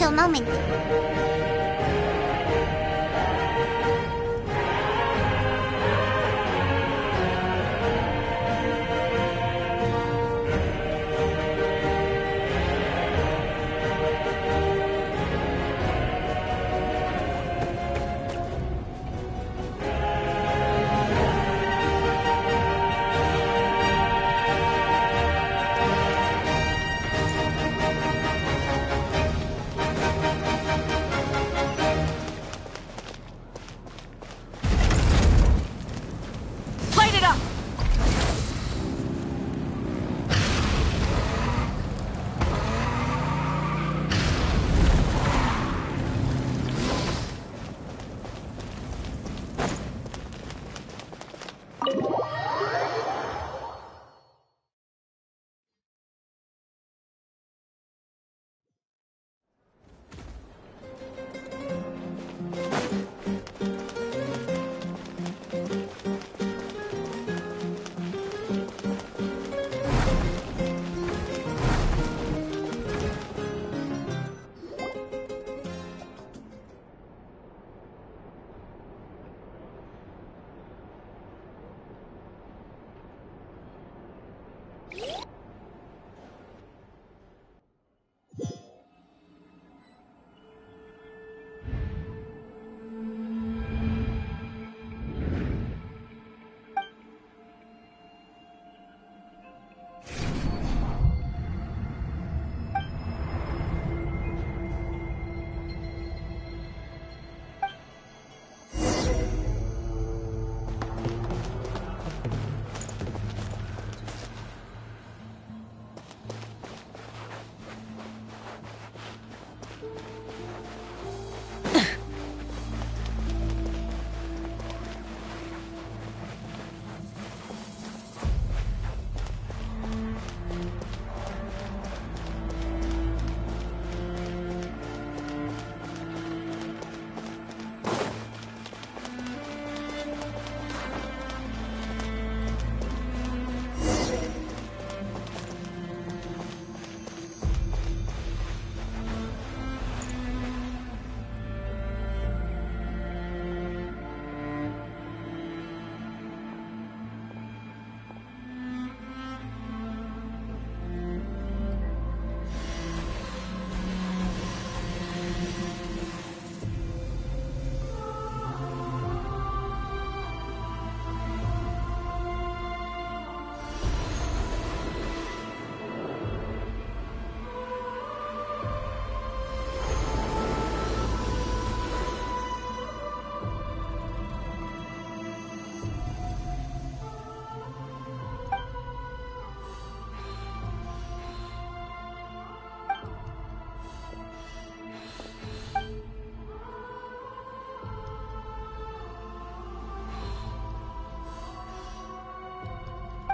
special moment. Light it up!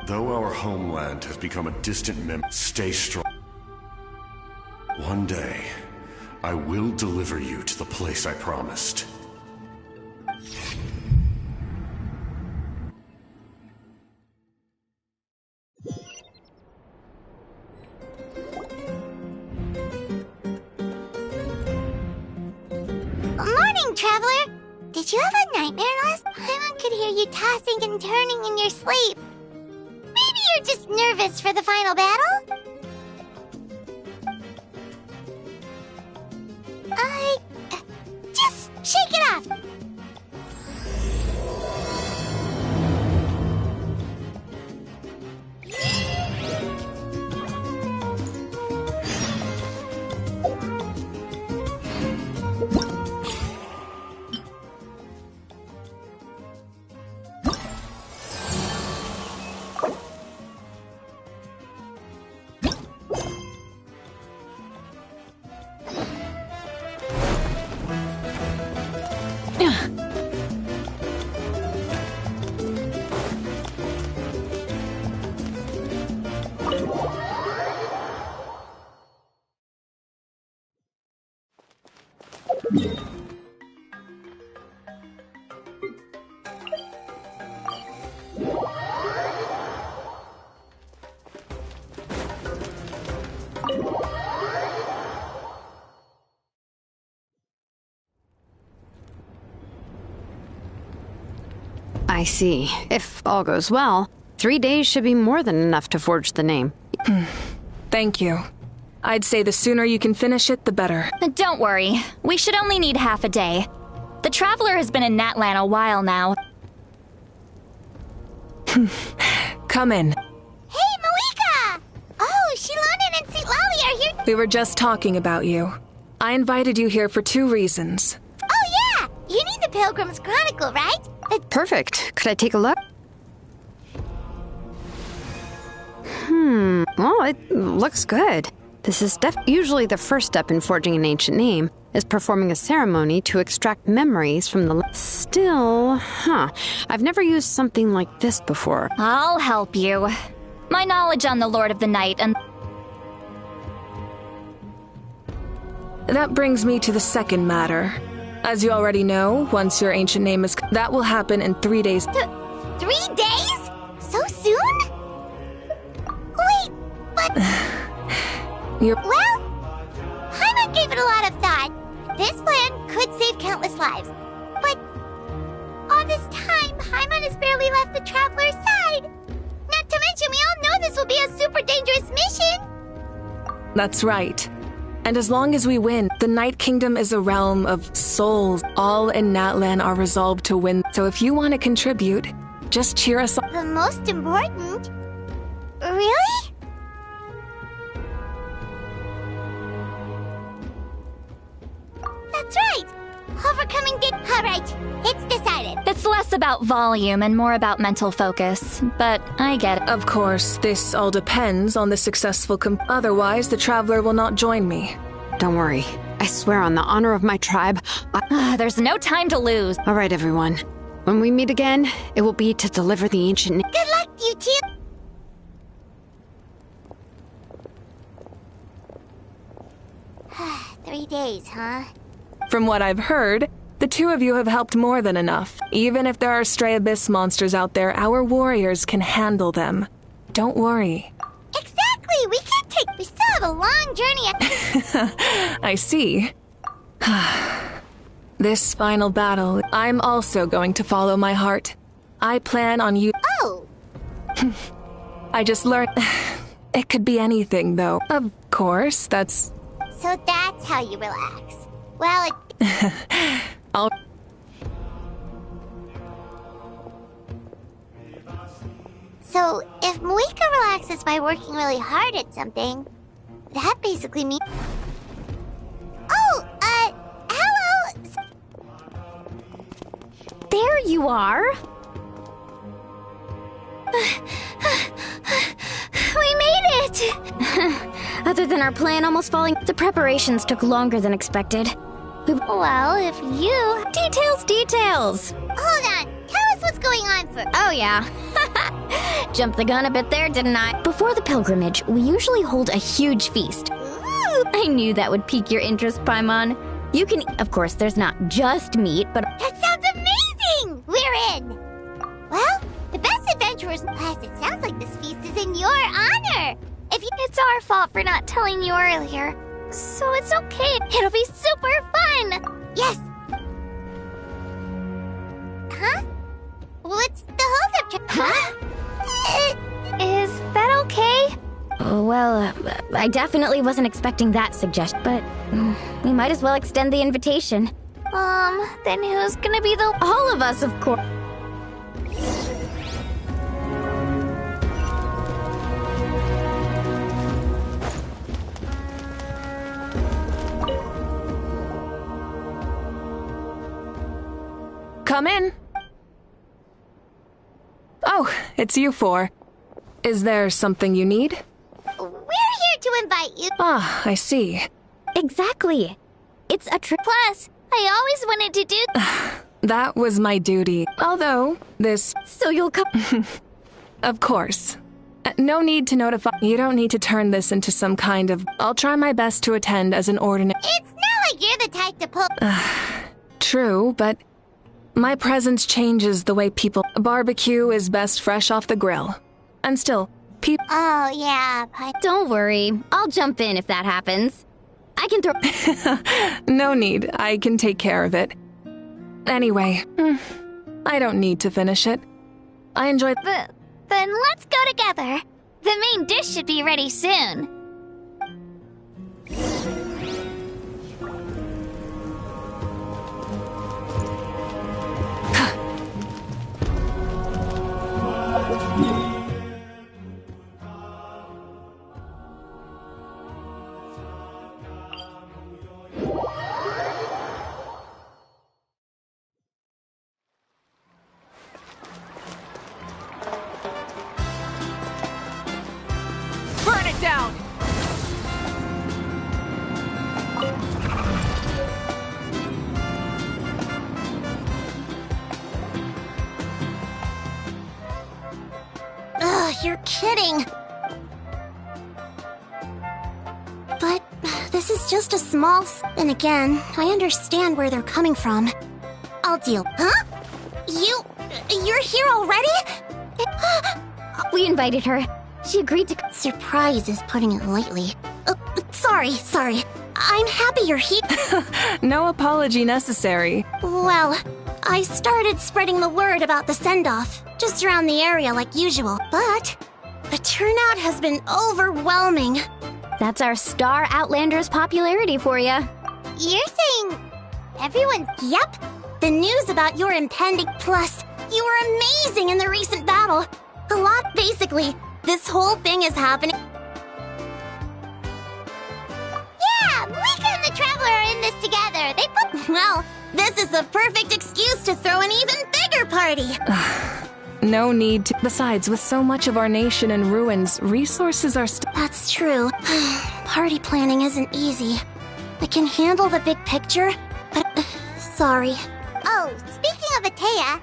Though our homeland has become a distant memory, stay strong. One day, I will deliver you to the place I promised. Morning, traveler! Did you have a nightmare last? Paimon could hear you tossing and turning in your sleep. Maybe you're just nervous for the final battle? Just shake it off. I see. If all goes well, 3 days should be more than enough to forge the name. Thank you. I'd say the sooner you can finish it, the better. Don't worry. We should only need half a day. The Traveler has been in Natlan a while now. Come in. Hey, Malika! Oh, Shilonen and St. Lally are here. We were just talking about you. I invited you here for 2 reasons. Oh, yeah! You need the Pilgrim's Chronicle, right? Perfect. Could I take a look? Well, it looks good. This is usually the first step in forging an ancient name, is performing a ceremony to extract memories from the... Still, I've never used something like this before. I'll help you. My knowledge on the Lord of the Night and... That brings me to the second matter. As you already know, once your ancient name is... That will happen in 3 days. 3 days? So soon? Wait, but... Well, Paimon gave it a lot of thought. This plan could save countless lives. But all this time, Paimon has barely left the Traveler's side. Not to mention, we all know this will be a super dangerous mission. That's right. And as long as we win, the Night Kingdom is a realm of souls. All in Natlan are resolved to win. So if you want to contribute, just cheer us on. The most important? Really? That's right! Overcoming Alright, it's decided. It's less about volume and more about mental focus, but I get it. Of course, this all depends on the successful otherwise, the Traveler will not join me. Don't worry. I swear on the honor of my tribe, There's no time to lose. All right, everyone. When we meet again, it will be to deliver the ancient... Good luck, you two! Three days, huh? From what I've heard, the 2 of you have helped more than enough. Even if there are stray abyss monsters out there, our warriors can handle them. Don't worry. Exactly! We still have a long journey. I see. This final battle, I'm also going to follow my heart. I plan on you... Oh! I just learned... It could be anything, though. Of course, that's... So that's how you relax. Well, I'll... So, if Moika relaxes by working really hard at something, that basically means... Oh, hello! There you are. We made it! Other than our plan almost falling, the preparations took longer than expected. Well, if you... Details! Hold on, tell us what's going on first. Oh, yeah. Jumped the gun a bit there, didn't I? Before the pilgrimage, we usually hold a huge feast. Ooh, I knew that would pique your interest, Paimon. You can... Of course, there's not just meat, but... that sounds amazing! We're in! Well, the best adventurers in class, it sounds like this feast is in your honor! It's our fault for not telling you earlier. So it's okay. It'll be super fun! Yes! Huh? What's the holdup? Huh? Is that okay? Well, I definitely wasn't expecting that suggestion, but we might as well extend the invitation. Then who's gonna be the... All of us, of course. Come in. Oh, it's you 4. Is there something you need? We're here to invite you. Ah, I see. Exactly. It's a trip. Plus, I always wanted to do... That was my duty. Although, this... So you'll come... Of course. No need to notify... You don't need to turn this into some kind of... I'll try my best to attend as an ordinary... It's not like you're the type to pull... True, but... My presence changes the way people... Barbecue is best fresh off the grill. And still, people... Oh, yeah, Don't worry. I'll jump in if that happens. I can throw... No need. I can take care of it. Anyway, I don't need to finish it. I enjoyed. Then let's go together. The main dish should be ready soon. Burn it down! Ugh, you're kidding. But this is just a small and again, I understand where they're coming from. I'll deal. Huh? You're here already? We invited her. She agreed to. Surprise is putting it lightly. Sorry. I'm happy you're here. No apology necessary. Well, I started spreading the word about the send-off, just around the area like usual, but the turnout has been overwhelming. That's our star Outlander's popularity for you. You're saying everyone? Yep. The news about your impending plus, you were amazing in the recent battle. A lot, basically. This whole thing is happening. Yeah, Malika and the Traveler are in this together. They put. Well, this is the perfect excuse to throw an even bigger party. No need to. Besides, with so much of our nation in ruins, resources are That's true. Party planning isn't easy. I can handle the big picture, but sorry. Oh, speaking of Atea.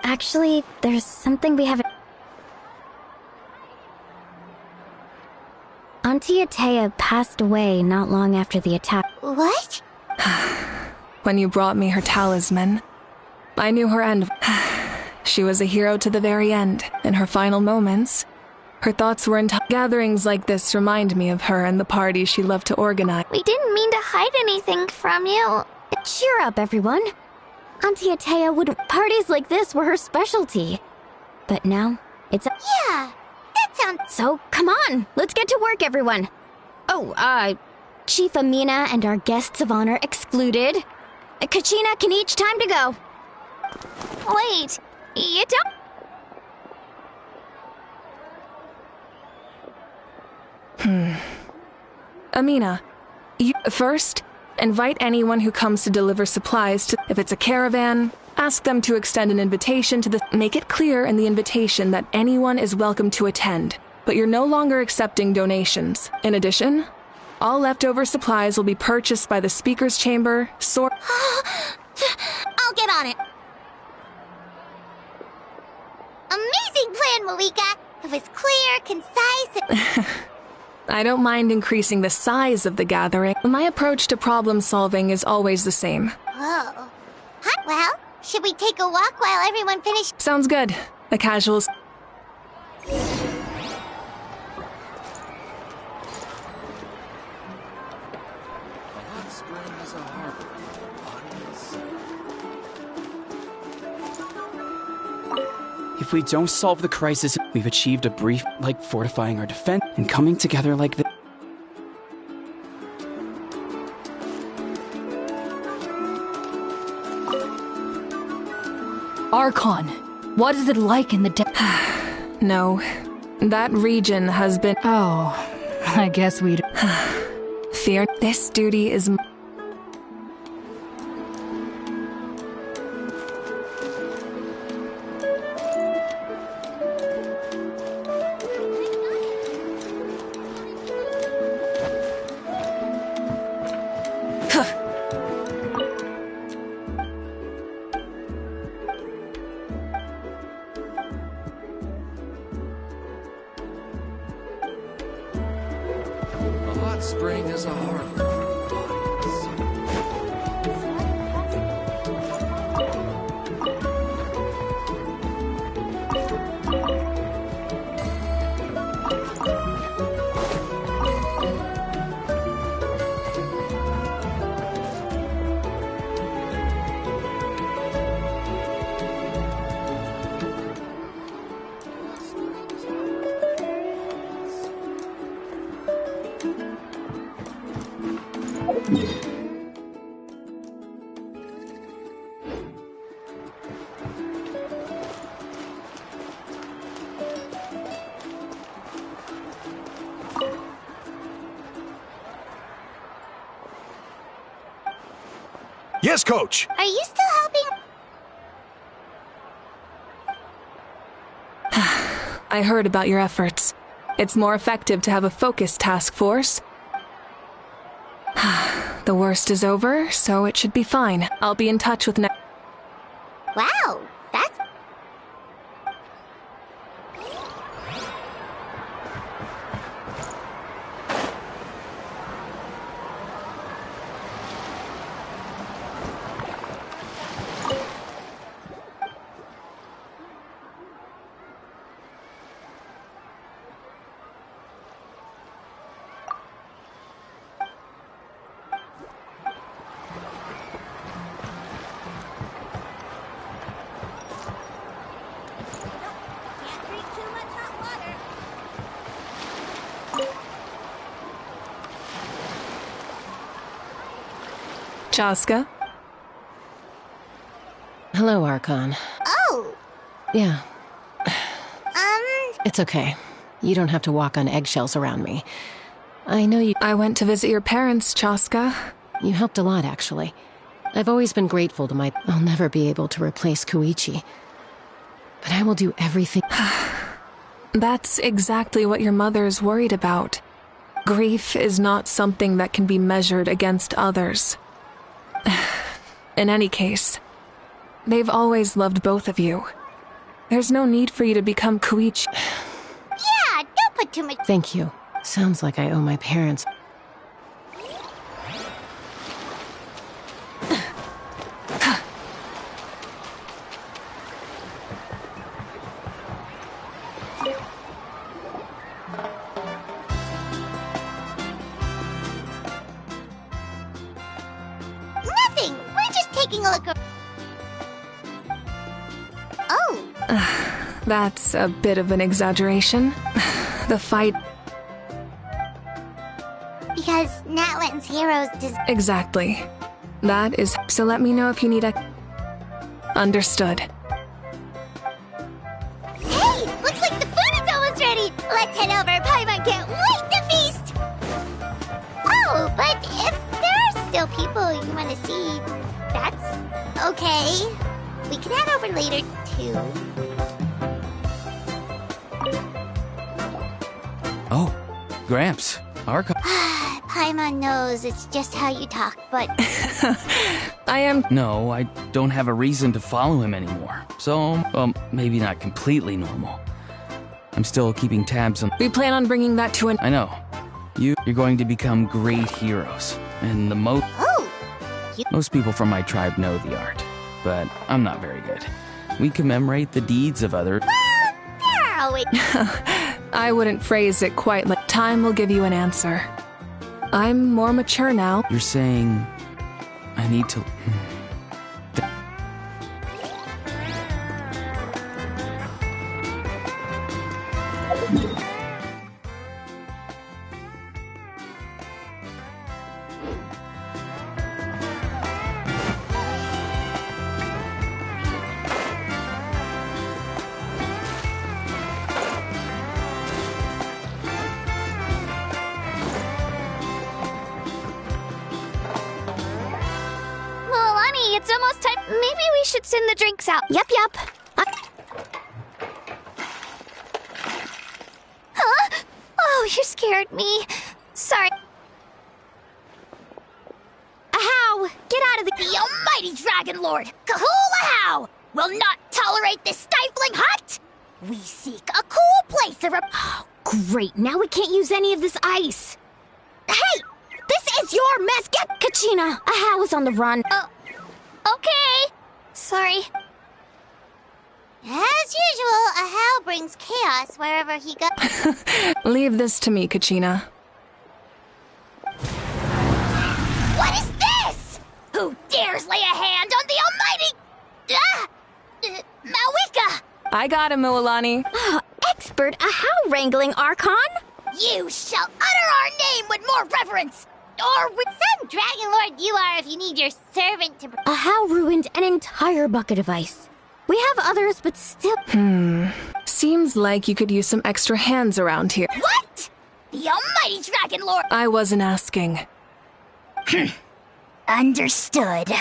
Actually, there's something we haven't. Auntie Atea passed away not long after the attack. What? When you brought me her talisman, I knew her end. She was a hero to the very end. In her final moments, her thoughts were in gatherings like this remind me of her and the parties she loved to organize. We didn't mean to hide anything from you. Cheer up, everyone. Auntie Atea wouldn't. Parties like this were her specialty. But now, it's a. Yeah, that sounds. So, come on, let's get to work, everyone. Oh, Chief Amina and our guests of honor excluded. Kachina can each time to go. Wait, you don't. Amina, you first. Invite anyone who comes to deliver supplies to. If it's a caravan, ask them to extend an invitation to the. Make it clear in the invitation that anyone is welcome to attend, but you're no longer accepting donations. In addition, all leftover supplies will be purchased by the speaker's chamber, I'll get on it. Amazing plan, Malika. It was clear, concise, and... I don't mind increasing the size of the gathering. My approach to problem solving is always the same. Oh. Huh? Well, should we take a walk while everyone finishes? Sounds good. The casuals. If we don't solve the crisis, we've achieved a brief, like fortifying our defense and coming together like this. Archon, what is it like in the No, that region has been. Oh, I guess we'd. Fear. This duty is. Spring is a harbor. Yes, coach. Are you still helping? I heard about your efforts. It's more effective to have a focused task force. The worst is over, so it should be fine. I'll be in touch with Wow, that's... Chaska. Hello, Archon. Oh! Yeah. It's okay. You don't have to walk on eggshells around me. I know you... I went to visit your parents, Chaska. You helped a lot, actually. I've always been grateful to my... I'll never be able to replace Koichi. But I will do everything... That's exactly what your mother's worried about. Grief is not something that can be measured against others. In any case, they've always loved both of you. There's no need for you to become Koichi. Yeah, don't put too much... Thank you. Sounds like I owe my parents... Nothing! We're just taking a look... Oh! That's a bit of an exaggeration. The fight... Because Natlan's heroes Exactly. That is... So let me know if you need a... Understood. Hey! Looks like the food is almost ready! Let's head over! Paimon can't wait to feast! Oh, but if there are still people you want to see, that's okay. We can head over later, too. Oh, Gramps. Archon. Paimon knows it's just how you talk, but... I am... No, I don't have a reason to follow him anymore. So, maybe not completely normal. I'm still keeping tabs on... We plan on bringing that to an... I know. You're going to become great heroes. And the Oh! Most people from my tribe know the art. But I'm not very good. We commemorate the deeds of others. Well, there are always... I wouldn't phrase it quite like... Time will give you an answer. I'm more mature now. You're saying... I need to... Milani, it's almost time. Maybe we should send the drinks out. Yep. Huh? Oh, you scared me. Sorry. Ahow! Get out of the almighty Dragon Lord! Kahul Ahow! Will not tolerate this stifling hut! We seek a cool place to Oh, great. Now we can't use any of this ice. Hey! This is your mess! Get Kachina! Ahow is on the run. Okay. Sorry. As usual, Ahau brings chaos wherever he goes. Leave this to me, Kachina. What is this? Who dares lay a hand on the almighty... Mawika! I got him, Milani. Expert Ahow wrangling, Archon? You shall utter our name with more reverence! Or with some Dragon Lord you are if you need your servant to... Ahow ruined an entire bucket of ice. We have others, but still... Seems like you could use some extra hands around here. What? The almighty Dragon Lord... I wasn't asking. Understood.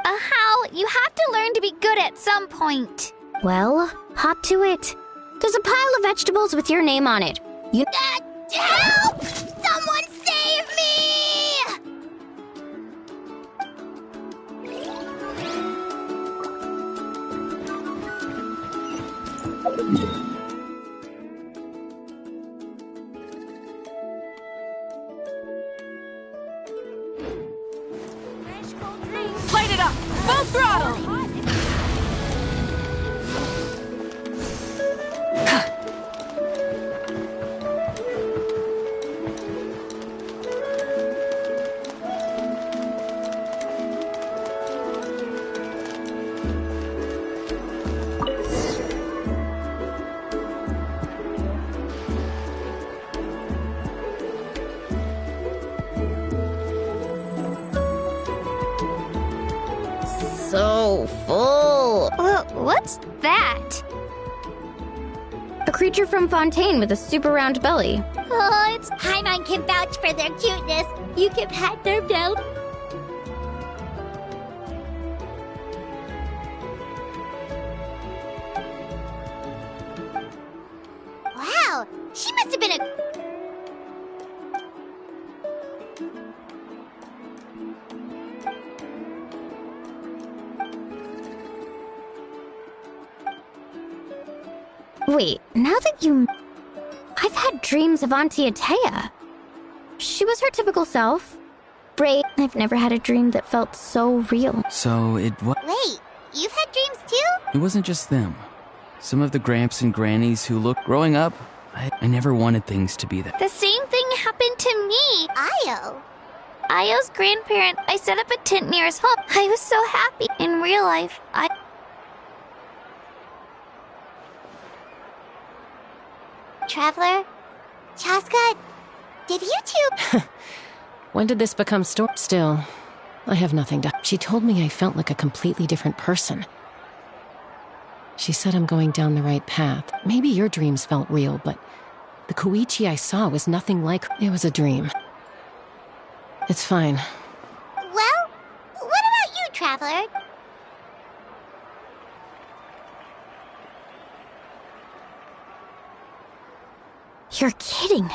How? You have to learn to be good at some point. Well, hop to it. There's a pile of vegetables with your name on it. You. Help! Someone save me! Light it up! Full throttle! So full. What's that? A creature from Fontaine with a super round belly. Oh, it's Paimon can vouch for their cuteness. You can pat their belly. Wow, she must have been a... Wait, now that you... I've had dreams of Auntie Atea. She was her typical self. Brave. I've never had a dream that felt so real. So it was. Wait, you've had dreams too? It wasn't just them. Some of the Gramps and Grannies who looked growing up, I never wanted things to be that. The same thing happened to me. Io's grandparent. I set up a tent near his home. I was so happy. In real life, Traveler? Chaska? Did you two... When did this become Still, I have nothing to... She told me I felt like a completely different person. She said I'm going down the right path. Maybe your dreams felt real, but the Koichi I saw was nothing like... It was a dream. It's fine. Well, what about you, Traveler? You're kidding.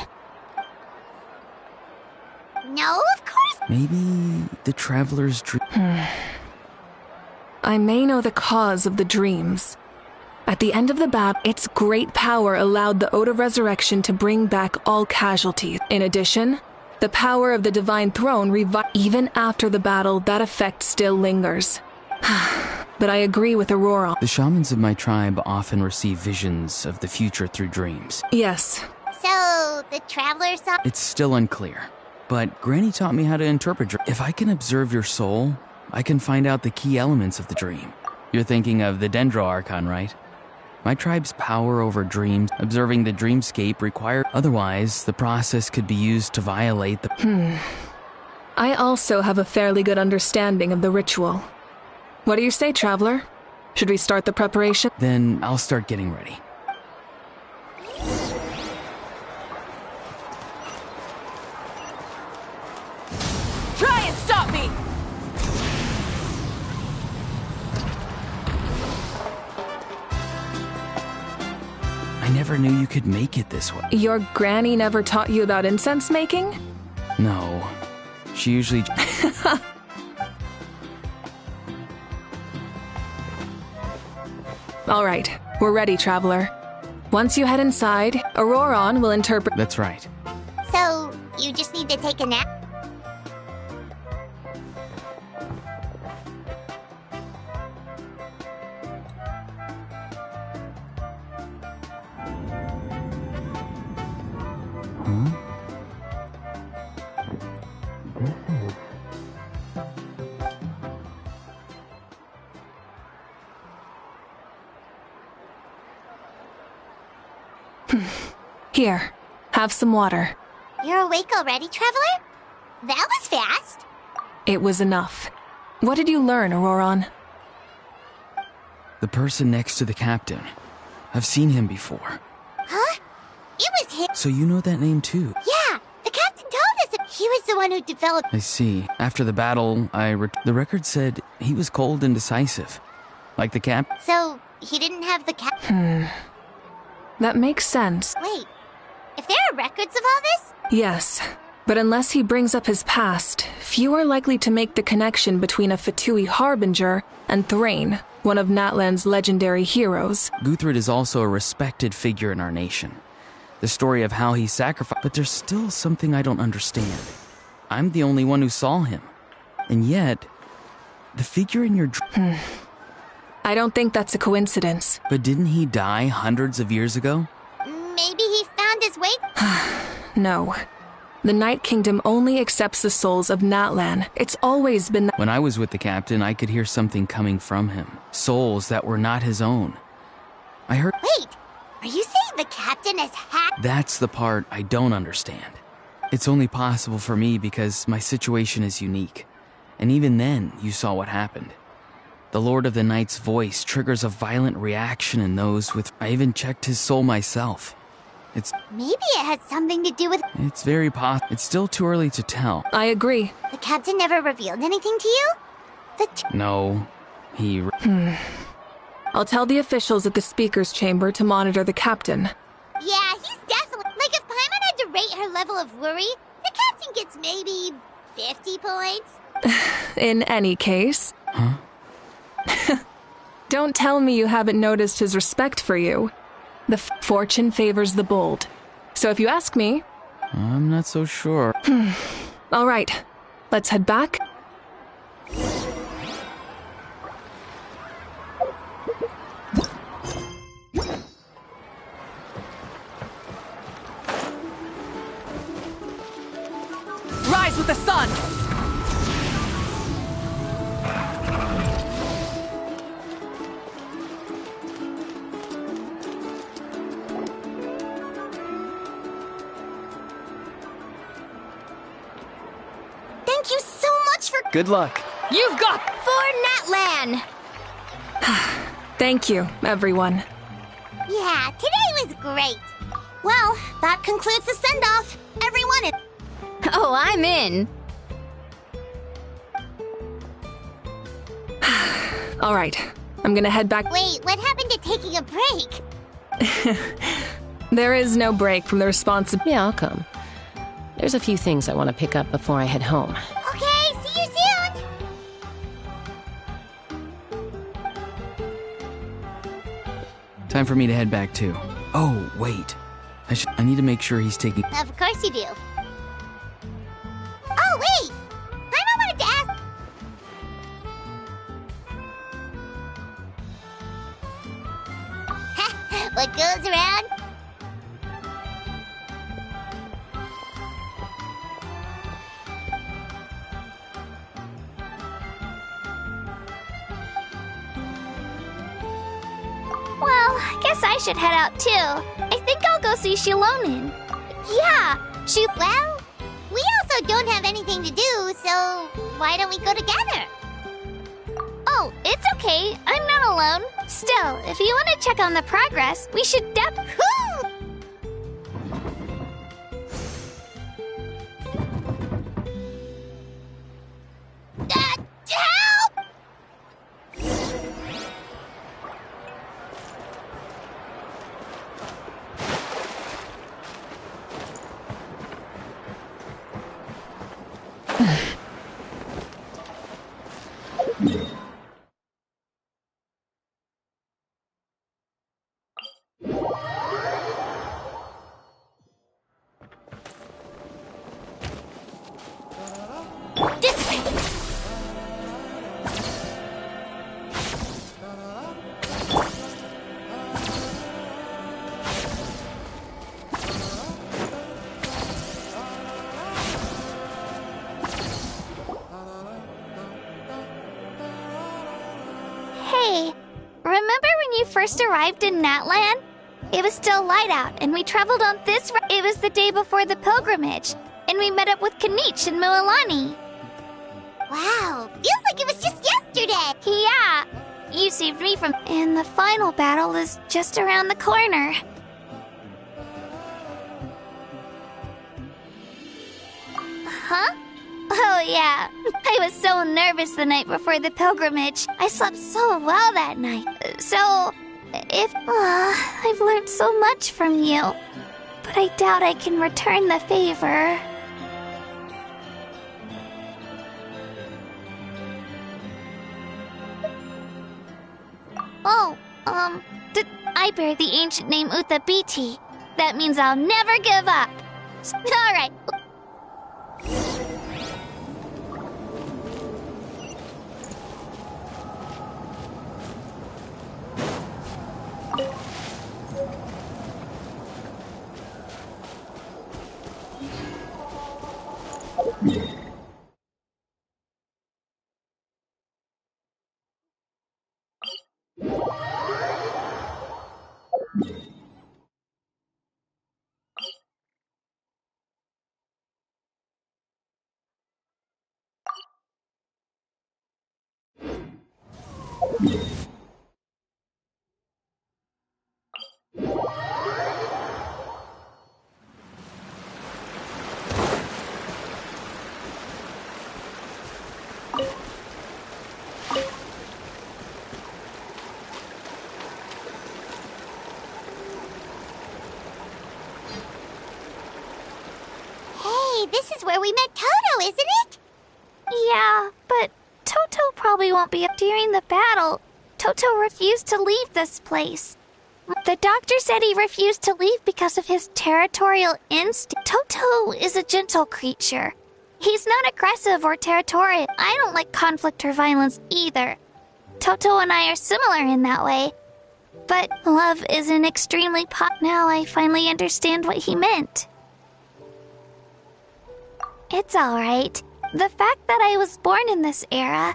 No, of course. Maybe the Traveler's dream. I may know the cause of the dreams. At the end of the battle, its great power allowed the Ode of Resurrection to bring back all casualties. In addition, the power of the Divine Throne even after the battle, that effect still lingers. But I agree with Aurora. The shamans of my tribe often receive visions of the future through dreams. Yes. So, the Traveler saw... It's still unclear, but Granny taught me how to interpret If I can observe your soul, I can find out the key elements of the dream. You're thinking of the Dendro Archon, right? My tribe's power over dreams, observing the dreamscape required. Otherwise, the process could be used to violate the... I also have a fairly good understanding of the ritual. What do you say, Traveler? Should we start the preparation? Then I'll start getting ready. Try and stop me! I never knew you could make it this way. Your granny never taught you about incense making? No. She usually... All right, we're ready, Traveler. Once you head inside, Auroron will interpret... That's right. So, you just need to take a nap? Here, have some water. You're awake already, Traveler? That was fast. It was enough. What did you learn, Auroron? The person next to the captain. I've seen him before. Huh? It was him. So you know that name too? Yeah, the captain told us. He was the one who developed... I see. After the battle, the record said he was cold and decisive. Like the cap. So, he didn't have the cap... That makes sense. Wait, if there are records of all this? Yes, but unless he brings up his past, few are likely to make the connection between a Fatui harbinger and Thrain, one of Natlan's legendary heroes. Guthred is also a respected figure in our nation. The story of how he sacrificed... But there's still something I don't understand. I'm the only one who saw him. And yet, the figure in your... I don't think that's a coincidence. But didn't he die hundreds of years ago? Maybe he found his way... No. The Night Kingdom only accepts the souls of Natlan. It's always been... When I was with the captain, I could hear something coming from him. Souls that were not his own. I heard... Wait, are you saying the captain has hacked... That's the part I don't understand. It's only possible for me because my situation is unique. And even then, you saw what happened. The Lord of the Night's voice triggers a violent reaction in those with... I even checked his soul myself. Maybe it has something to do with... It's very possible. It's still too early to tell. I agree. The captain never revealed anything to you? No, he... I'll tell the officials at the speaker's chamber to monitor the captain. Yeah, he's definitely... Like, if Paimon had to rate her level of worry, the captain gets maybe 50 points. In any case... Huh? Don't tell me you haven't noticed his respect for you. The fortune favors the bold. So if you ask me... I'm not so sure. All right, let's head back. Rise with the sun! Thank you so much for... Good luck. You've got... For Natlan! Thank you, everyone. Yeah, today was great. Well, that concludes the send-off. Everyone... Oh, I'm in. All right, I'm gonna head back. Wait, what happened to taking a break? There is no break from the responsibility. Yeah, I'll come. There's a few things I want to pick up before I head home. Okay, see you soon! Time for me to head back too. Oh, wait. I need to make sure he's taking... Of course you do. Oh, wait! I wanted to ask... What goes around? Well, guess I should head out too. I think I'll go see Shilonin. Yeah, Well, we also don't have anything to do, so why don't we go together? Oh, it's okay. I'm not alone. Still, if you want to check on the progress, we should Whew! Help! This way! Hey, remember when you first arrived in Natlan? It was still light out, and we traveled on this road. It was the day before the pilgrimage, and we met up with Kanich and Mualani. Wow, feels like it was just yesterday! Yeah, you saved me from... And the final battle is just around the corner. Huh? Oh, yeah. I was so nervous the night before the pilgrimage. I slept so well that night. So, if... I've learned so much from you. But I doubt I can return the favor. Oh, I bear the ancient name Uthabiti. That means I'll never give up. All right. This is where we met Toto, isn't it? Yeah, but Toto probably won't be up during the battle. Toto refused to leave this place. The doctor said he refused to leave because of his territorial instinct. Toto is a gentle creature. He's not aggressive or territorial. I don't like conflict or violence either. Toto and I are similar in that way. But love isn't extremely Now I finally understand what he meant. It's alright. The fact that I was born in this era,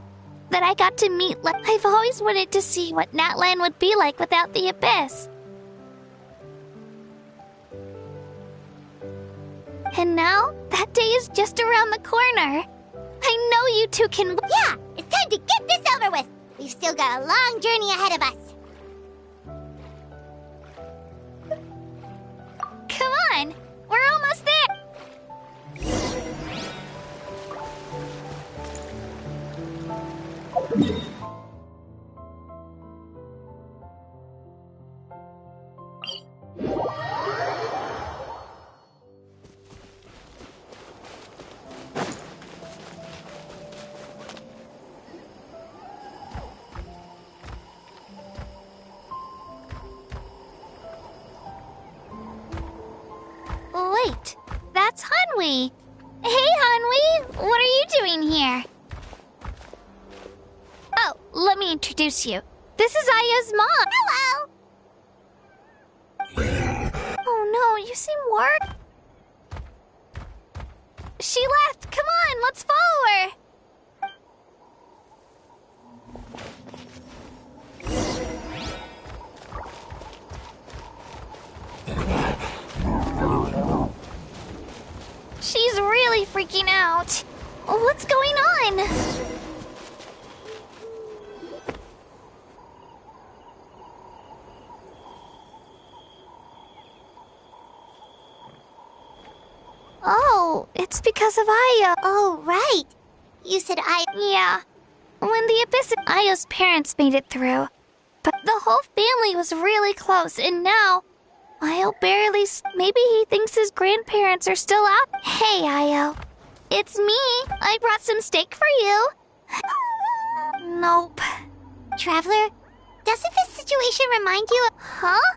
that I got to meet... I've always wanted to see what Natlan would be like without the Abyss. And now, that day is just around the corner. I know you two can... Yeah, it's time to get this over with. We've still got a long journey ahead of us. Come on, we're almost there. Wait, that's Hanwi. Hey, Hanwi, what are you doing here? Oh, let me introduce you. This is Aya's mom. Hello! Oh no, you seem worried. She left. Come on, let's follow her. She's really freaking out. What's going on? Oh, it's because of Aya. Oh, right. You said Aya. Yeah. When the Abyss... Aya's parents made it through. But the whole family was really close, and now... Io barely... Maybe he thinks his grandparents are still out. Hey, Io. It's me. I brought some steak for you. Nope. Traveler, doesn't this situation remind you of... Huh?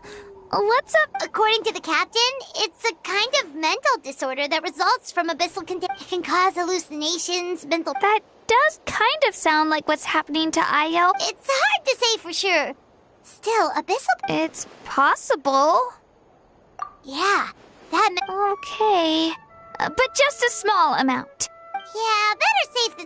What's up? According to the captain, it's a kind of mental disorder that results from abyssal contamination. It can cause hallucinations, mental... That does kind of sound like what's happening to Io. It's hard to say for sure. Still, abyssal... It's possible. Yeah, that... Okay. But just a small amount. Yeah, better safe than...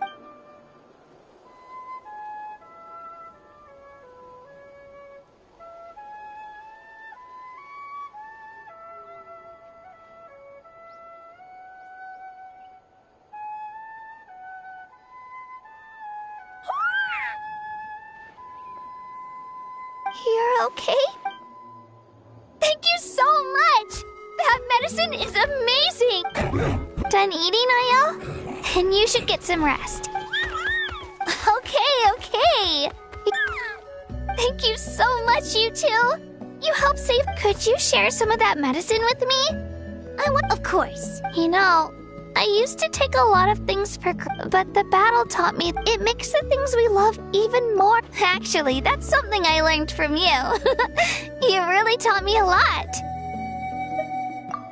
You're okay? Thank you so much! That medicine is amazing! Done eating, Io? and you should get some rest. Okay. Thank you so much, you two. You helped save. Could you share some of that medicine with me? Of course. You know, I used to take a lot of things for but the battle taught me it makes the things we love even more. Actually, that's something I learned from you. You really taught me a lot.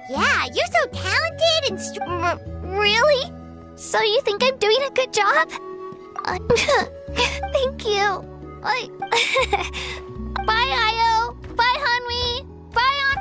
Yeah, you're so talented and really? So you think I'm doing a good job? Thank you. Bye, Io. Bye, Hanwi. Bye, On.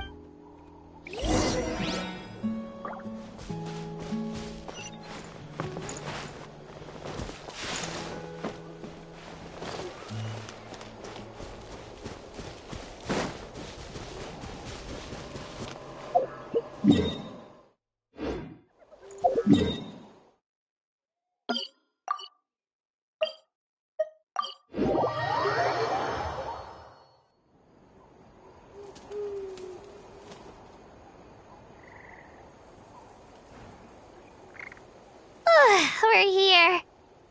We're here.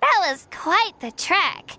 That was quite the trek.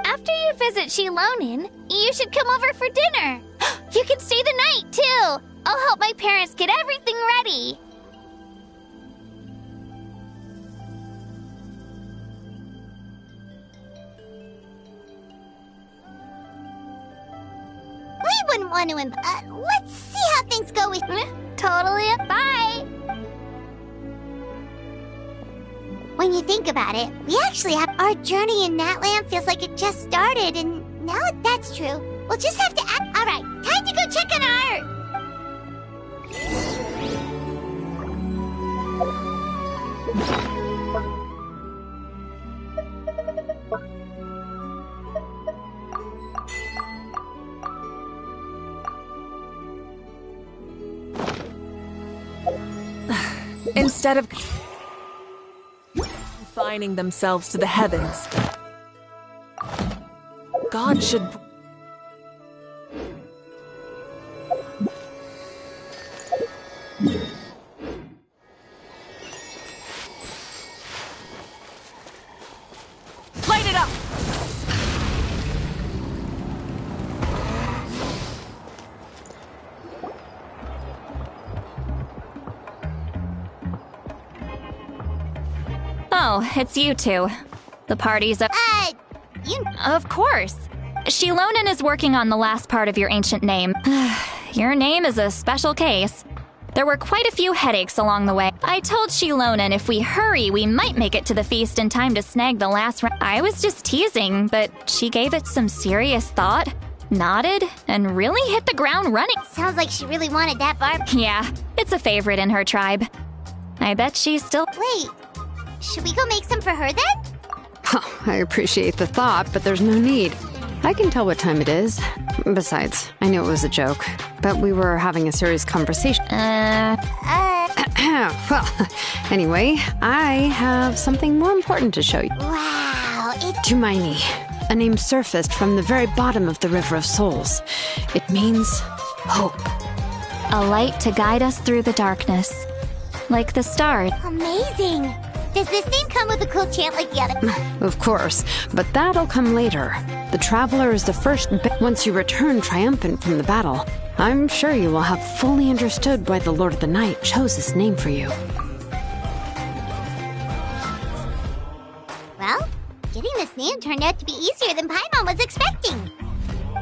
After you visit Shilonin, you should come over for dinner. You can stay the night, too. I'll help my parents get everything ready. We wouldn't want to... let's see how things go with... Totally. Bye. When you think about it, we actually have our journey in Natland feels like it just started, and now that that's true, we'll just have to act. All right, time to go check on our... Instead of confining themselves to the heavens, God should... Light it up! Oh, it's you two. The party's up. You... Of course. Shilonin is working on the last part of your ancient name. Your name is a special case. There were quite a few headaches along the way. I told Shilonin if we hurry, we might make it to the feast in time to snag the last round. I was just teasing, but she gave it some serious thought, nodded, and really hit the ground running. Sounds like she really wanted that barb. Yeah, it's a favorite in her tribe. I bet she's still... Wait, should we go make some for her then? Oh, I appreciate the thought, but there's no need. I can tell what time it is. Besides, I knew it was a joke, but we were having a serious conversation. Well, anyway, I have something more important to show you. Wow, it's... Tumaini, a name surfaced from the very bottom of the River of Souls. It means hope. A light to guide us through the darkness. Like the stars. Amazing! Does this name come with a cool chant like the other? Of course, but that'll come later. The Traveler is the first once you return triumphant from the battle. I'm sure you will have fully understood why the Lord of the Night chose this name for you. Well, getting this name turned out to be easier than Paimon was expecting.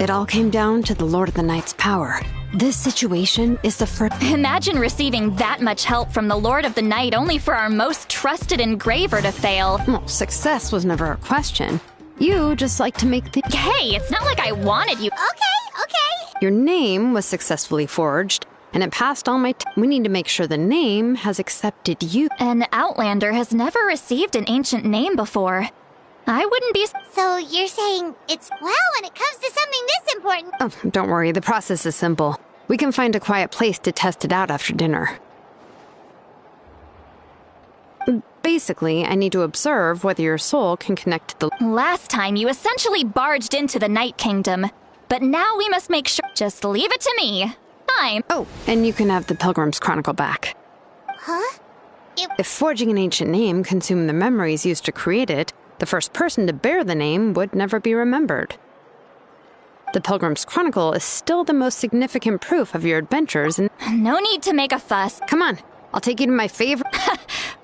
It all came down to the Lord of the Night's power. This situation is the first. Imagine receiving that much help from the Lord of the Night only for our most trusted engraver to fail. Well, success was never a question. You just like to make the. Hey, it's not like I wanted you. Okay. Your name was successfully forged, and it passed all my. We need to make sure the name has accepted you. An Outlander has never received an ancient name before. I wouldn't be. So you're saying it's well when it comes to something this important? Oh, don't worry, the process is simple. We can find a quiet place to test it out after dinner. Basically, I need to observe whether your soul can connect to the... Last time, you essentially barged into the Night Kingdom. But now we must make sure... Just leave it to me. Oh, and you can have the Pilgrim's Chronicle back. Huh? If forging an ancient name consumed the memories used to create it, the first person to bear the name would never be remembered. The Pilgrim's Chronicle is still the most significant proof of your adventures and... No need to make a fuss. Come on, I'll take you to my favorite...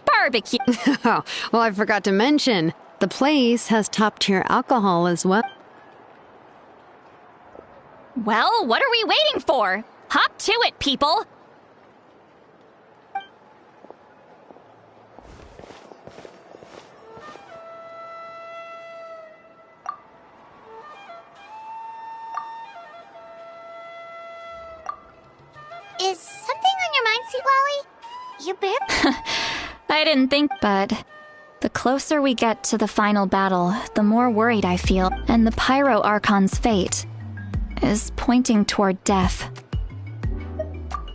Barbecue. Oh, well, I forgot to mention, the place has top-tier alcohol as well. Well, what are we waiting for? Hop to it, people! Is something on your mind, Sweet Lolly? You barely... I didn't think, but the closer we get to the final battle, the more worried I feel, and the Pyro Archon's fate is pointing toward death.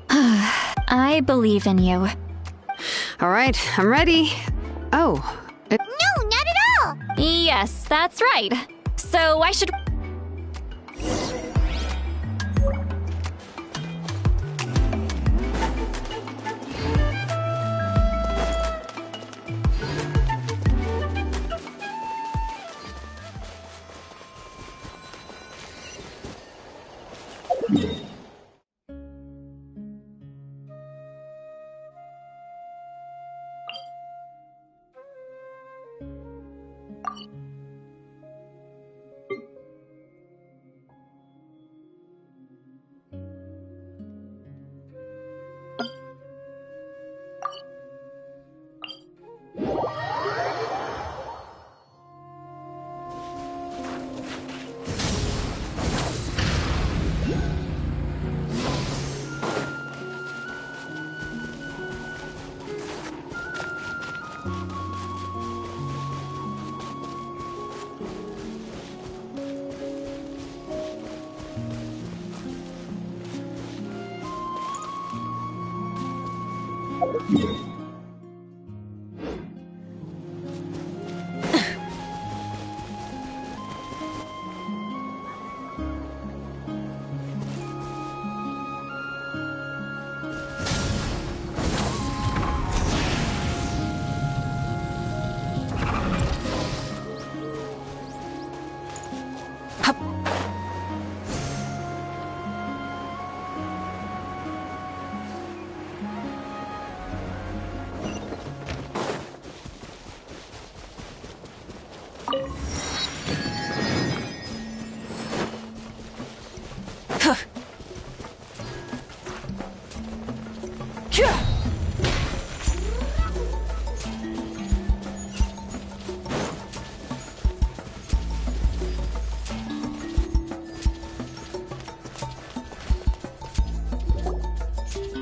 I believe in you. All right, I'm ready. Oh. No, not at all! Yes, that's right. So I should...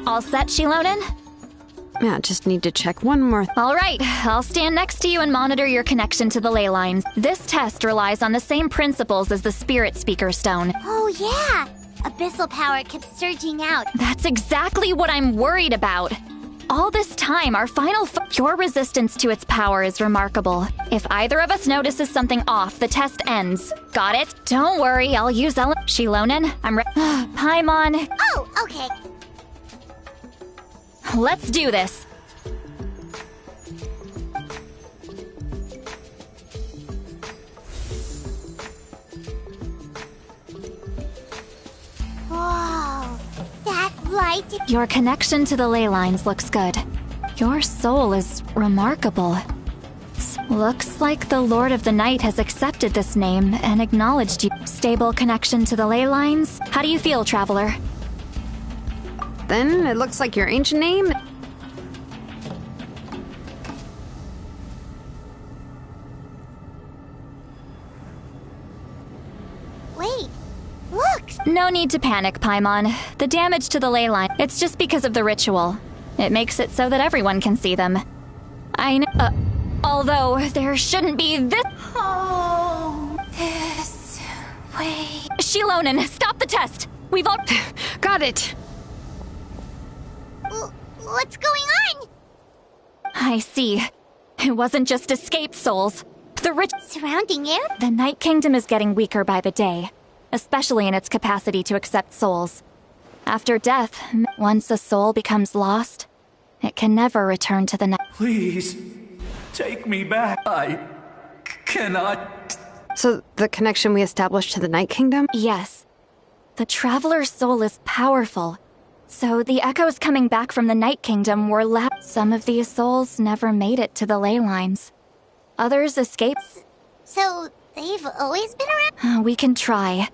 All set, Shilonen? Yeah, just need to check one more. All right, I'll stand next to you and monitor your connection to the ley lines. This test relies on the same principles as the Spirit Speaker Stone. Oh, yeah! Abyssal power kept surging out. That's exactly what I'm worried about. All this time, our final your resistance to its power is remarkable. If either of us notices something off, the test ends. Got it? Don't worry, I'll use Shilonen, I'm Paimon. Oh, okay. Let's do this. right? Your connection to the ley lines looks good. Your soul is remarkable. Looks like the Lord of the Night has accepted this name and acknowledged you. Stable connection to the ley lines? How do you feel, Traveler? Then it looks like your ancient name. Wait, look! No need to panic, Paimon. The damage to the ley line, it's just because of the ritual. It makes it so that everyone can see them. I know. Although there shouldn't be this. Oh, this way. Shilonen, stop the test! We've all. Got it. What's going on? I see. It wasn't just escaped souls. The surrounding you? The Night Kingdom is getting weaker by the day, especially in its capacity to accept souls. After death, once a soul becomes lost, it can never return to the night. Please, take me back. I cannot. So the connection we established to the Night Kingdom? Yes. The Traveler's soul is powerful. So the echoes coming back from the Night Kingdom were left. Some of these souls never made it to the ley lines. Others escaped. So they've always been around? We can try.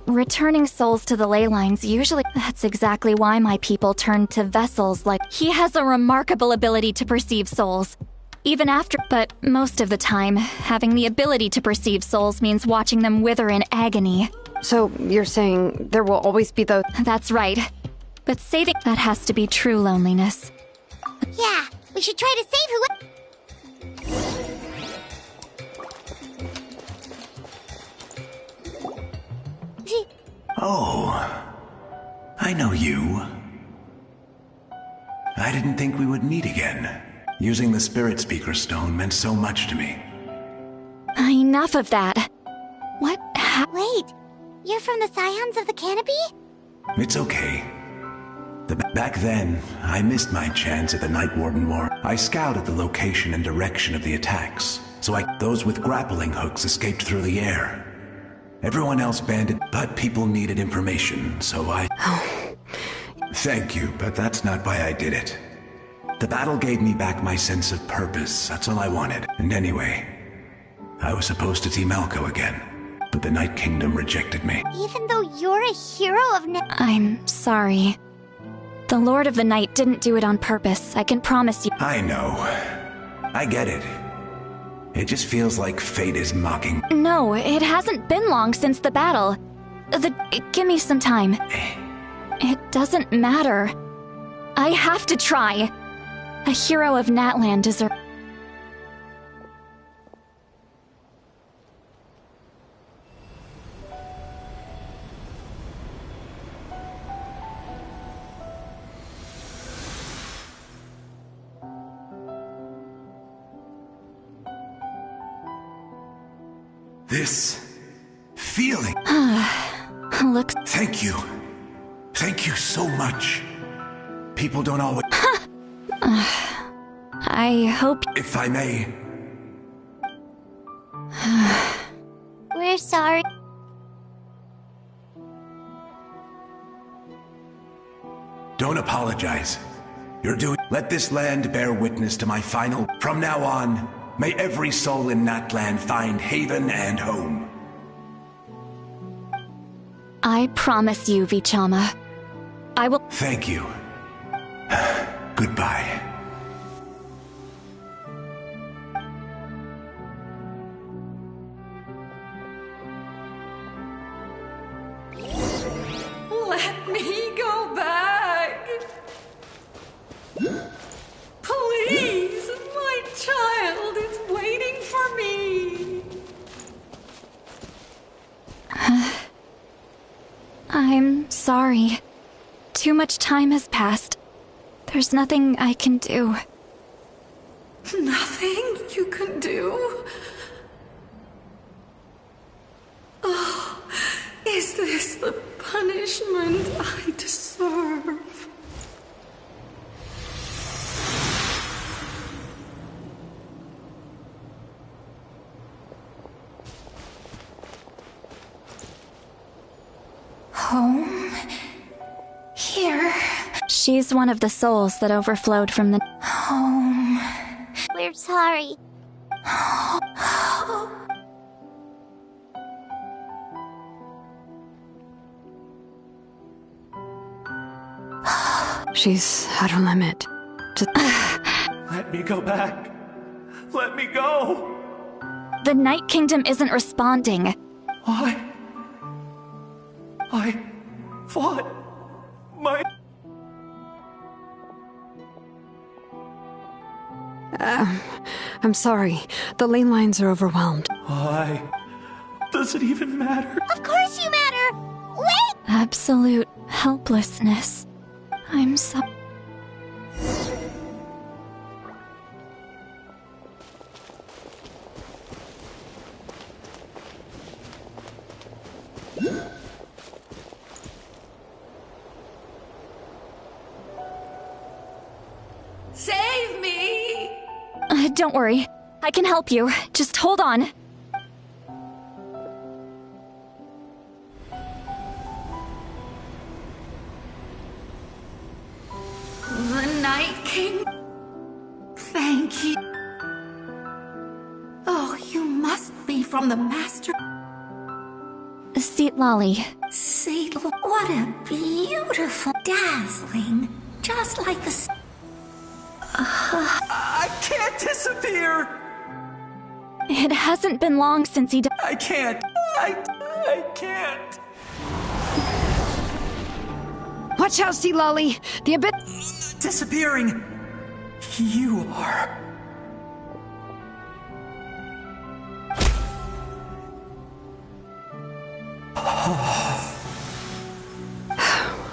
Returning souls to the ley lines usually... That's exactly why my people turned to vessels like... He has a remarkable ability to perceive souls. Even after... But most of the time, having the ability to perceive souls means watching them wither in agony. So you're saying there will always be those... That's right. But saving... That has to be true loneliness. Yeah, we should try to save who... Oh, I know you. I didn't think we would meet again. Using the Spirit Speaker Stone meant so much to me. Enough of that. What Wait, you're from the Scions of the Canopy? It's okay. Back then, I missed my chance at the Night Warden War. I scouted the location and direction of the attacks, so those with grappling hooks escaped through the air. Everyone else banded, but people needed information, so I... Thank you, but that's not why I did it. The battle gave me back my sense of purpose, that's all I wanted. And anyway, I was supposed to team Malco again, but the Night Kingdom rejected me. Even though you're a hero of... I'm sorry. The Lord of the Night didn't do it on purpose, I can promise you. I know. I get it. It just feels like fate is mocking. No, it hasn't been long since the battle. Give me some time. It doesn't matter. I have to try. A hero of Natlan deserves... This feeling. Looks... Thank you. Thank you so much. People don't always... I hope... If I may... We're sorry. Don't apologize. You're doing... Let this land bear witness to my final... From now on, may every soul in Natlan find haven and home. I promise you, Vichama. I will... Thank you. Goodbye. Let me go back! Please, my child is waiting for me! I'm sorry. Too much time has passed. There's nothing I can do. Nothing you can do? Oh, is this the punishment I deserve? Home? Here? She's one of the souls that overflowed from the home. We're sorry. She's at her limit. Let me go back. Let me go. The Night Kingdom isn't responding. I fought my... I'm sorry. The lane lines are overwhelmed. Why does it even matter? Of course you matter! Wait! Absolute helplessness. I'm so... Save me! Don't worry. I can help you. Just hold on. The Night King. Thank you. Oh, you must be from the Master. Seat Lolly. See, what a beautiful, dazzling, just like the... I can't disappear! It hasn't been long since he died. I can't. I can't. Watch out, Sea Lolly! The abyss... Disappearing. You are.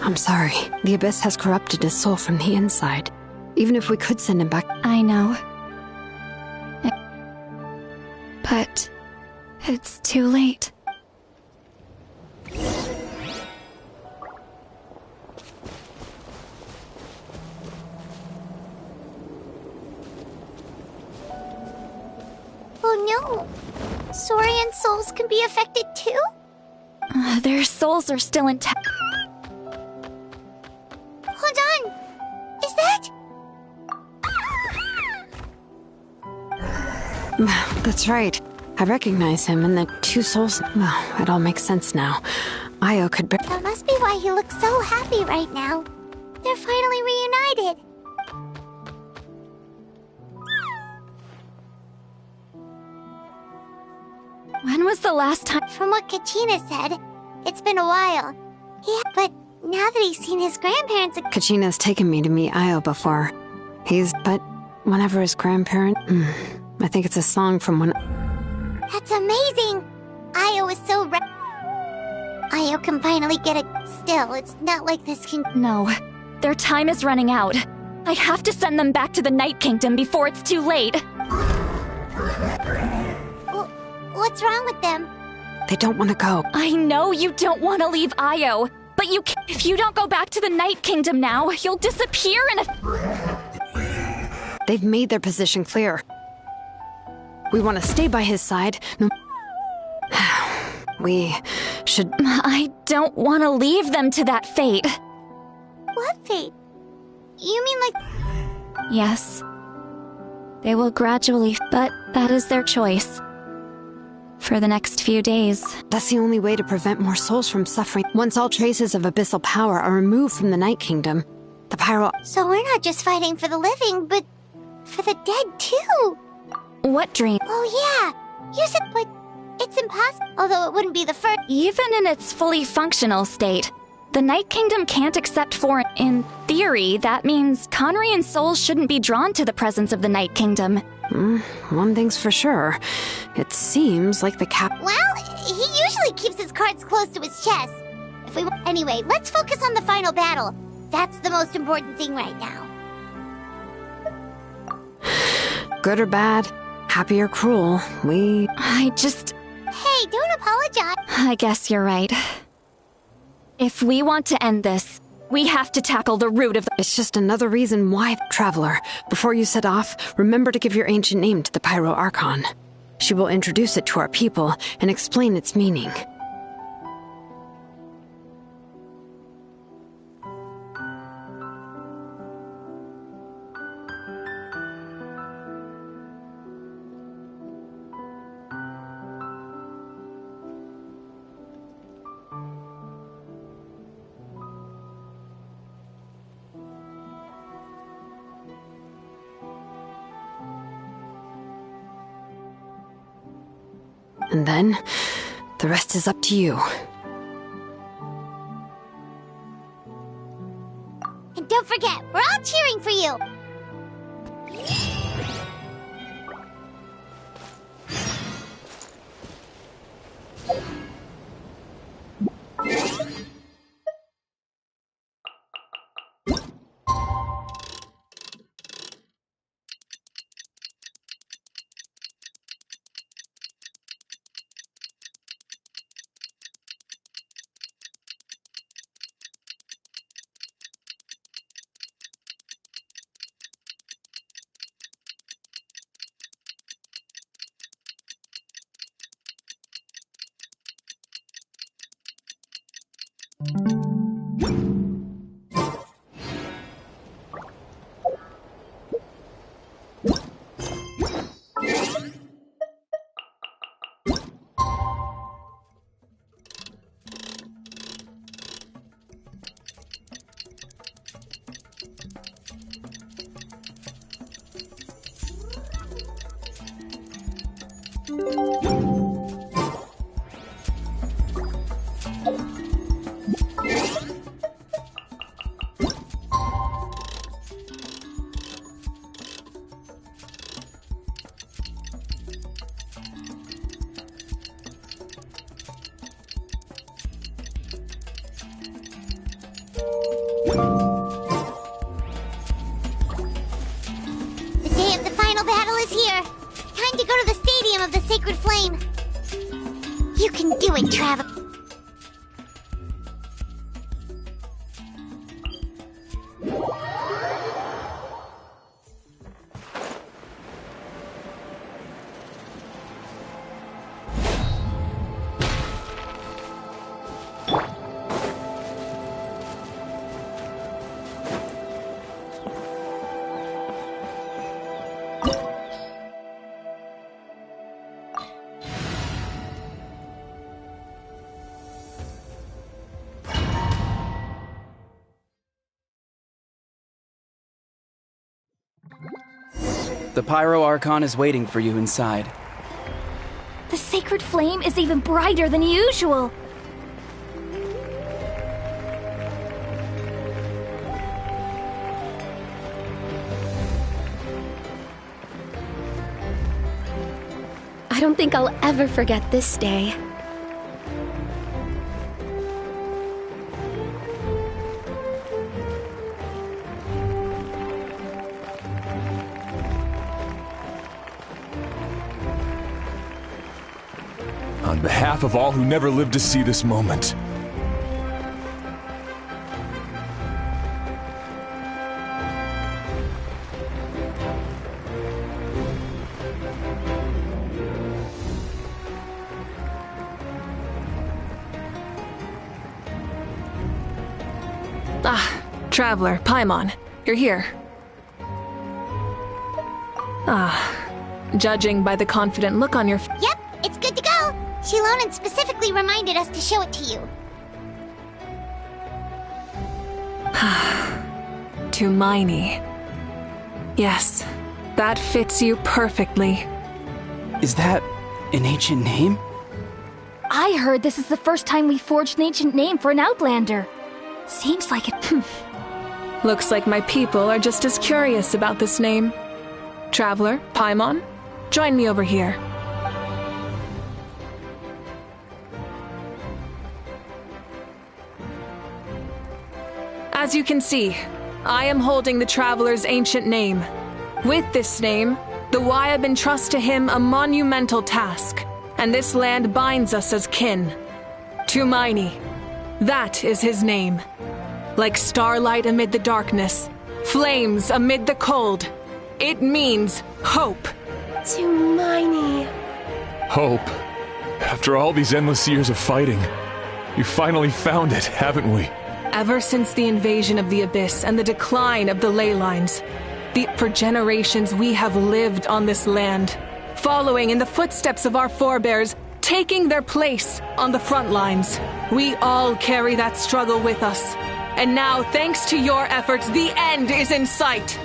I'm sorry. The abyss has corrupted his soul from the inside. Even if we could send him back... I know. But... it's too late. Oh no! Saurian souls can be affected too? Their souls are still intact. Hold on! Is that... That's right. I recognize him and the two souls... Well, it all makes sense now. Io could bear... That must be why he looks so happy right now. They're finally reunited. When was the last time... From what Kachina said, it's been a while. Yeah, but now that he's seen his grandparents... Kachina's taken me to meet Io before. But whenever his grandparent... I think it's a song from when... That's amazing! Io is so Io can finally get it. Still, it's not like this can... No. Their time is running out. I have to send them back to the Night Kingdom before it's too late. What's wrong with them? They don't want to go. I know you don't want to leave Io, but you can't. If you don't go back to the Night Kingdom now, you'll disappear in a... They've made their position clear. We want to stay by his side. No... We should... I don't want to leave them to that fate. What fate? You mean like... Yes. They will gradually... But that is their choice. For the next few days. That's the only way to prevent more souls from suffering. Once all traces of abyssal power are removed from the Night Kingdom, the pyro... So we're not just fighting for the living, but for the dead too. What dream? Oh yeah, you said, but it's impossible. Although it wouldn't be the first... Even in its fully functional state, the Night Kingdom can't accept foreign... In theory, that means Conrian souls shouldn't be drawn to the presence of the Night Kingdom. One thing's for sure. It seems like the Well, he usually keeps his cards close to his chest. Anyway, let's focus on the final battle. That's the most important thing right now. Good or bad, happy or cruel, Hey, don't apologize. I guess you're right. If we want to end this, we have to tackle the root of the... It's just another reason why... Traveler, before you set off, remember to give your ancient name to the Pyro Archon. She will introduce it to our people and explain its meaning. And then, the rest is up to you. And don't forget, we're all cheering for you! The day of the final battle is here. Time to go to the Stadium of the Sacred Flame. You can do it, Travel. The Pyro Archon is waiting for you inside. The sacred flame is even brighter than usual. I don't think I'll ever forget this day. On behalf of all who never lived to see this moment. Ah, Traveler, Paimon, you're here. Ah, judging by the confident look on your Yep, it's good to go. Shilonen specifically reminded us to show it to you. To Miney. Yes, that fits you perfectly. Is that an ancient name? I heard this is the first time we forged an ancient name for an Outlander. Seems like it. Looks like my people are just as curious about this name. Traveler, Paimon, join me over here. As you can see, I am holding the Traveler's ancient name. With this name, the Wyab entrust to him a monumental task, and this land binds us as kin. Tumaini, that is his name. Like starlight amid the darkness, flames amid the cold, it means hope. Tumaini. Hope. After all these endless years of fighting, we finally found it, haven't we? Ever since the invasion of the Abyss and the decline of the ley lines, for generations we have lived on this land, following in the footsteps of our forebears, taking their place on the front lines. We all carry that struggle with us. And now, thanks to your efforts, the end is in sight.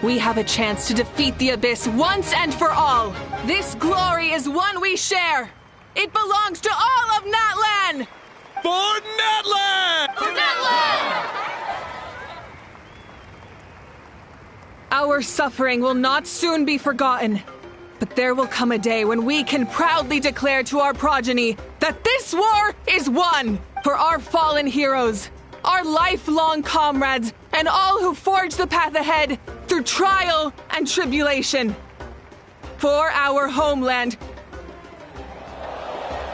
We have a chance to defeat the Abyss once and for all. This glory is one we share. It belongs to all of Natlan! For Natlan! For Natlan! Our suffering will not soon be forgotten. But there will come a day when we can proudly declare to our progeny that this war is won for our fallen heroes, our lifelong comrades, and all who forge the path ahead through trial and tribulation. For our homeland,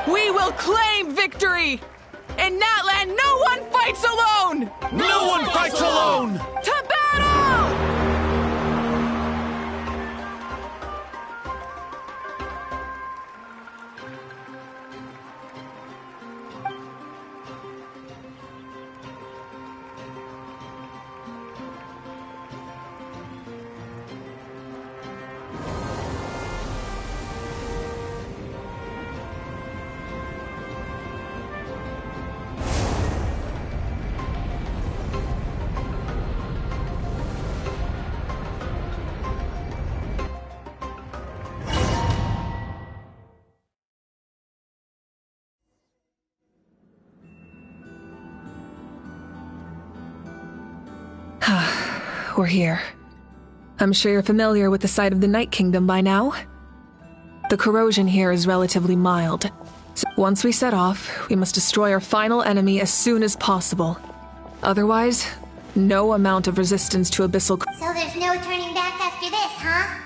we will claim victory! In Natlan, no one fights alone! No one fights alone! To battle! We're here. I'm sure you're familiar with the site of the Night Kingdom by now. The corrosion here is relatively mild. So once we set off, we must destroy our final enemy as soon as possible. Otherwise, no amount of resistance to abyssal... So there's no turning back after this, huh?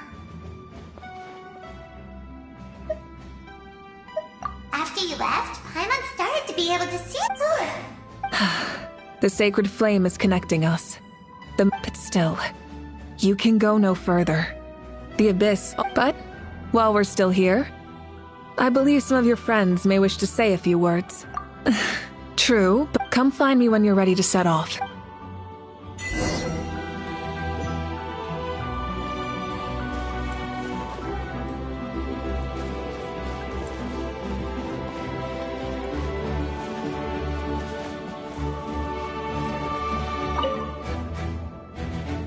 After you left, Paimon started to be able to see it. The sacred flame is connecting us. But still, you can go no further. The abyss. But, while we're still here, I believe some of your friends may wish to say a few words. True, but come find me when you're ready to set off.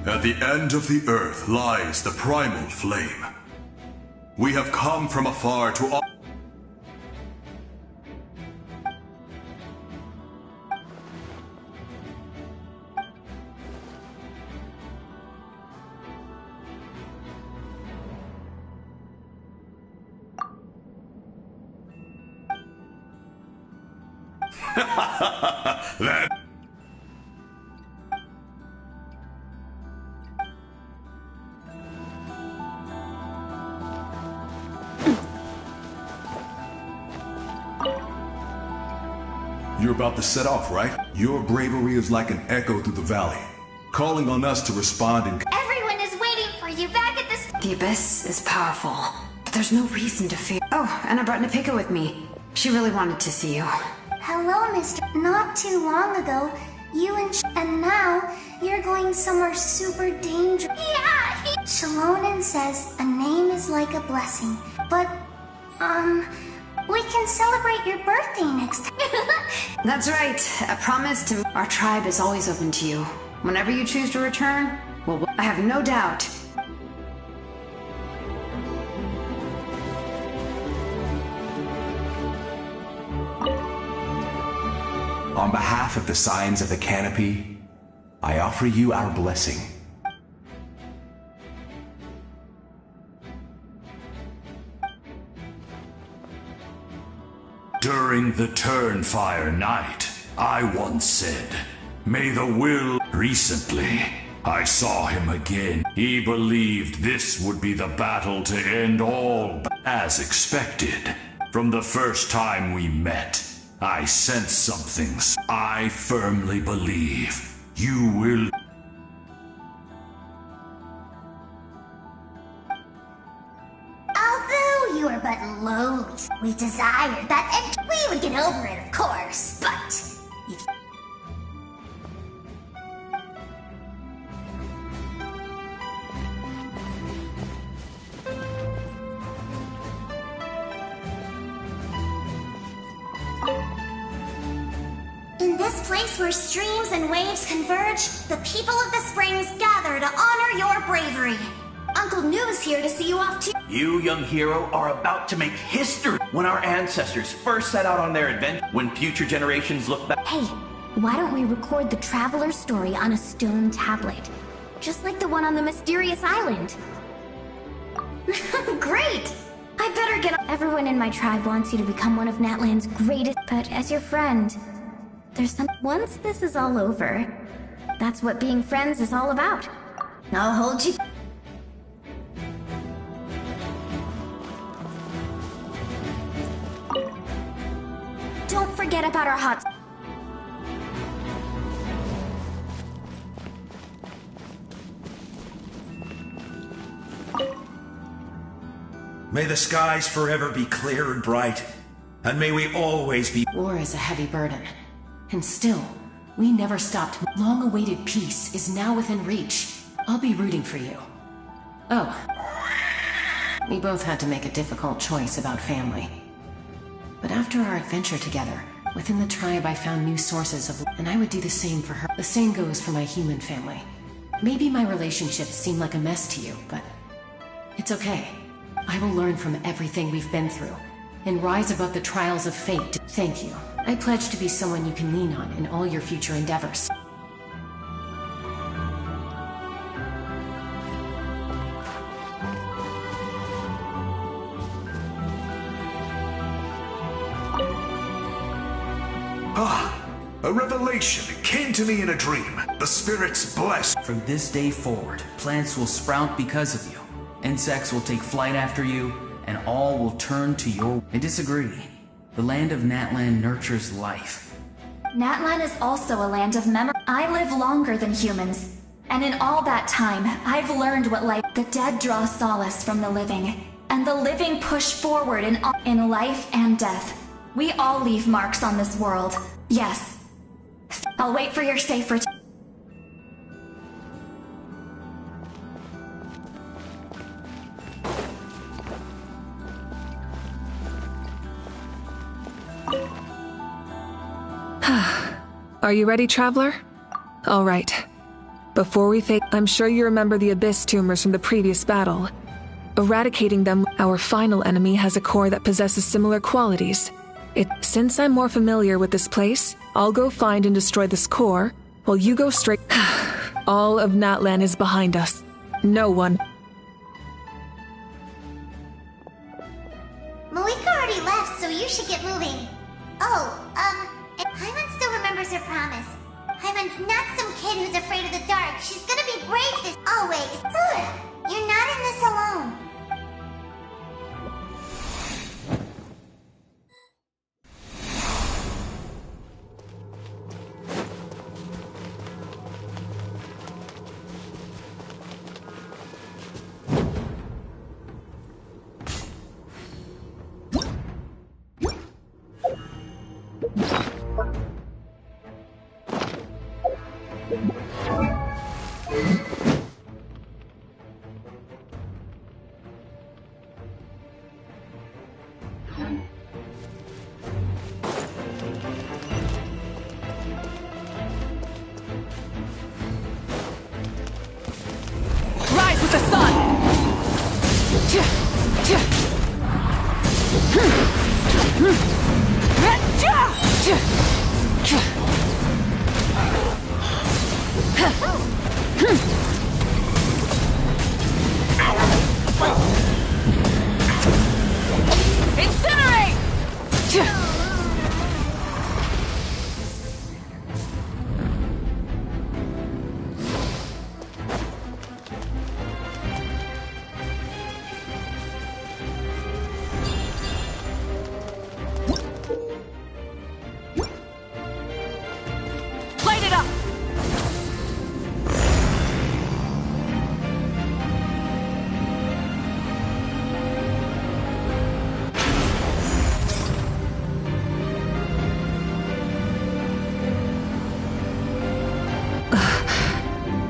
At the end of the earth lies the primal flame. We have come from afar to... that... You're about to set off, right? Your bravery is like an echo through the valley, calling on us to respond in... Everyone is waiting for you back at this... The Abyss is powerful, but there's no reason to fear. Oh, and I brought Napika with me. She really wanted to see you. Hello, mister. Not too long ago, you and now, you're going somewhere super dangerous. Yeah! Shalonen says a name is like a blessing, but, we can celebrate your birthday next time. That's right. I promised him. Our tribe is always open to you. Whenever you choose to return, well, I have no doubt. On behalf of the Signs of the Canopy, I offer you our blessing. During the Turnfire night, I once said, may the will... Recently, I saw him again. He believed this would be the battle to end all, as expected. From the first time we met, I sensed something. I firmly believe you will... Although you are but lowly, we desired that, and we would get over it, of course, but... if in this place where streams and waves converge, the people of the springs gather to honor your bravery. Uncle Noo's here to see you off too. You, young hero, are about to make history. When our ancestors first set out on their adventure, when future generations look back. Hey, why don't we record the traveler's story on a stone tablet? Just like the one on the mysterious island. Great! I better get up. Everyone in my tribe wants you to become one of Natlan's greatest, but as your friend, there's some. Once this is all over, that's what being friends is all about. I'll hold you. Don't forget about our hot. May the skies forever be clear and bright, and may we always be. War is a heavy burden, and still, we never stopped. Long-awaited peace is now within reach. I'll be rooting for you. Oh, we both had to make a difficult choice about family. But after our adventure together, within the tribe I found new sources of, and I would do the same for her. The same goes for my human family. Maybe my relationships seem like a mess to you, but it's okay. I will learn from everything we've been through, and rise above the trials of fate. Thank you. I pledge to be someone you can lean on in all your future endeavors. A revelation came to me in a dream. The spirits blessed. From this day forward, plants will sprout because of you. Insects will take flight after you, and all will turn to your... I disagree. The land of Natlan nurtures life. Natlan is also a land of memory. I live longer than humans, and in all that time, I've learned what life... The dead draw solace from the living, and the living push forward in life and death. We all leave marks on this world. Yes. I'll wait for your safe return. Are you ready, Traveler? All right. Before we face, I'm sure you remember the Abyss tumors from the previous battle. Eradicating them, our final enemy has a core that possesses similar qualities. Since I'm more familiar with this place, I'll go find and destroy this core, while you go straight. All of Natlan is behind us. No one. Malika already left, so you should get moving. Oh, Hyman still remembers her promise. Hyman's not some kid who's afraid of the dark. She's gonna be brave this always. You're not in this alone. Rise with the sun! Incinerate! Light it up!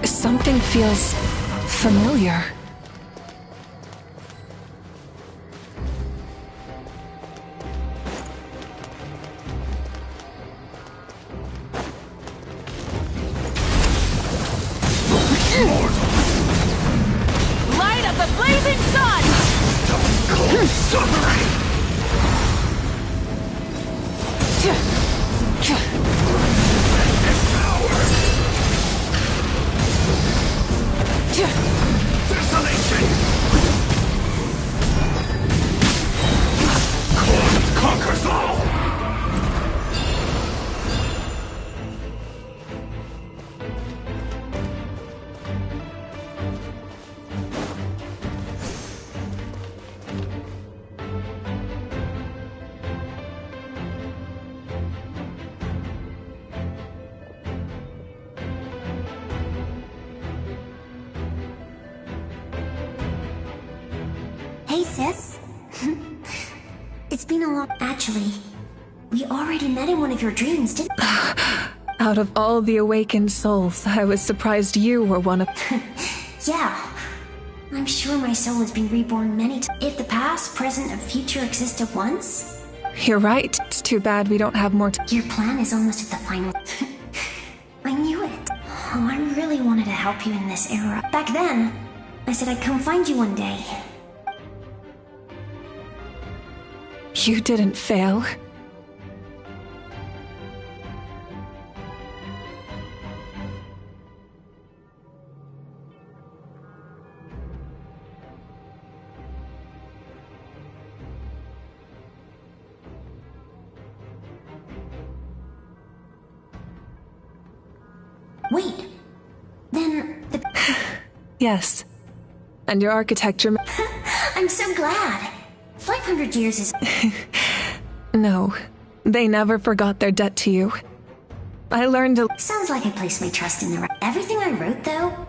Something feels familiar. Light up the Raven Sun! Cold suffering! Desolation! Cold conquers all! Hey, sis. It's been a long... Actually, we already met in one of your dreams, didn't we? Out of all the awakened souls, I was surprised you were one of... Yeah. I'm sure my soul has been reborn many times. If the past, present, and future exist at once... You're right. It's too bad we don't have more Your plan is almost at the final... I knew it. Oh, I really wanted to help you in this era. Back then, I said I'd come find you one day. You didn't fail. Wait. Then the... Yes. And your architecture... I'm so glad. 500 years is... No. They never forgot their debt to you. I learned to... Sounds like I placed my trust in the right... Everything I wrote, though?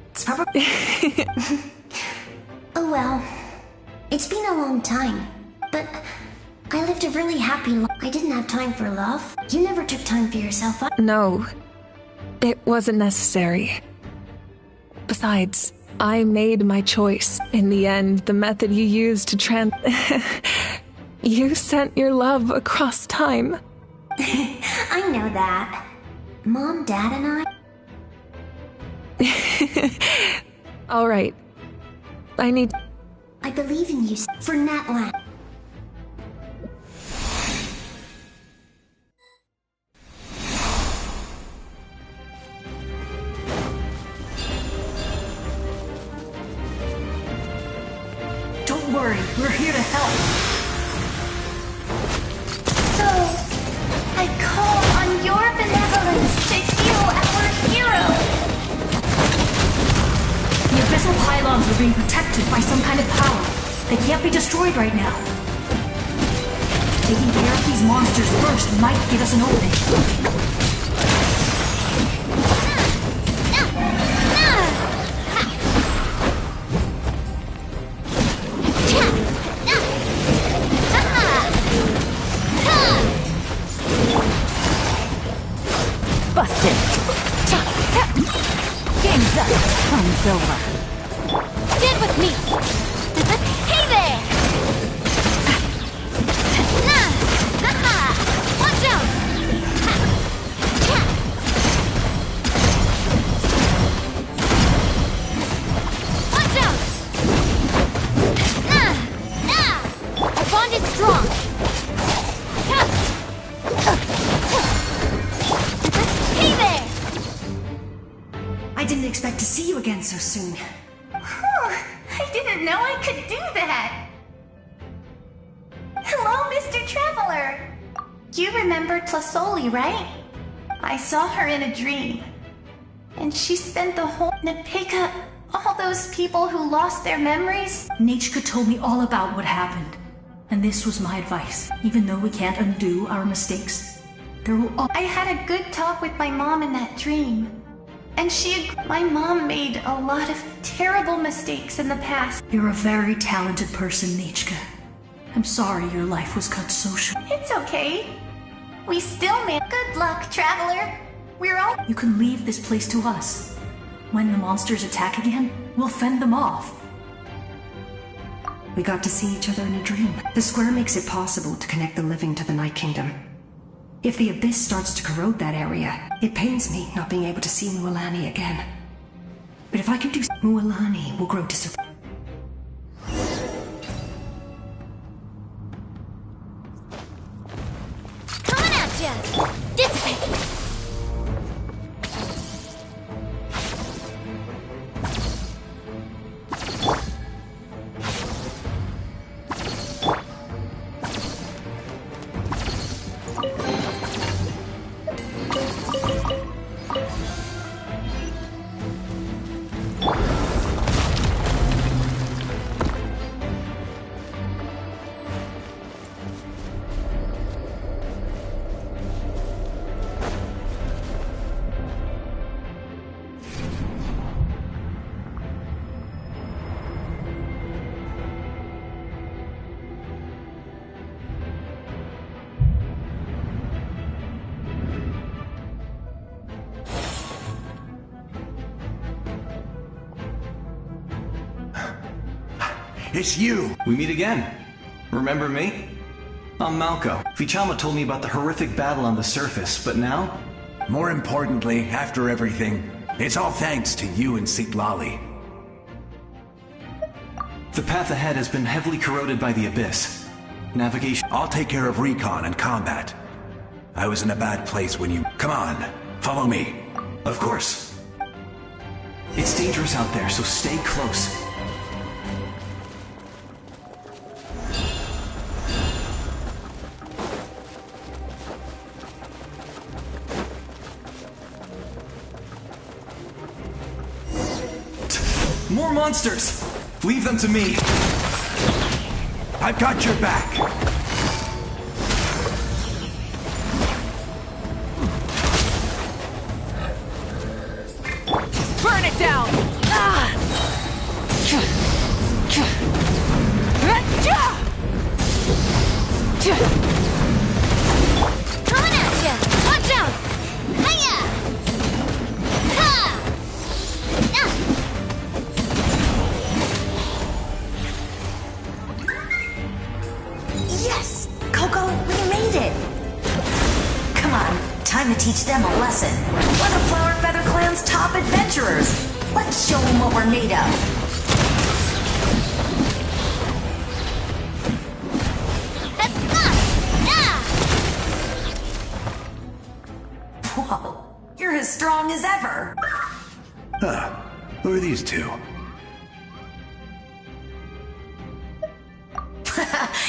It's probably... Oh well. It's been a long time. But... I lived a really happy life. I didn't have time for love. You never took time for yourself. No. It wasn't necessary. Besides... I made my choice. In the end, the method you used to You sent your love across time. I know that. Mom, Dad, and I... All right. I believe in you for Natlan. Don't worry, we're here to help. So, I call on your benevolence to heal our hero. The abyssal pylons are being protected by some kind of power. They can't be destroyed right now. Taking care of these monsters first might give us an opening. Busted. Game's up. Fun's over. Stand with me! Hey there! Watch out! Watch out! Our bond is strong. Hey there! I didn't expect to see you again so soon. I didn't know I could do that. Hello, Mr. Traveler. You remember Tlasoli, right? I saw her in a dream. And she spent the whole... Napika, all those people who lost their memories? Nachka told me all about what happened. And this was my advice. Even though we can't undo our mistakes, there will I had a good talk with my mom in that dream. And my mom made a lot of terrible mistakes in the past. You're a very talented person, Nachka. I'm sorry your life was cut so short. It's okay. We still made... Good luck, Traveler. We're all... You can leave this place to us. When the monsters attack again, we'll fend them off. We got to see each other in a dream. The square makes it possible to connect the living to the Night Kingdom. If the abyss starts to corrode that area, it pains me not being able to see Mualani again. But if I can do... Mualani will grow to survive. It's you! We meet again. Remember me? I'm Malco. Vichama told me about the horrific battle on the surface, but now? More importantly, after everything, it's all thanks to you and Sitlali. The path ahead has been heavily corroded by the Abyss. Navigation... I'll take care of recon and combat. I was in a bad place when you... Come on, follow me. Of course. It's dangerous out there, so stay close. More monsters! Leave them to me! I've got your back! Burn it down! Coming at ya! Watch out! Hiya! Ha! Yes! Coco, we made it! Come on, time to teach them a lesson. We're the Flower Feather Clan's top adventurers. Let's show them what we're made of. Whoa, you're as strong as ever. Huh. Who are these two?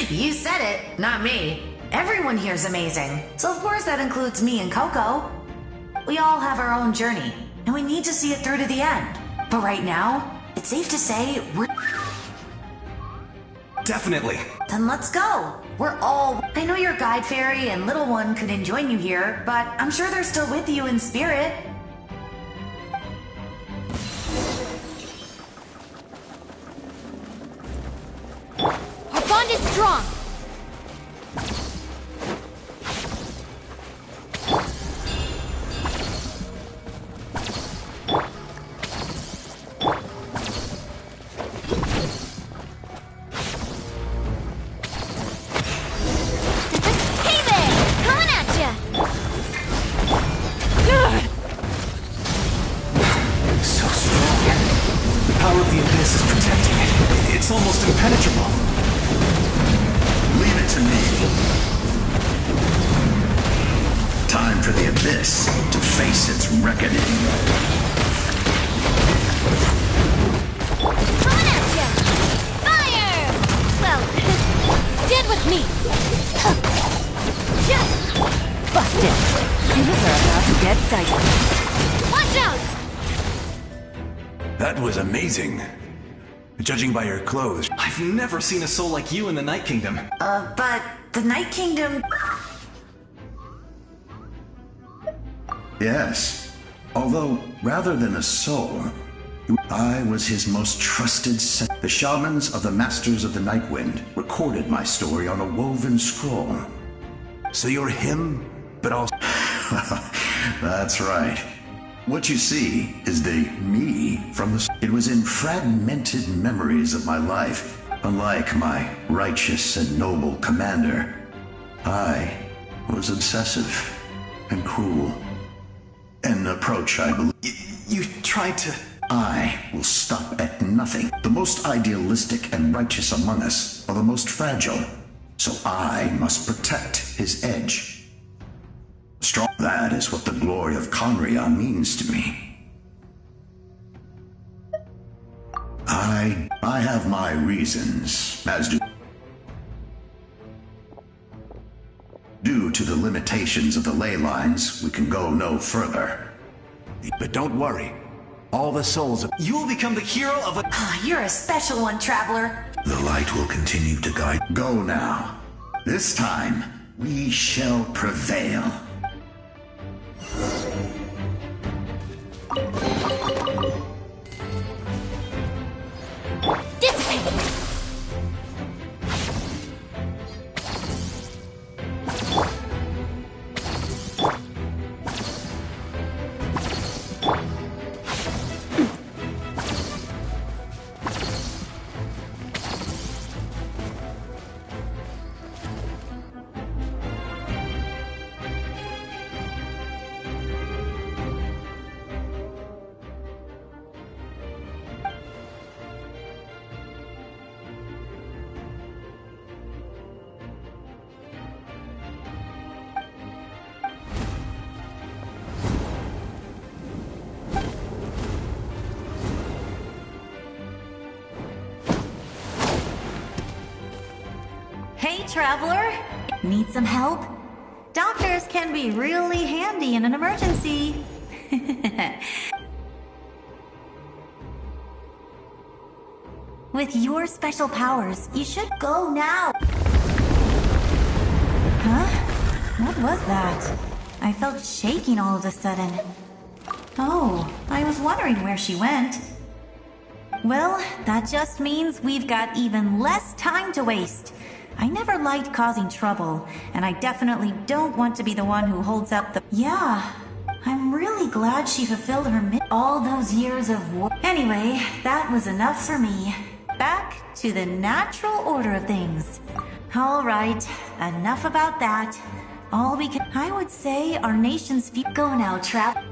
You said it, not me. Everyone here's amazing. So of course that includes me and Coco. We all have our own journey, and we need to see it through to the end. But right now, it's safe to say we're... Definitely. Then let's go. We're all... I know your guide fairy and little one couldn't join you here, but I'm sure they're still with you in spirit. Our bond is strong. Judging by your clothes. I've never seen a soul like you in the Night Kingdom. But the Night Kingdom... Yes. Although, rather than a soul, I was his most trusted The shamans of the Masters of the Night Wind recorded my story on a woven scroll. So you're him, but also... That's right. What you see is the me from the... It was in fragmented memories of my life. Unlike my righteous and noble commander, I was obsessive and cruel. An approach I believe... You tried to... I will stop at nothing. The most idealistic and righteous among us are the most fragile. So I must protect his edge. Strong. That is what the glory of Conria means to me. I have my reasons, as do... Due to the limitations of the ley lines, we can go no further. But don't worry. All the souls of... You will become the hero of a... You're a special one, traveler. The light will continue to guide... Go now. This time, we shall prevail. Hey, traveler. Need some help? Doctors can be really handy in an emergency. With your special powers, you should go now. Huh? What was that? I felt shaking all of a sudden. Oh, I was wondering where she went. Well, that just means we've got even less time to waste. I never liked causing trouble, and I definitely don't want to be the one who holds up the... Yeah, I'm really glad she fulfilled her all those years of war. Anyway, that was enough for me. Back to the natural order of things. All right, enough about that. All we can... I would say our nation's future... Go now, Trap.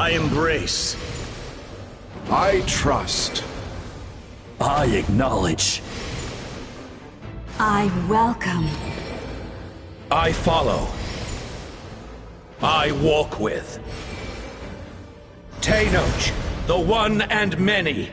I embrace. I trust. I acknowledge. I welcome. I follow. I walk with. Tenoch, the one and many.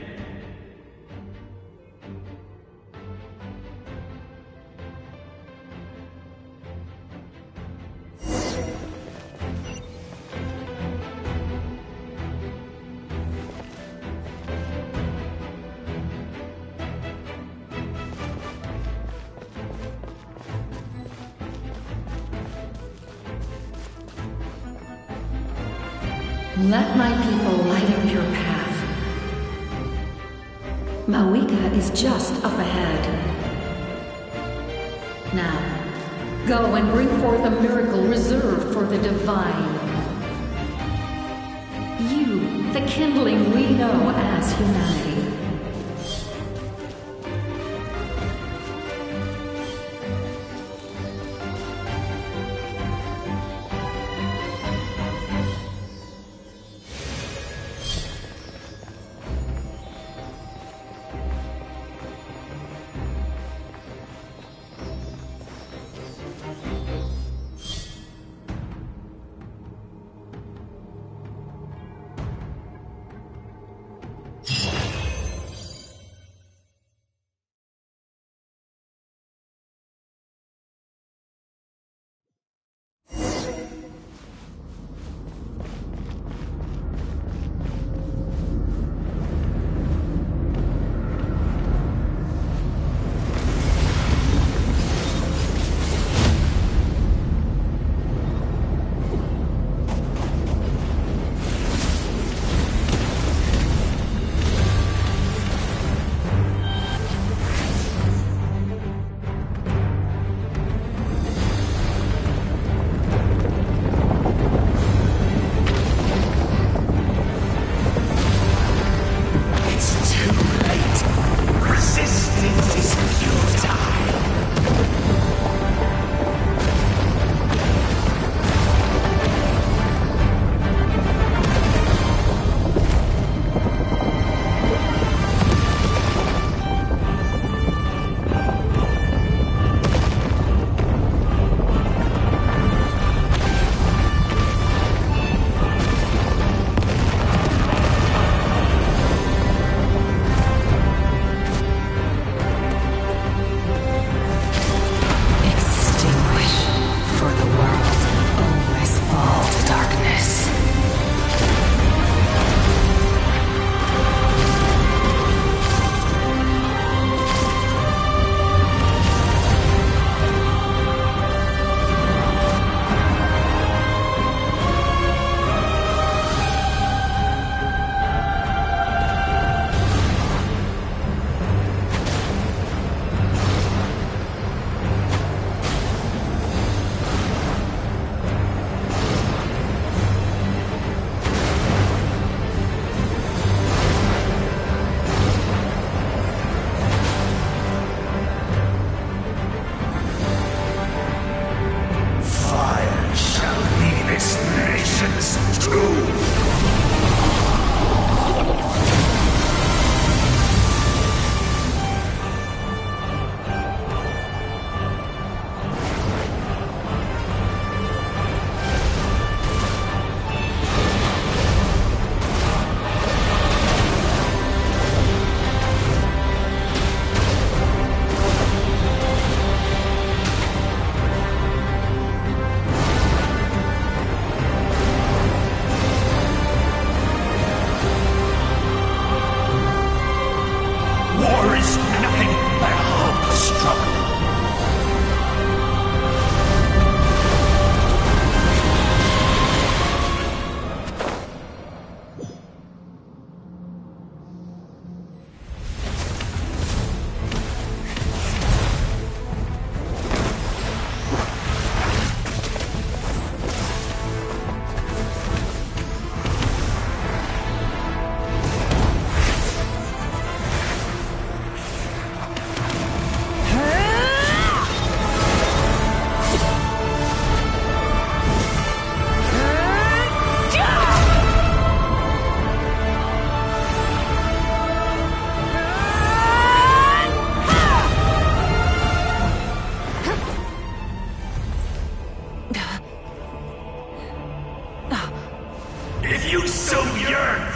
Let my people light up your path. Mawika is just up ahead. Now, go and bring forth a miracle reserved for the divine. You, the kindling we know as humanity.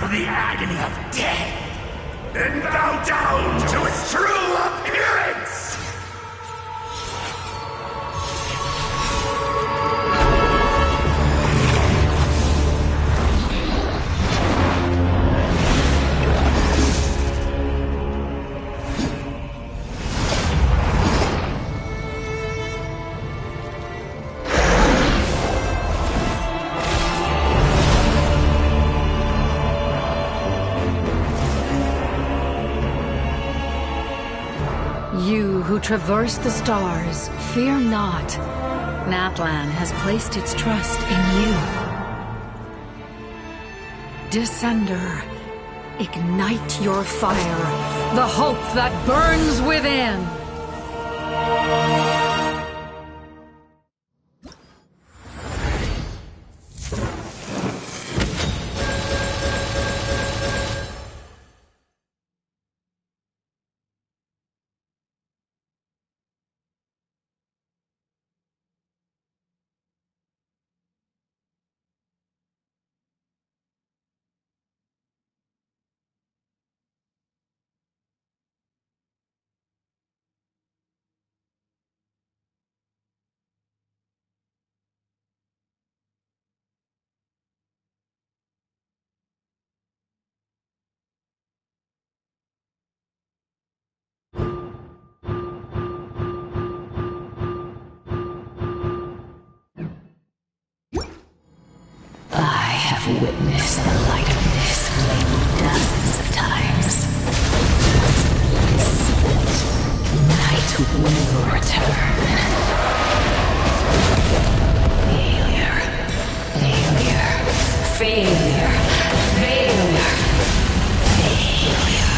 the agony of death, and bow down to its true appearance! You who traverse the stars, fear not. Natlan has placed its trust in you. Descender, ignite your fire, the hope that burns within! Witness the light of this flame dozens of times. Night will return. Failure. Failure. Failure. Failure.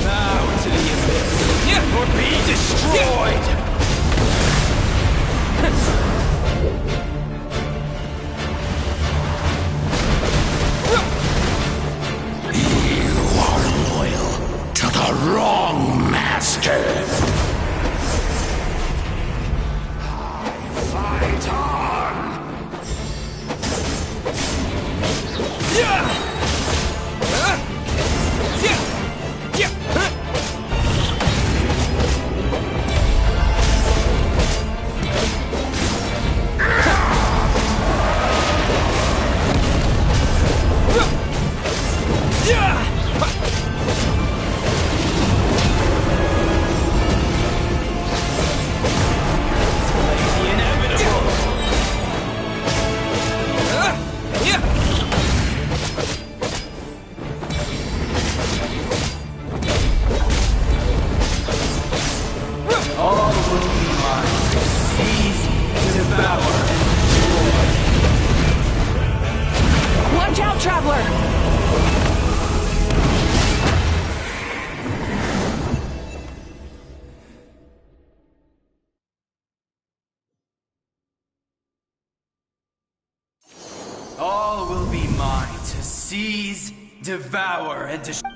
Bow to the abyss, or be destroyed! You are loyal to the wrong master. Fight on! Watch out, Traveler! All will be mine to seize, devour, and destroy.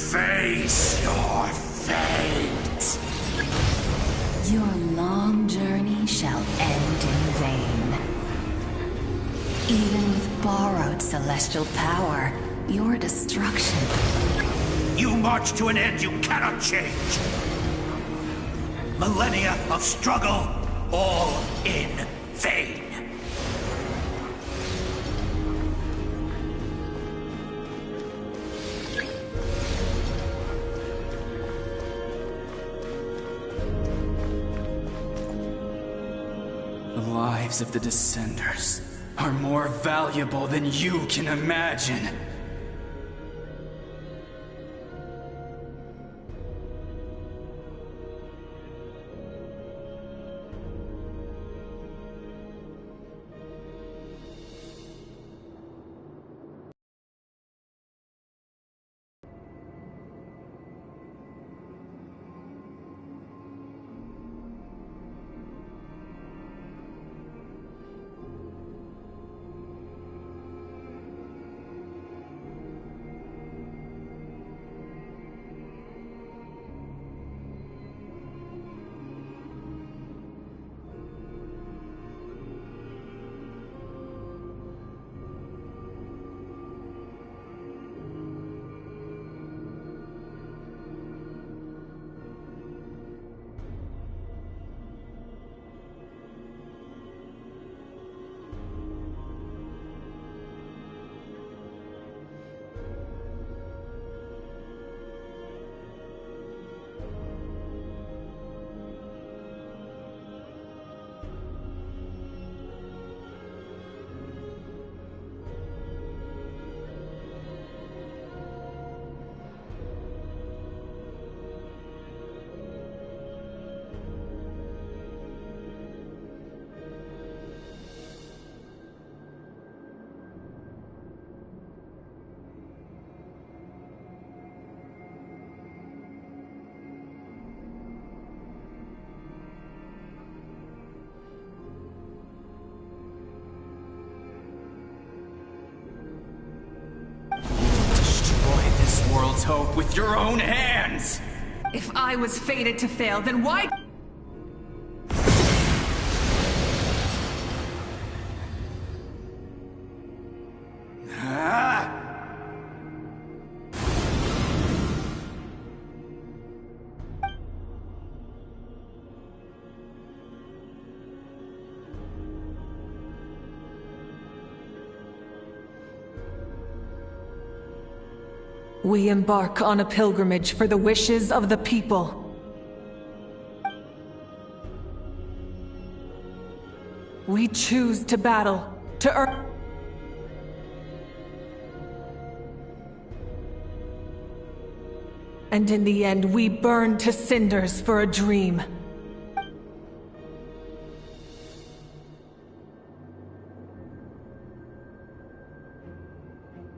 Face your fate. Your long journey shall end in vain. Even with borrowed celestial power, your destruction. You march to an end you cannot change. Millennia of struggle, all in vain. The lives of the Descenders are more valuable than you can imagine. World's hope with your own hands! If I was fated to fail, then why— We embark on a pilgrimage for the wishes of the people. We choose to battle, to earn— And in the end, we burn to cinders for a dream.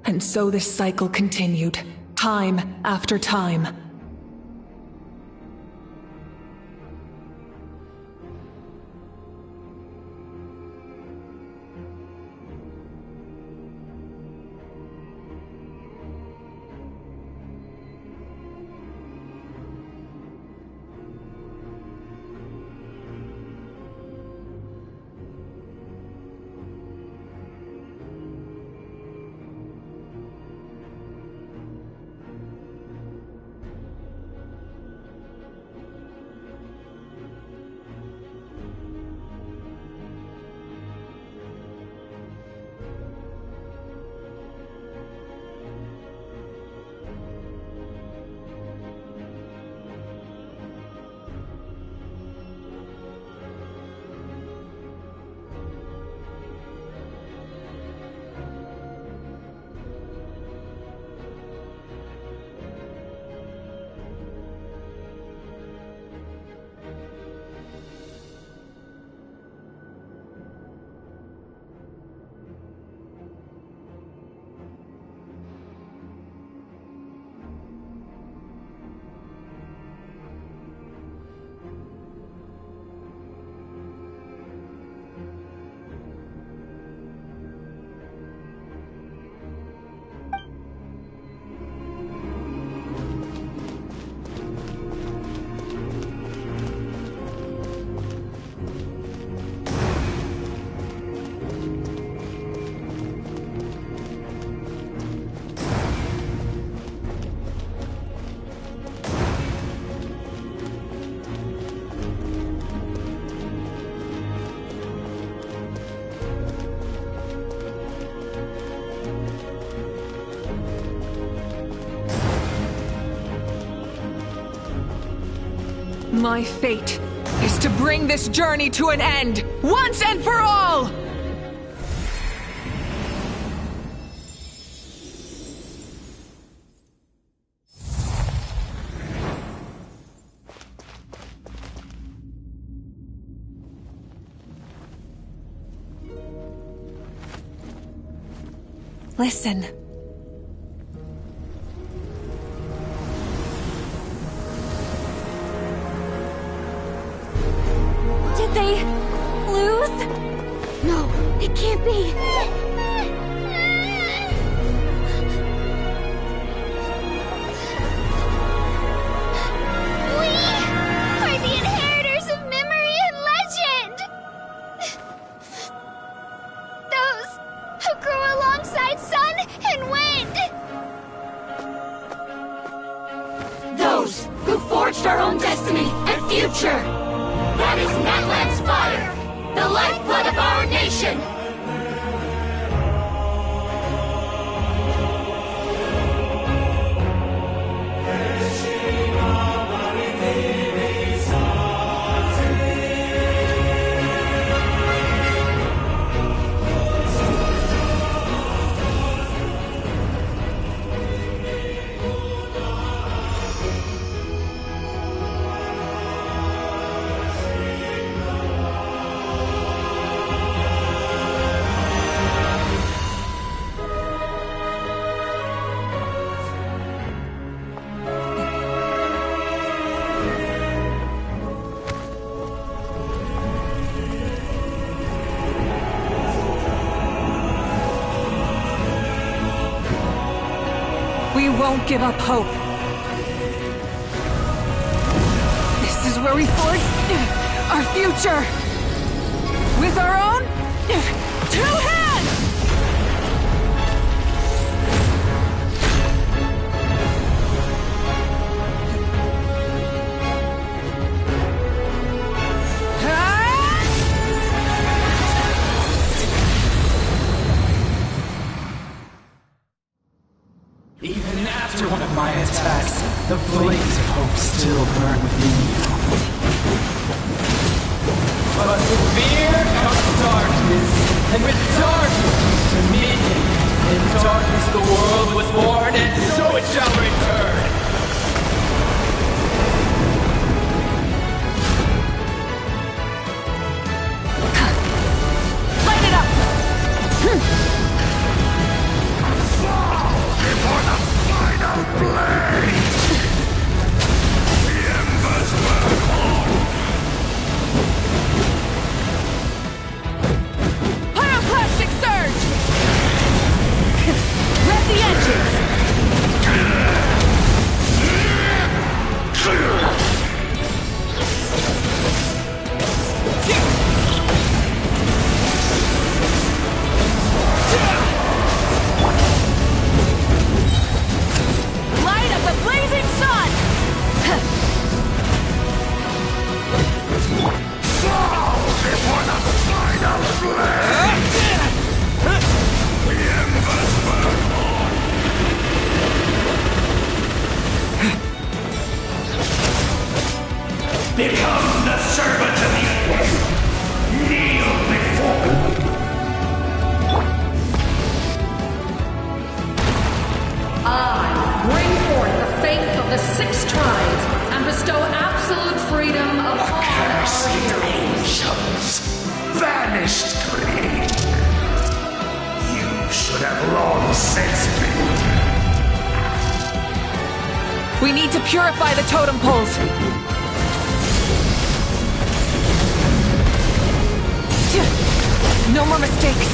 And so this cycle continued, time after time. My fate is to bring this journey to an end, once and for all! Listen. Did they lose? No, it can't be. We are the inheritors of memory and legend. Those who grew alongside sun and wind. Those who forged our own destiny and future. That is Natlan's fire, the lifeblood of our nation! We won't give up hope. This is where we forge our future. With our own 2 hands! Even after one of my attacks, the flames of hope still burn within you. But with fear comes darkness, and with darkness comes dominion. In darkness the world was born, and so it shall return. Light it up! Before the final blade! The embers burn on! Pyroclastic surge! Rev the engines! Light of the blazing sun! Fall before the final blade! The embers burn on! Become the servant of the end! Kneel before me! I bring forth the faith of the 6 tribes and bestow absolute freedom upon Cursed our angels! Vanished greed! You should have long since been. We need to purify the totem poles. No more mistakes.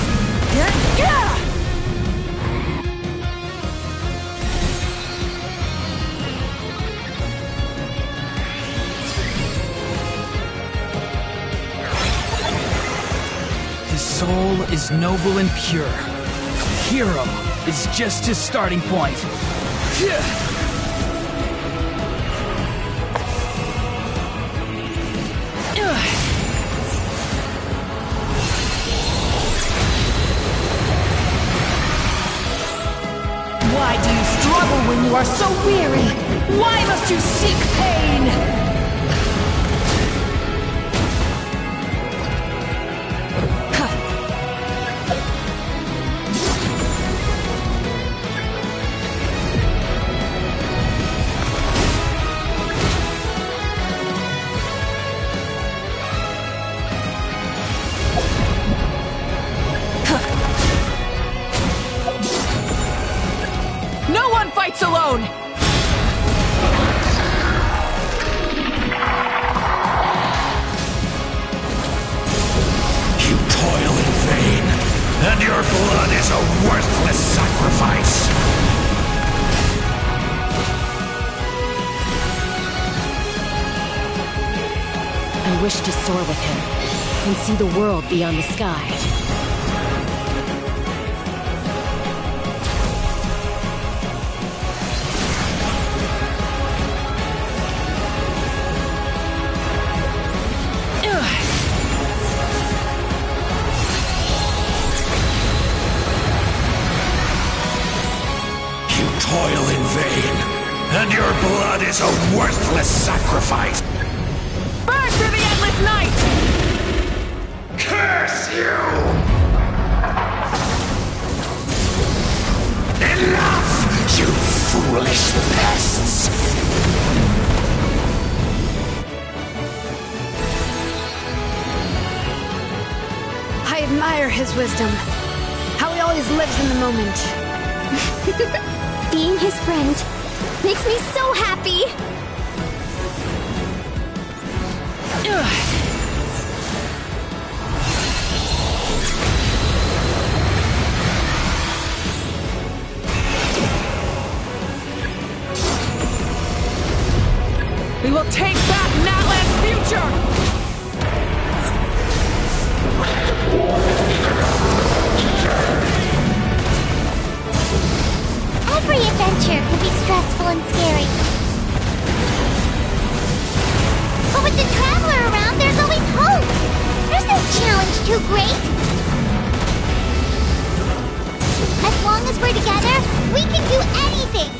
His soul is noble and pure. Hero is just his starting point. Why do you struggle when you are so weary? Why must you seek pain? fights alone! You toil in vain, and your blood is a worthless sacrifice. I wish to soar with him and see the world beyond the sky. You toil in vain, and your blood is a worthless sacrifice. Burn through the endless night! Curse you! Enough, you foolish pests! I admire his wisdom. How he always lives in the moment. Being his friend makes me so happy! We will take back Natlan's future! Every adventure can be stressful and scary. But with the Traveler around, there's always hope! There's no challenge too great! As long as we're together, we can do anything!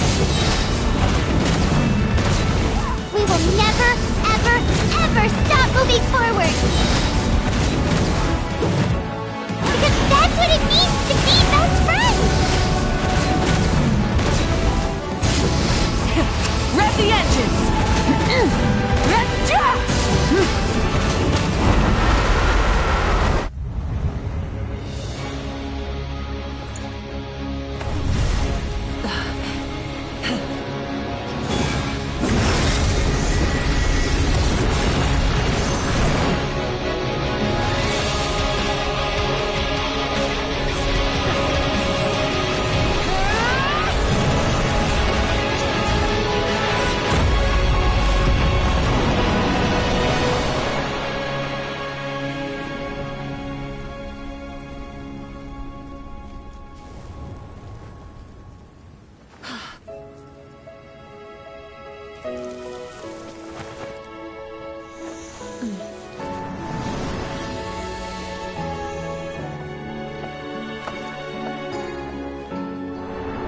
We will never, ever, ever stop moving forward! Because that's what it means to be best friends! Rev the engines!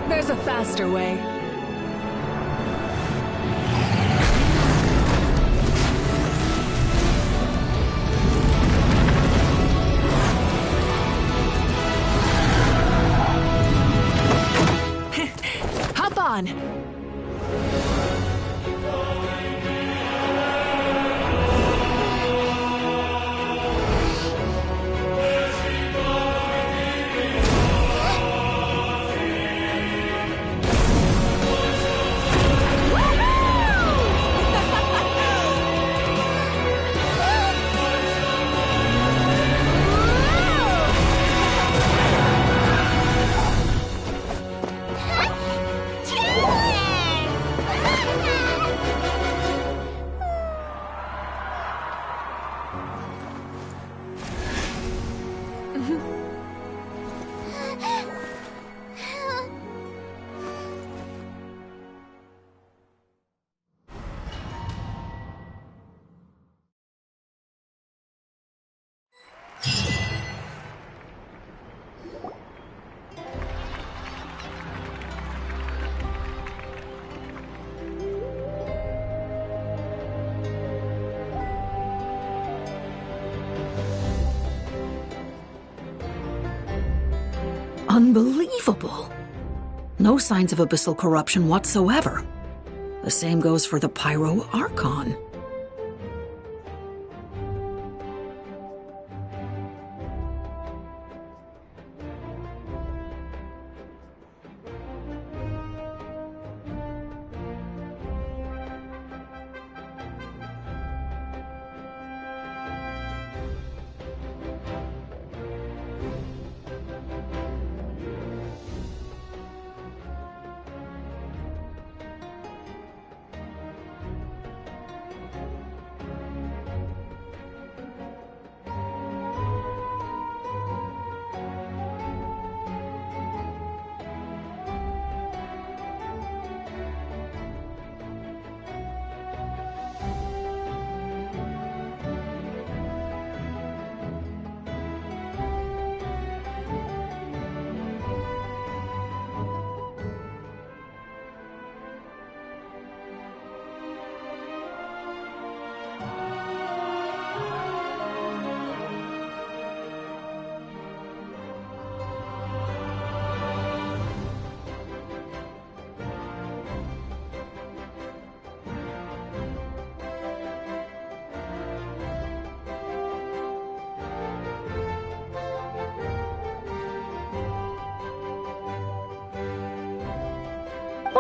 There's a faster way. Hop on! Unbelievable! No signs of abyssal corruption whatsoever. The same goes for the Pyro Archon.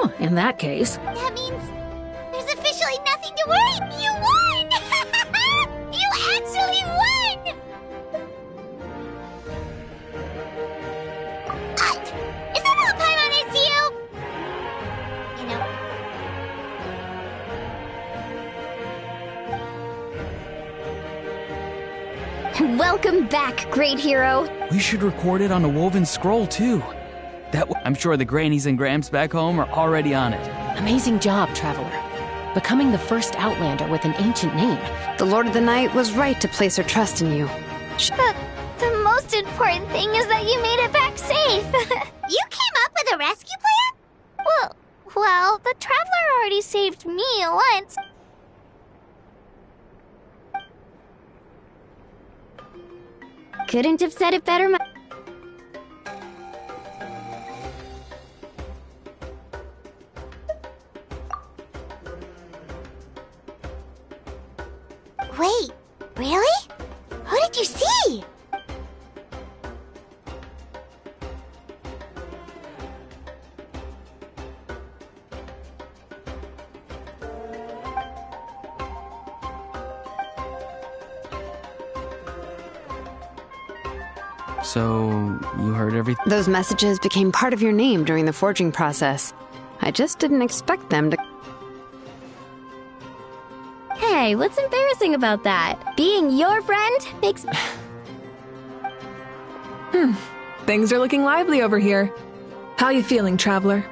Huh, in that case... That means there's officially nothing to worry. You won! You actually won! Is that all Paimon is to you? Welcome back, great hero. We should record it on a woven scroll, too. I'm sure the grannies and gramps back home are already on it. Amazing job, Traveler. Becoming the first Outlander with an ancient name. The Lord of the Night was right to place her trust in you. The most important thing is that you made it back safe. You came up with a rescue plan? Well, the Traveler already saved me once. Couldn't have said it better. Wait, really? Who did you see? So, you heard everything? Those messages became part of your name during the forging process. I just didn't expect them to... Hey, what's embarrassing about that? Being your friend makes... Things are looking lively over here. How you feeling, Traveler?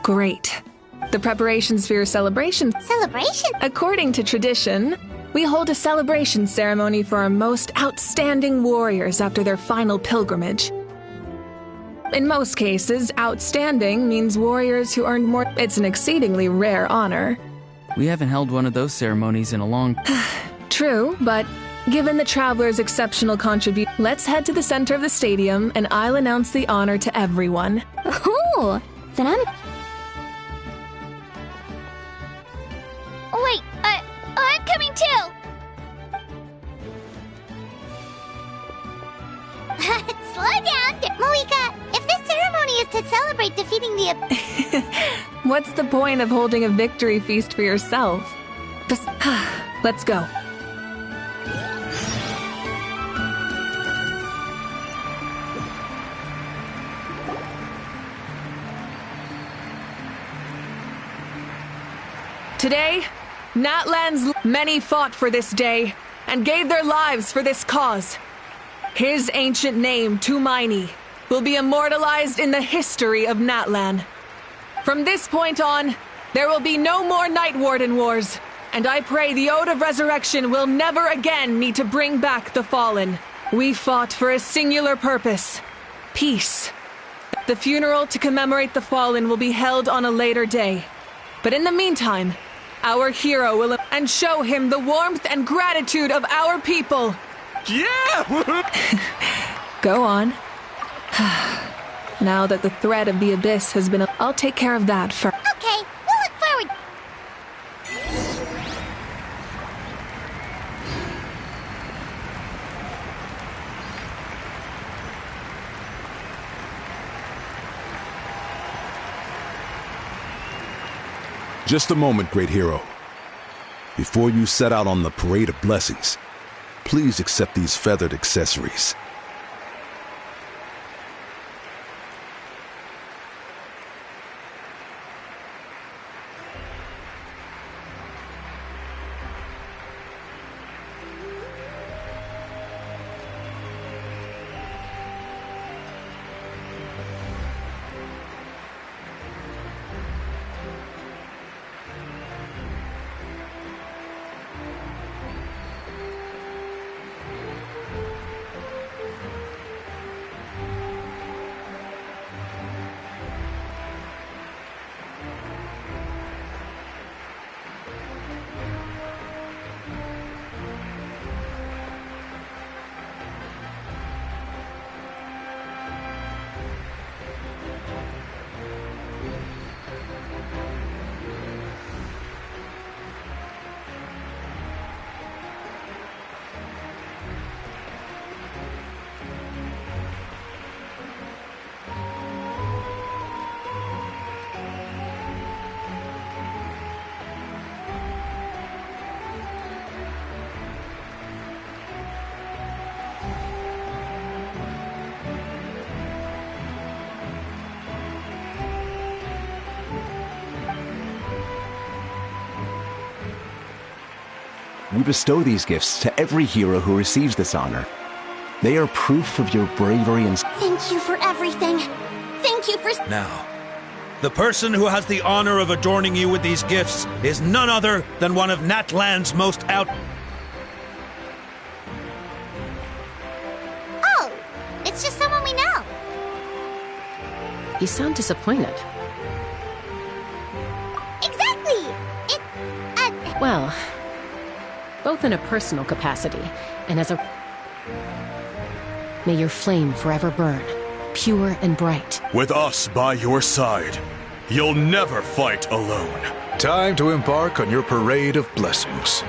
Great. The preparations for your celebration. Celebration? According to tradition, we hold a celebration ceremony for our most outstanding warriors after their final pilgrimage. In most cases, outstanding means warriors who earned more. It's an exceedingly rare honor. We haven't held one of those ceremonies in a long... True, but given the Traveler's exceptional contribution, let's head to the center of the stadium and I'll announce the honor to everyone. Ooh, then I'm... Wait, I'm coming too! Slow down, Moika. If this ceremony is to celebrate defeating the... What's the point of holding a victory feast for yourself? Let's go. Today, Natlan's many fought for this day and gave their lives for this cause. His ancient name, Tumaini, will be immortalized in the history of Natlan. From this point on, there will be no more Night Warden Wars, and I pray the Ode of Resurrection will never again need to bring back the fallen. We fought for a singular purpose: peace. The funeral to commemorate the fallen will be held on a later day. But in the meantime, our hero will and show him the warmth and gratitude of our people. Yeah! Go on. Now that the threat of the abyss has been... I'll take care of that first. Okay, we'll look forward. Just a moment, great hero. Before you set out on the Parade of Blessings, please accept these feathered accessories. We bestow these gifts to every hero who receives this honor. They are proof of your bravery and... Thank you for everything. Thank you for... Now, the person who has the honor of adorning you with these gifts is none other than one of Natlan's most out... Oh, it's just someone we know. You sound disappointed. Exactly! Well, both in a personal capacity and as a... May your flame forever burn, pure and bright. With us by your side, you'll never fight alone. Time to embark on your parade of blessings.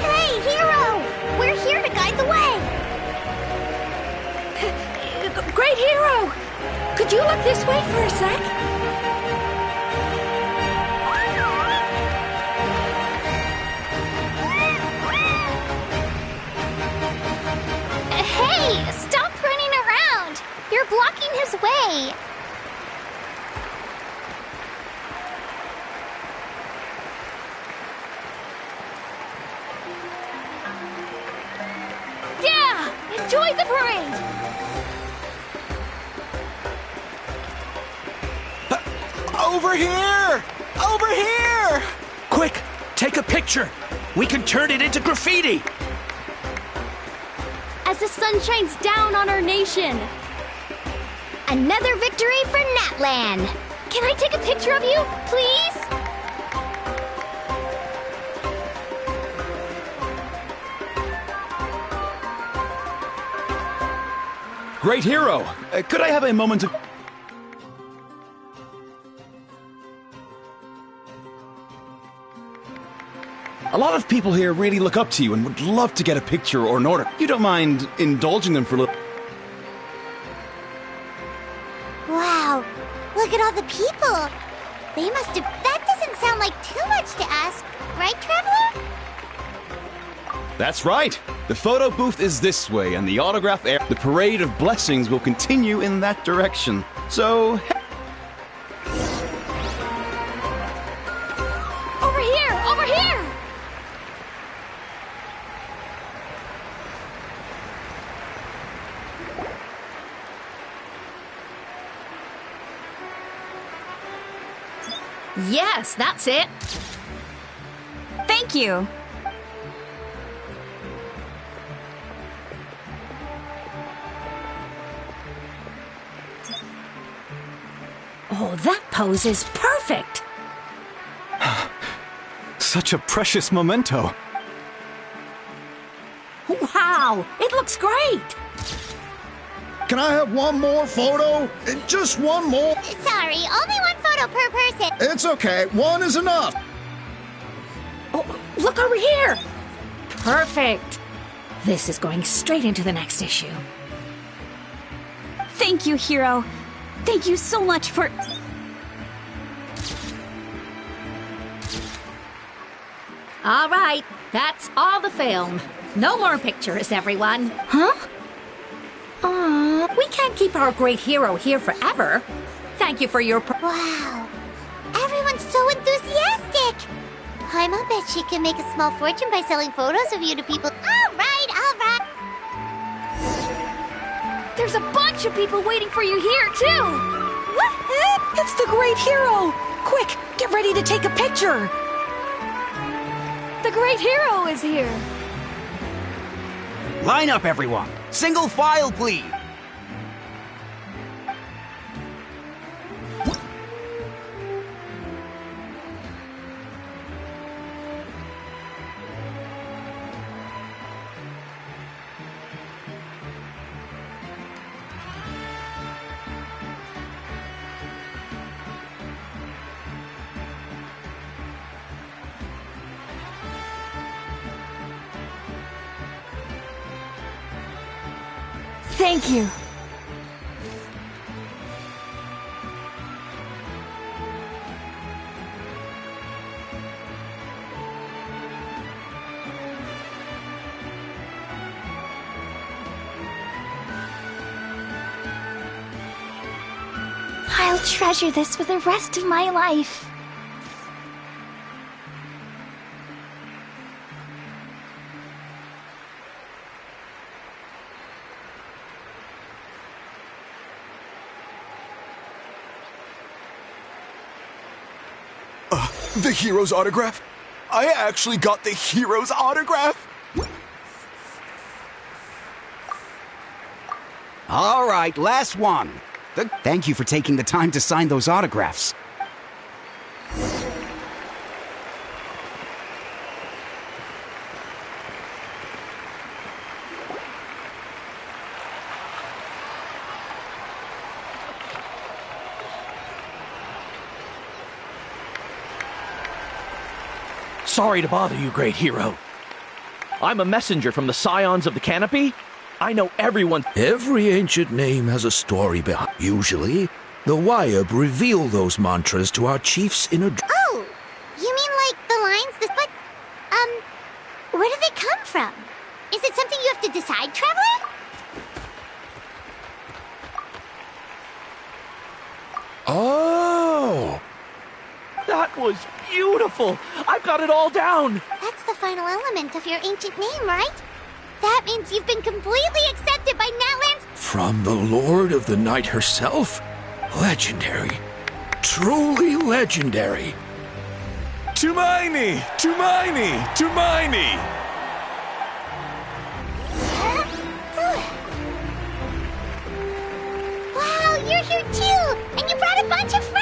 Hey, hero! We're here to guide the way! Great hero! Could you look this way for a sec? Hey! Stop running around! You're blocking his way! Yeah! Enjoy the parade! Over here! Over here! Quick, take a picture. We can turn it into graffiti. As the sun shines down on our nation. Another victory for Natlan! Can I take a picture of you, please? Great hero! Could I have a moment of... A lot of people here really look up to you and would love to get a picture or an order. You don't mind indulging them for a little... Wow, look at all the people! They must have... That doesn't sound like too much to ask, right, Traveler? That's right! The photo booth is this way, and the autograph area... The Parade of Blessings will continue in that direction. So... Over here! Over here! Yes, that's it. Thank you. Oh, that pose is perfect. Such a precious memento. Wow, it looks great. Can I have one more photo? Just one more? Sorry, only one photo per person. It's okay. One is enough. Oh, look over here. Perfect. This is going straight into the next issue. Thank you, Hero. Thank you so much for... All right, that's all the film. No more pictures, everyone. Huh? We can't keep our great hero here forever. Thank you for your... Wow. Everyone's so enthusiastic. Paimon bet she can make a small fortune by selling photos of you to people. All right, all right. There's a bunch of people waiting for you here, too! Woohoo! It's the great hero! Quick, get ready to take a picture! The great hero is here! Line up, everyone! Single file, please! Thank you. I'll treasure this for the rest of my life. The hero's autograph? I actually got the hero's autograph? All right, last one. Thank you for taking the time to sign those autographs. Sorry to bother you, great hero. I'm a messenger from the Scions of the Canopy. I know everyone. Every ancient name has a story behind. Usually, the Wyab reveal those mantras to our chiefs in a... Oh, you mean like the lines that... But, where do they come from? Is it something you have to decide, Traveler? Oh! That was beautiful! I've got it all down! That's the final element of your ancient name, right? That means you've been completely accepted by Natlan's... From the Lord of the Night herself? Legendary. Truly legendary. Tumaini! Tumaini! Tumaini! Wow, you're here too! And you brought a bunch of friends!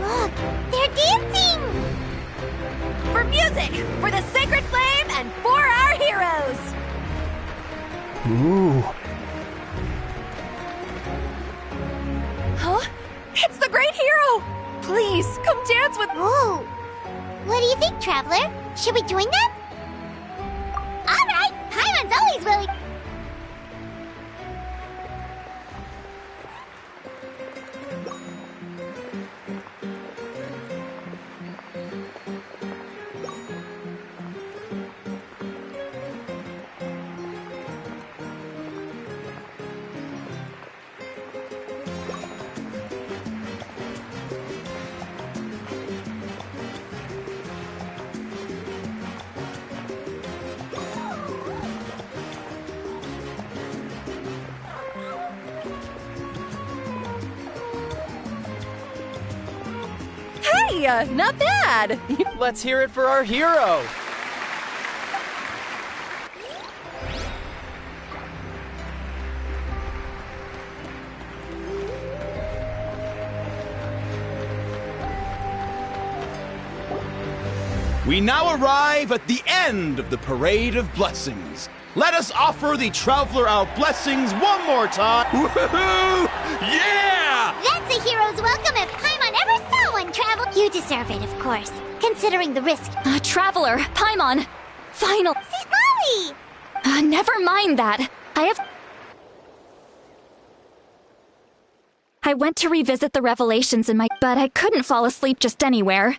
Look, they're dancing! For music, for the sacred flame, and for our heroes! Ooh. Huh? It's the great hero! Please, come dance with... Ooh. What do you think, Traveler? Should we join them? All right, Paimon's always willing. Hey, not bad. Let's hear it for our hero. We now arrive at the end of the Parade of Blessings. Let us offer the Traveler our blessings one more time. Woohoo! Yeah! That's a hero's welcome if Paimon ever saw one, Travel. You deserve it, of course, considering the risk. Traveler, Paimon, final. St. Molly! Never mind that. I went to revisit the revelations in my... But I couldn't fall asleep just anywhere.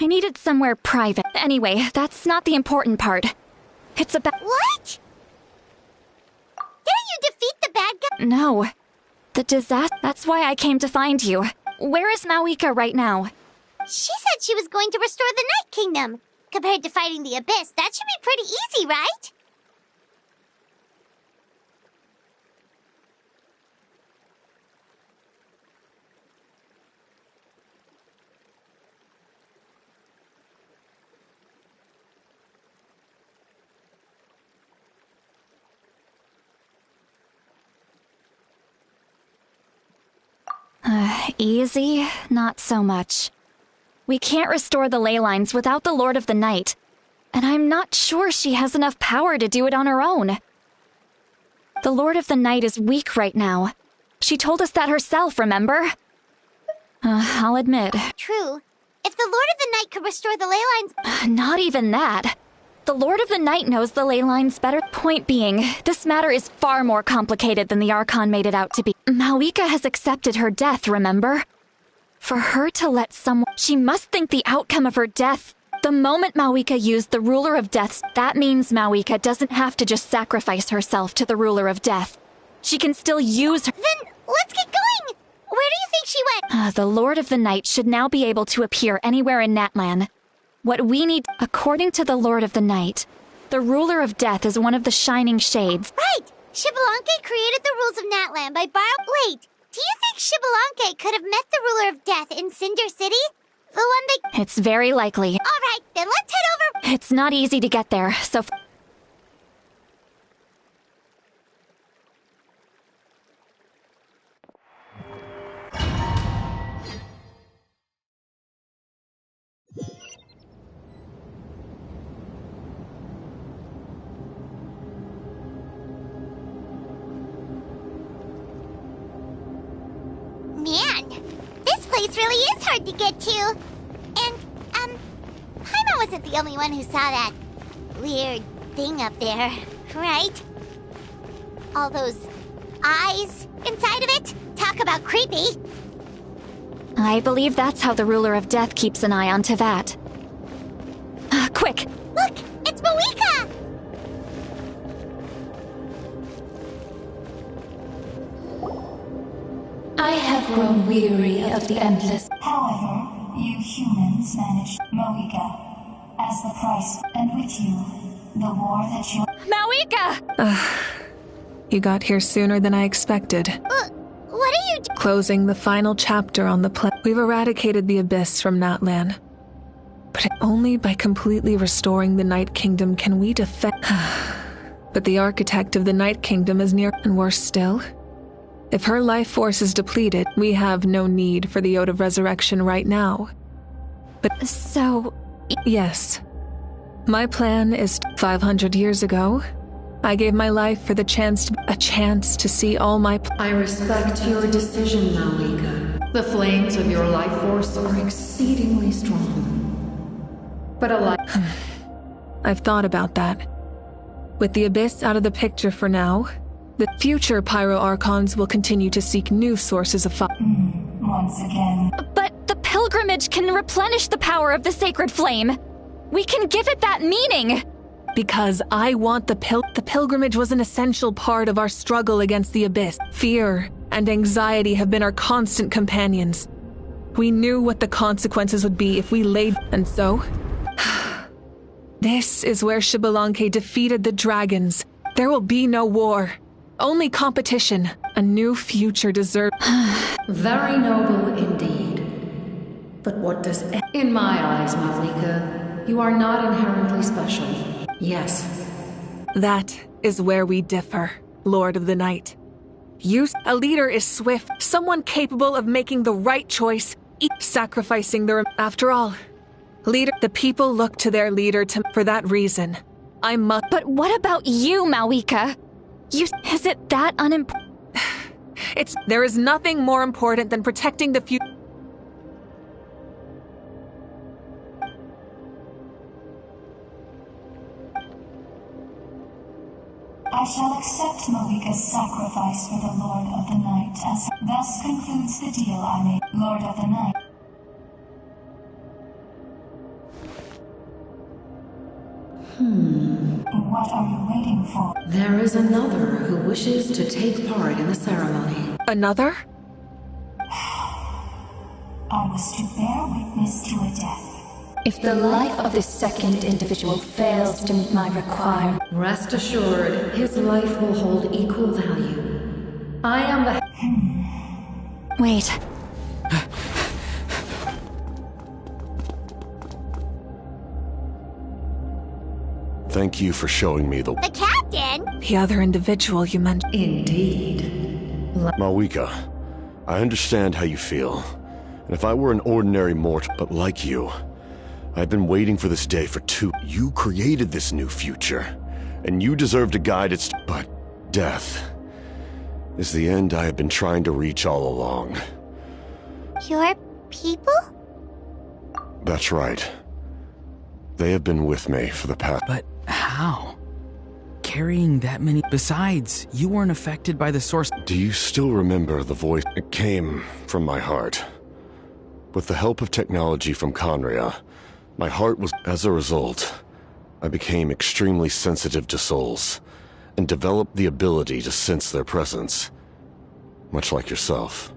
I needed somewhere private. Anyway, that's not the important part. It's about... What? Didn't you defeat the bad guy? No. The disaster... That's why I came to find you. Where is Mawika right now? She said she was going to restore the Night Kingdom. Compared to fighting the Abyss, that should be pretty easy, right? Easy? Not so much. We can't restore the ley lines without the Lord of the Night, and I'm not sure she has enough power to do it on her own. The Lord of the Night is weak right now. She told us that herself, remember? I'll admit. True. If the Lord of the Night could restore the ley lines... Not even that. The Lord of the Night knows the ley lines better. Point being, this matter is far more complicated than the Archon made it out to be. Mawika has accepted her death, remember? For her to let someone... She must think the outcome of her death. The moment Mawika used the Ruler of Death, that means Mawika doesn't have to just sacrifice herself to the Ruler of Death. She can still use her... Then, let's get going! Where do you think she went? The Lord of the Night should now be able to appear anywhere in Natlan. What we need, according to the Lord of the Night, the Ruler of Death is one of the Shining Shades. Right! Shibalanke created the rules of Natlan by Wait, do you think Shibalanke could have met the Ruler of Death in Cinder City? The one they... It's very likely. Alright, then let's head over... It's not easy to get there, so... Man, this place really is hard to get to. And, Paimon wasn't the only one who saw that weird thing up there, right? All those eyes inside of it? Talk about creepy. I believe that's how the Ruler of Death keeps an eye on Tevat. Quick! Look, it's Mawika! I have grown weary of the endless. However, you humans managed Mawika as the price, and with you, the war that you... Mawika! You got here sooner than I expected. What are you doing? Closing the final chapter on the plan. We've eradicated the Abyss from Natlan. But only by completely restoring the Night Kingdom can we defend... But the architect of the Night Kingdom is near, and worse still... If her life force is depleted, we have no need for the Ode of Resurrection right now. But so... Yes. My plan is 500 years ago. I gave my life for the chance to see all my... I respect your decision, Mawika. The flames of your life force are exceedingly strong. But I've thought about that. With the Abyss out of the picture for now... The future Pyro Archons will continue to seek new sources of fire. Once again. But the pilgrimage can replenish the power of the sacred flame. We can give it that meaning. Because I want the pilgrimage was an essential part of our struggle against the Abyss. Fear and anxiety have been our constant companions. We knew what the consequences would be if we laid... And so... This is where Shibalanke defeated the dragons. There will be no war. Only competition. A new future deserves... Very noble indeed. But what does... In my eyes, Malika, you are not inherently special. Yes. That is where we differ, Lord of the Night. A leader is swift, someone capable of making the right choice, sacrificing their... After all, the people look to their leader for that reason. I must... But what about you, Malika? Is it that unimportant? There is nothing more important than protecting the future. I shall accept Malika's sacrifice for the Lord of the Night, as thus concludes the deal I made, Lord of the Night. What are you waiting for? There is another who wishes to take part in the ceremony. Another? I was to bear witness to a death. If the life of this second individual fails to meet my requirement... Rest assured, his life will hold equal value. I am the... Wait. Thank you for showing me the captain? The other individual you mentioned. Indeed. Malika, I understand how you feel. And if I were an ordinary mortal, but like you, I've been waiting for this day for You created this new future, and you deserve to guide its... But death is the end I have been trying to reach all along. Your people? That's right. They have been with me for the past... But how? Carrying that many... Besides, you weren't affected by the source... Do you still remember the voice? It came from my heart. With the help of technology from Conria, my heart was... As a result, I became extremely sensitive to souls, and developed the ability to sense their presence, much like yourself.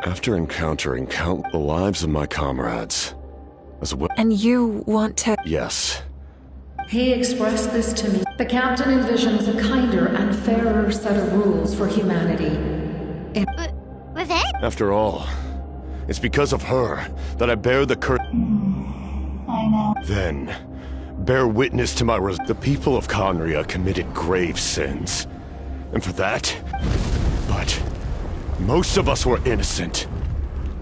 After encountering the lives of my comrades, as well... And you want to... Yes. He expressed this to me. The captain envisions a kinder and fairer set of rules for humanity. Was it? After all, it's because of her that I bear the curse. I know. Then, bear witness to my The people of Conria committed grave sins. And for that... But... most of us were innocent.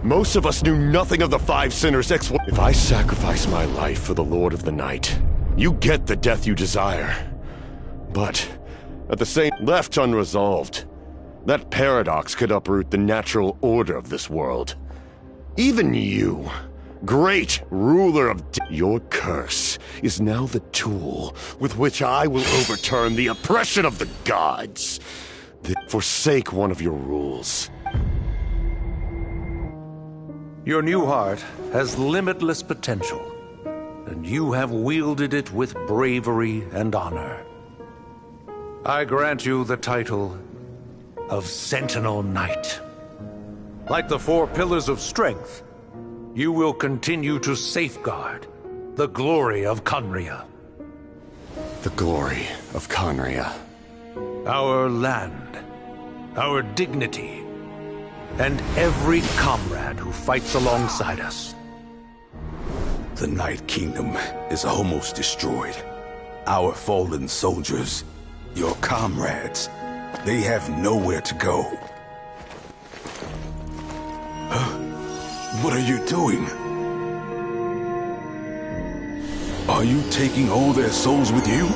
Most of us knew nothing of the five sinners' If I sacrifice my life for the Lord of the Night, you get the death you desire. But, at the same... left unresolved, that paradox could uproot the natural order of this world. Even you, great ruler of... Your curse is now the tool with which I will overturn the oppression of the gods. Forsake one of your rules. Your new heart has limitless potential, and you have wielded it with bravery and honor. I grant you the title of Sentinel Knight. Like the four pillars of strength, you will continue to safeguard the glory of Conria. The glory of Conria. Our land, our dignity, and every comrade who fights alongside us. The Night Kingdom is almost destroyed. Our fallen soldiers, your comrades, they have nowhere to go. What are you doing? Are you taking all their souls with you?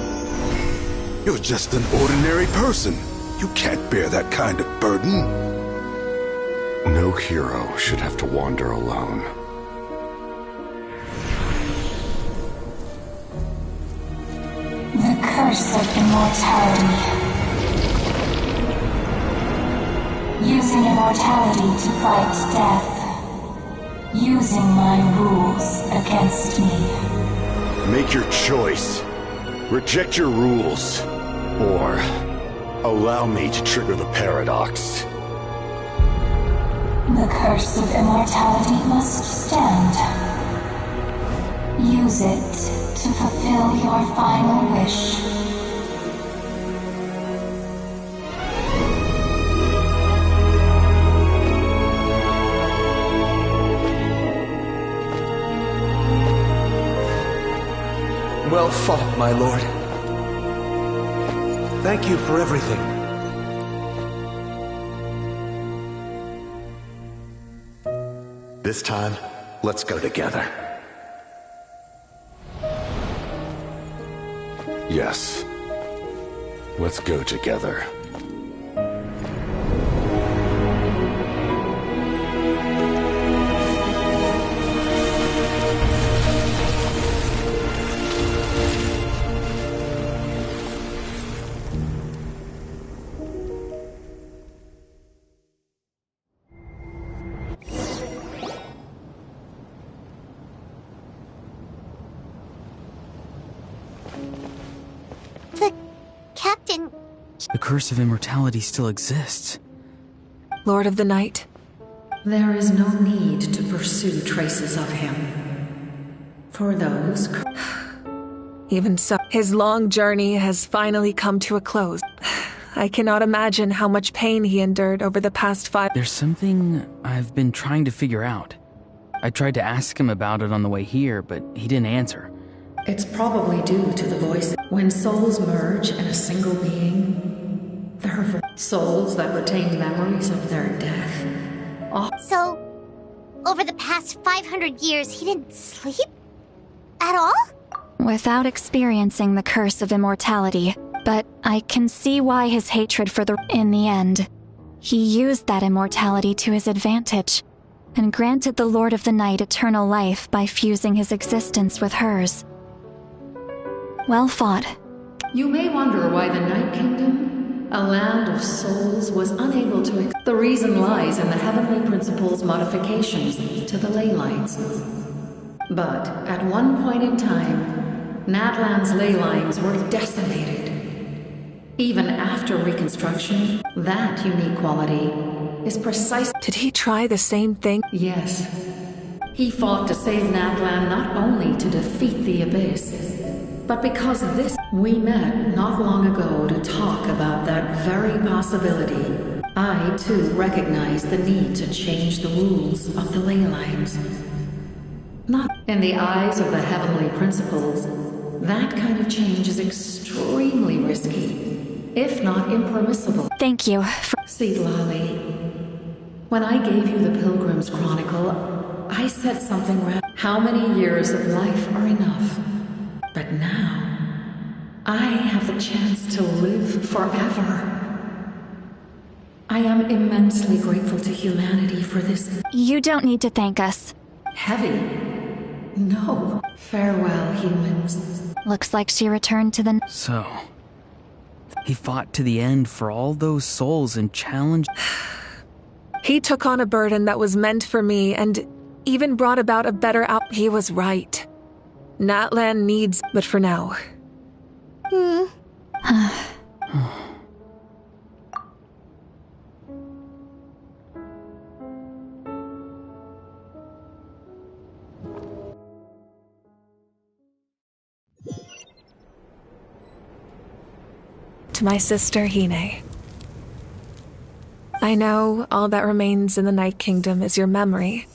You're just an ordinary person. You can't bear that kind of burden. No hero should have to wander alone. The curse of immortality. Using immortality to fight death. Using my rules against me. Make your choice. Reject your rules. Or allow me to trigger the paradox. The curse of immortality must stand. Use it to fulfill your final wish. Well fought, my lord. Thank you for everything. This time, let's go together. Yes. Let's go together. Captain... The curse of immortality still exists. Lord of the Night. There is no need to pursue traces of him. For those... Even so, his long journey has finally come to a close. I cannot imagine how much pain he endured over the past 5... There's something I've been trying to figure out. I tried to ask him about it on the way here, but he didn't answer. It's probably due to the voice. When souls merge in a single being, there are souls that retain memories of their death. So, over the past 500 years, he didn't sleep? At all? Without experiencing the curse of immortality, but I can see why his hatred for the... In the end, he used that immortality to his advantage, and granted the Lord of the Night eternal life by fusing his existence with hers. Well fought. You may wonder why the Night Kingdom, a land of souls, was unable to... The reason lies in the Heavenly Principle's modifications to the ley lines. But at one point in time, Natlan's ley lines were decimated. Even after reconstruction, that unique quality is precise... Did he try the same thing? Yes. He fought to save Natlan not only to defeat the Abyss, but because of this, we met not long ago to talk about that very possibility. I, too, recognize the need to change the rules of the ley lines. Not in the eyes of the Heavenly Principles, that kind of change is extremely risky, if not impermissible. Thank you for... See, Lolly, when I gave you the Pilgrim's Chronicle, I said something around how many years of life are enough. But now, I have the chance to live forever. I am immensely grateful to humanity for this. You don't need to thank us. Heavy? No. Farewell, humans. Looks like she returned to the... So, he fought to the end for all those souls and challenged... He took on a burden that was meant for me and even brought about a better out... He was right. Natlan needs... But for now... To my sister, Hine. I know all that remains in the Night Kingdom is your memory.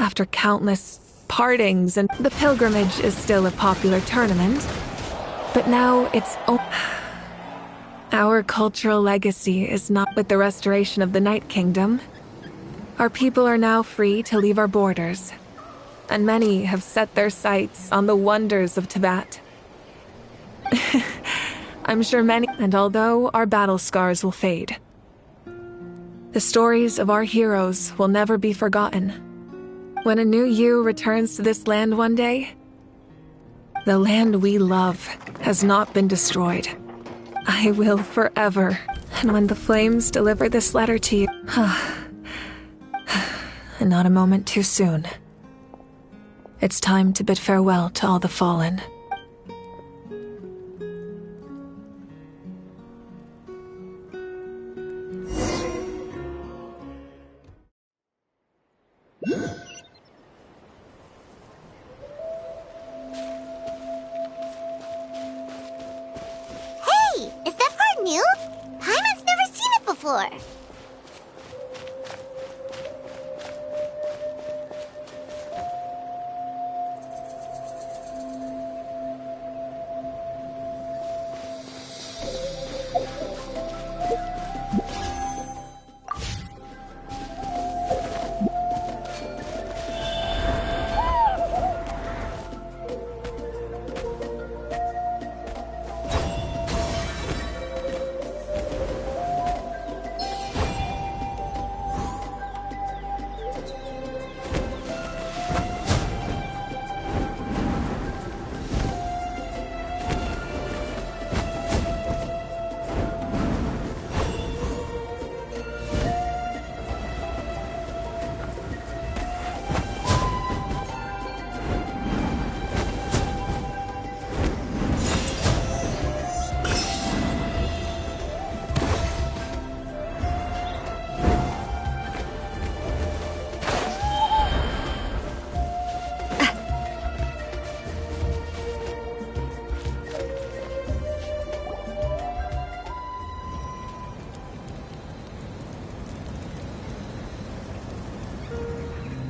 After countless partings, and the pilgrimage is still a popular tournament, but now it's... Our cultural legacy is not with the restoration of the Night Kingdom. Our people are now free to leave our borders, and many have set their sights on the wonders of Tibet. I'm sure many, and although our battle scars will fade, the stories of our heroes will never be forgotten. When a new you returns to this land one day, the land we love has not been destroyed. I will forever. And when the flames deliver this letter to you, and not a moment too soon, it's time to bid farewell to all the fallen. Hey, is that part new? Paimon's never seen it before.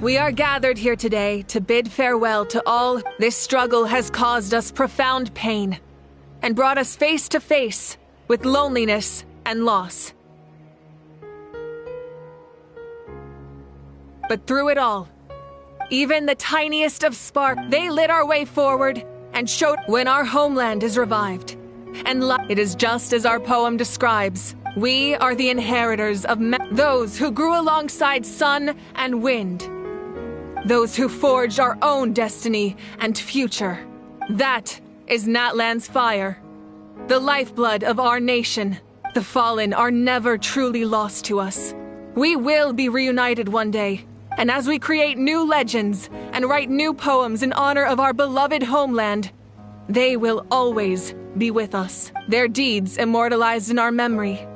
We are gathered here today to bid farewell to all. This struggle has caused us profound pain and brought us face to face with loneliness and loss. But through it all, even the tiniest of sparks, they lit our way forward and showed when our homeland is revived. And it is just as our poem describes. We are the inheritors of those who grew alongside sun and wind. Those who forged our own destiny and future. That is Natlan's fire. The lifeblood of our nation. The fallen are never truly lost to us. We will be reunited one day. And as we create new legends and write new poems in honor of our beloved homeland, they will always be with us. Their deeds immortalized in our memory,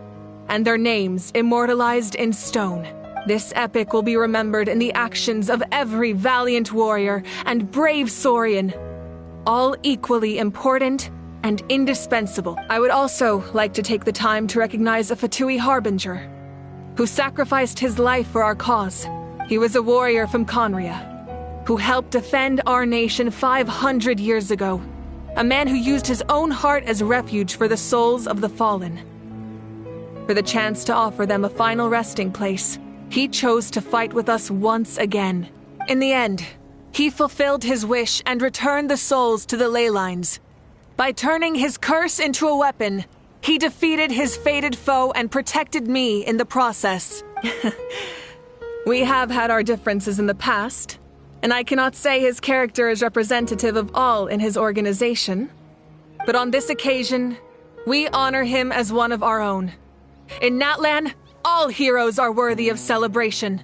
and their names immortalized in stone. This epic will be remembered in the actions of every valiant warrior and brave Saurian, all equally important and indispensable. I would also like to take the time to recognize a Fatui Harbinger, who sacrificed his life for our cause. He was a warrior from Conria, who helped defend our nation 500 years ago. A man who used his own heart as refuge for the souls of the fallen. For the chance to offer them a final resting place, he chose to fight with us once again. In the end, he fulfilled his wish and returned the souls to the ley lines. By turning his curse into a weapon, he defeated his fated foe and protected me in the process. We have had our differences in the past, and I cannot say his character is representative of all in his organization. But on this occasion, we honor him as one of our own. In Natlan, all heroes are worthy of celebration.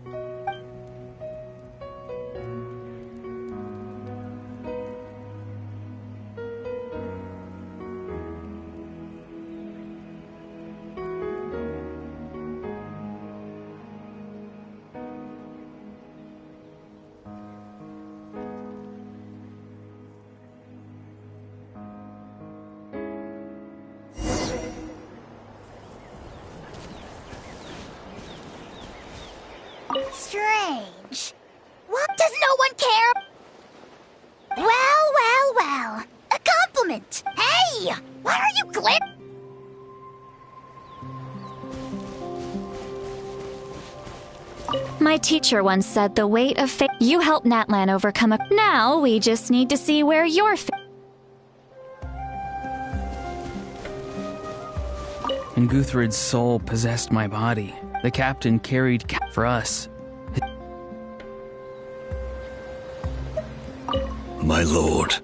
Strange. What? Does no one care? Well. A compliment. Hey! Why are you glaring? My teacher once said the weight of fate. You helped Natlan overcome a. Now we just need to see where your And Guthred's soul possessed my body. The captain carried for us. My lord.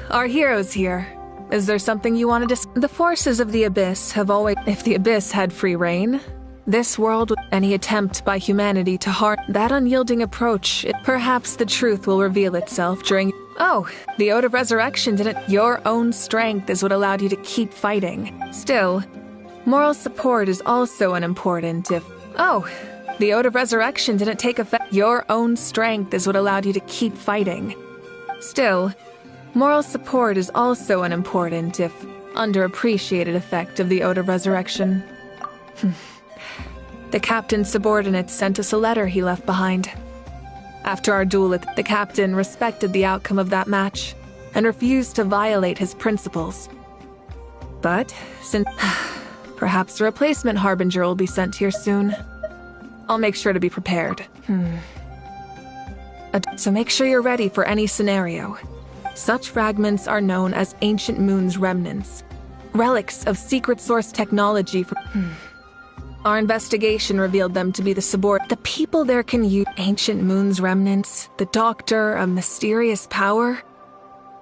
Our hero's here. Is there something you wanted to? The forces of the Abyss have always. If the Abyss had free reign, this world, any attempt by humanity to harm that unyielding approach, perhaps the truth will reveal itself during. Oh, the Ode of Resurrection didn't. Your own strength is what allowed you to keep fighting. Still, moral support is also unimportant if. Oh, the Ode of Resurrection didn't take effect. Your own strength is what allowed you to keep fighting. Still, moral support is also unimportant if underappreciated effect of the Ode of Resurrection. The captain's subordinates sent us a letter he left behind. After our duel, the captain respected the outcome of that match and refused to violate his principles. But since perhaps a replacement harbinger will be sent here soon, I'll make sure to be prepared. So make sure you're ready for any scenario. Such fragments are known as Ancient Moon's remnants, relics of secret source technology from. Our investigation revealed them to be the people there can use Ancient Moon's remnants, the Doctor, a mysterious power.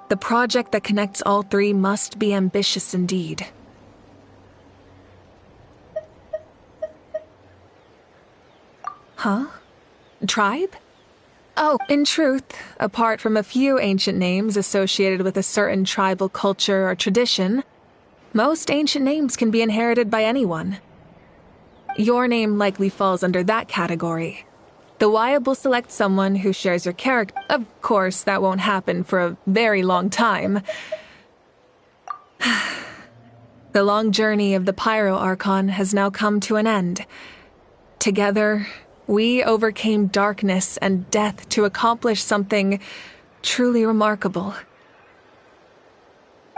The project that connects all three must be ambitious indeed. Huh? Tribe? Oh, in truth, apart from a few ancient names associated with a certain tribal culture or tradition, most ancient names can be inherited by anyone. Your name likely falls under that category. The Wyab will select someone who shares your character. Of course, that won't happen for a very long time. The long journey of the Pyro Archon has now come to an end. Together, we overcame darkness and death to accomplish something truly remarkable.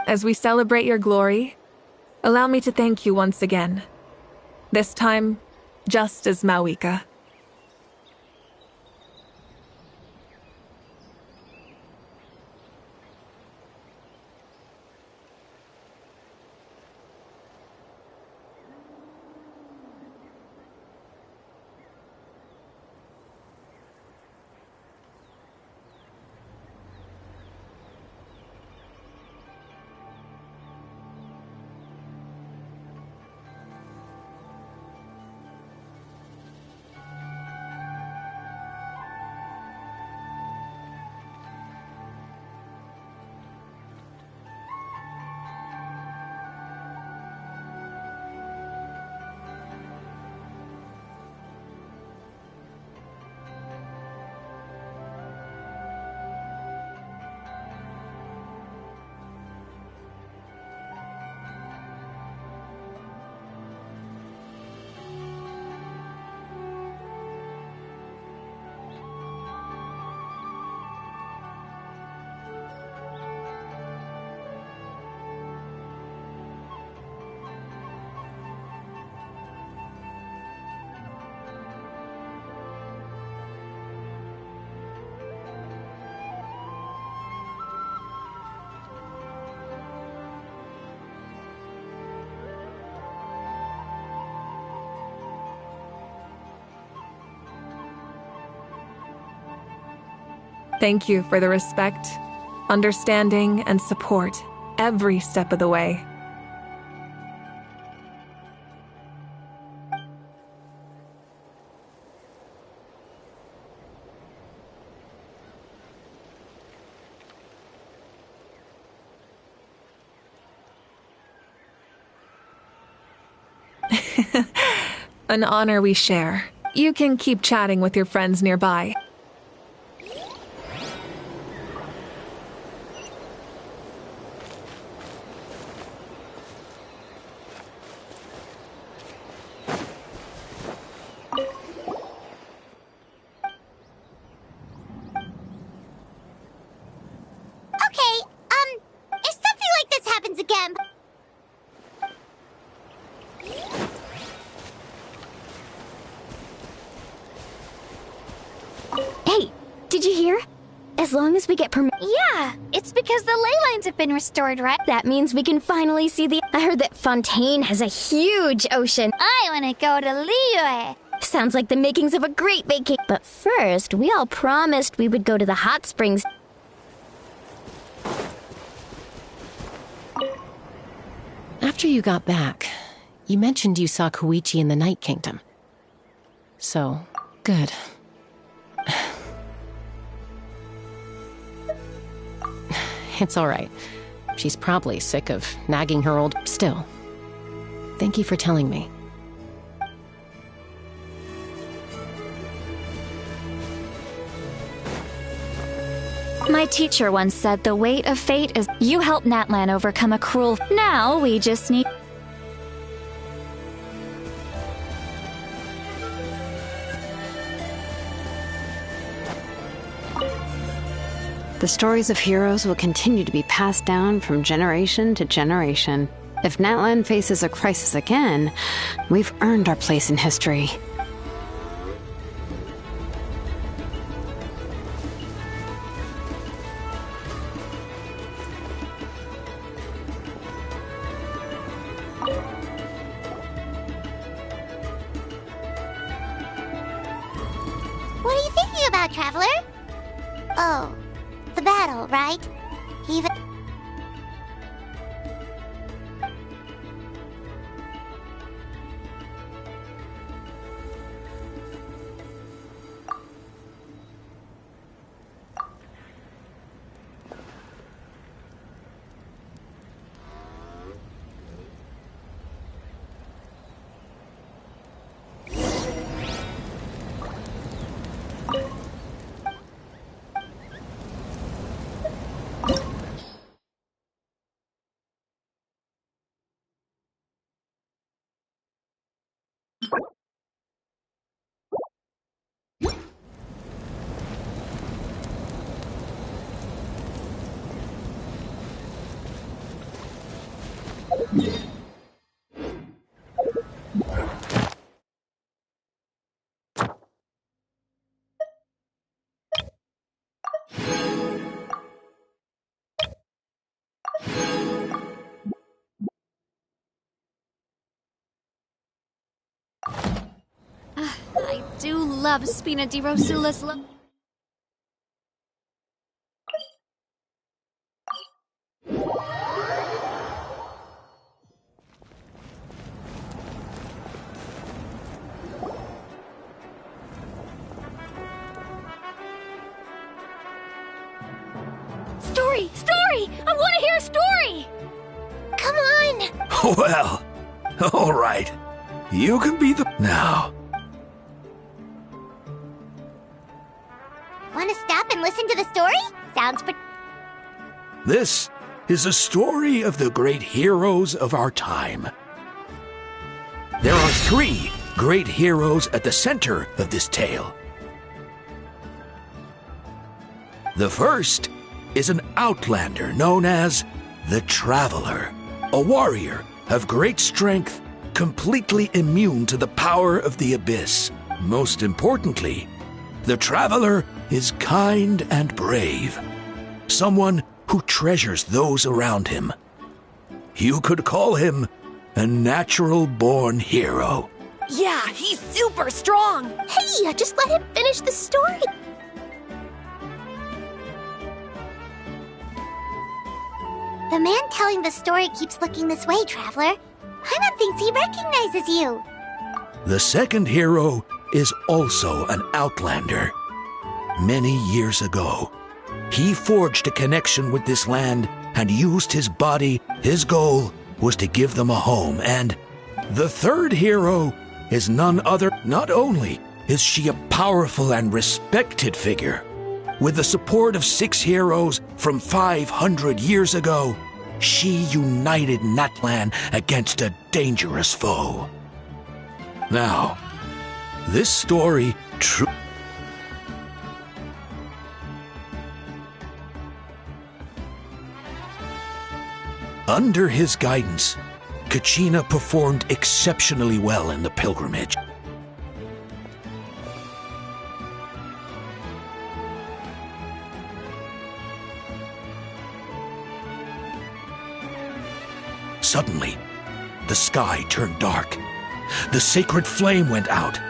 As we celebrate your glory, allow me to thank you once again. This time, just as Mawika. Thank you for the respect, understanding, and support every step of the way. An honor we share. You can keep chatting with your friends nearby. Did you hear? As long as we get Yeah, it's because the ley lines have been restored, right? That means we can finally see the... I heard that Fontaine has a huge ocean. I want to go to Liyue. Sounds like the makings of a great vacation. But first, we all promised we would go to the hot springs. After you got back, you mentioned you saw Koichi in the Night Kingdom. So, good. It's all right. She's probably sick of nagging her old... Still, thank you for telling me. My teacher once said the weight of fate is you help Natlan overcome a cruel... Now we just need... The stories of heroes will continue to be passed down from generation to generation. If Natlan faces a crisis again, we've earned our place in history. What are you thinking about, Traveler? Oh, the battle, right? Even... I do love Spina di Rosula's Story! Story! I want to hear a story! Come on! Well, all right. You can be the... Now. Want to stop and listen to the story? Sounds pretty... This is a story of the great heroes of our time. There are 3 great heroes at the center of this tale. The first is an outlander known as the Traveler, a warrior of great strength, completely immune to the power of the Abyss. Most importantly, the Traveler is kind and brave, someone who treasures those around him. You could call him a natural-born hero. Yeah, he's super strong! Hey, just let him finish the story! The man telling the story keeps looking this way, Traveler. Paimon thinks he recognizes you. The second hero is also an outlander. Many years ago, he forged a connection with this land and used his body. His goal was to give them a home. And the third hero is none other. Not only is she a powerful and respected figure, with the support of 6 heroes from 500 years ago, she united Natlan against a dangerous foe. Now, this story Under his guidance, Kachina performed exceptionally well in the pilgrimage. Suddenly, the sky turned dark. The sacred flame went out,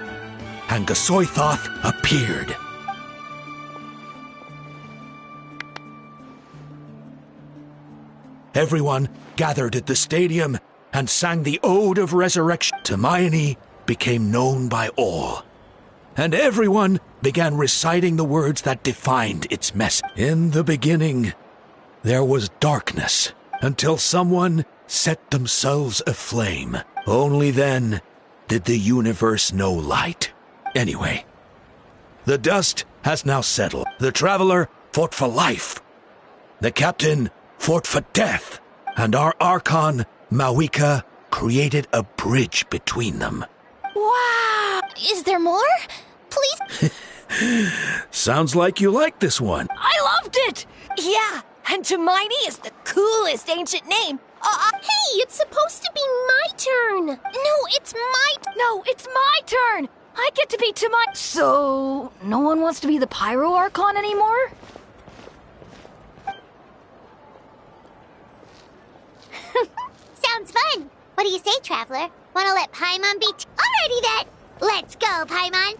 and Gasoithoth appeared. Everyone gathered at the stadium and sang the Ode of Resurrection. Hermione became known by all, and everyone began reciting the words that defined its message. In the beginning, there was darkness, until someone set themselves aflame. Only then did the universe know light. Anyway, the dust has now settled. The traveler fought for life. The captain fought for death. And our Archon, Mawika, created a bridge between them. Wow! Is there more? Please? Sounds like you like this one. I loved it! Yeah, and Hermione is the coolest ancient name. Hey, it's supposed to be my turn. No, it's my turn. I get to be Hermione. So, no one wants to be the Pyro Archon anymore? Sounds fun. What do you say, Traveler? Wanna let Paimon be Alrighty then! Let's go, Paimon!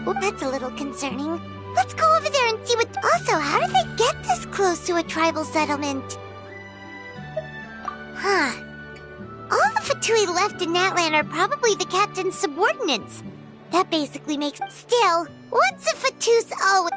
Well, that's a little concerning. Let's go over there and see what... Also, how did they get this close to a tribal settlement? Huh. All the Fatui left in Natlan are probably the captain's subordinates. That basically makes... Still, what's a Fatus always...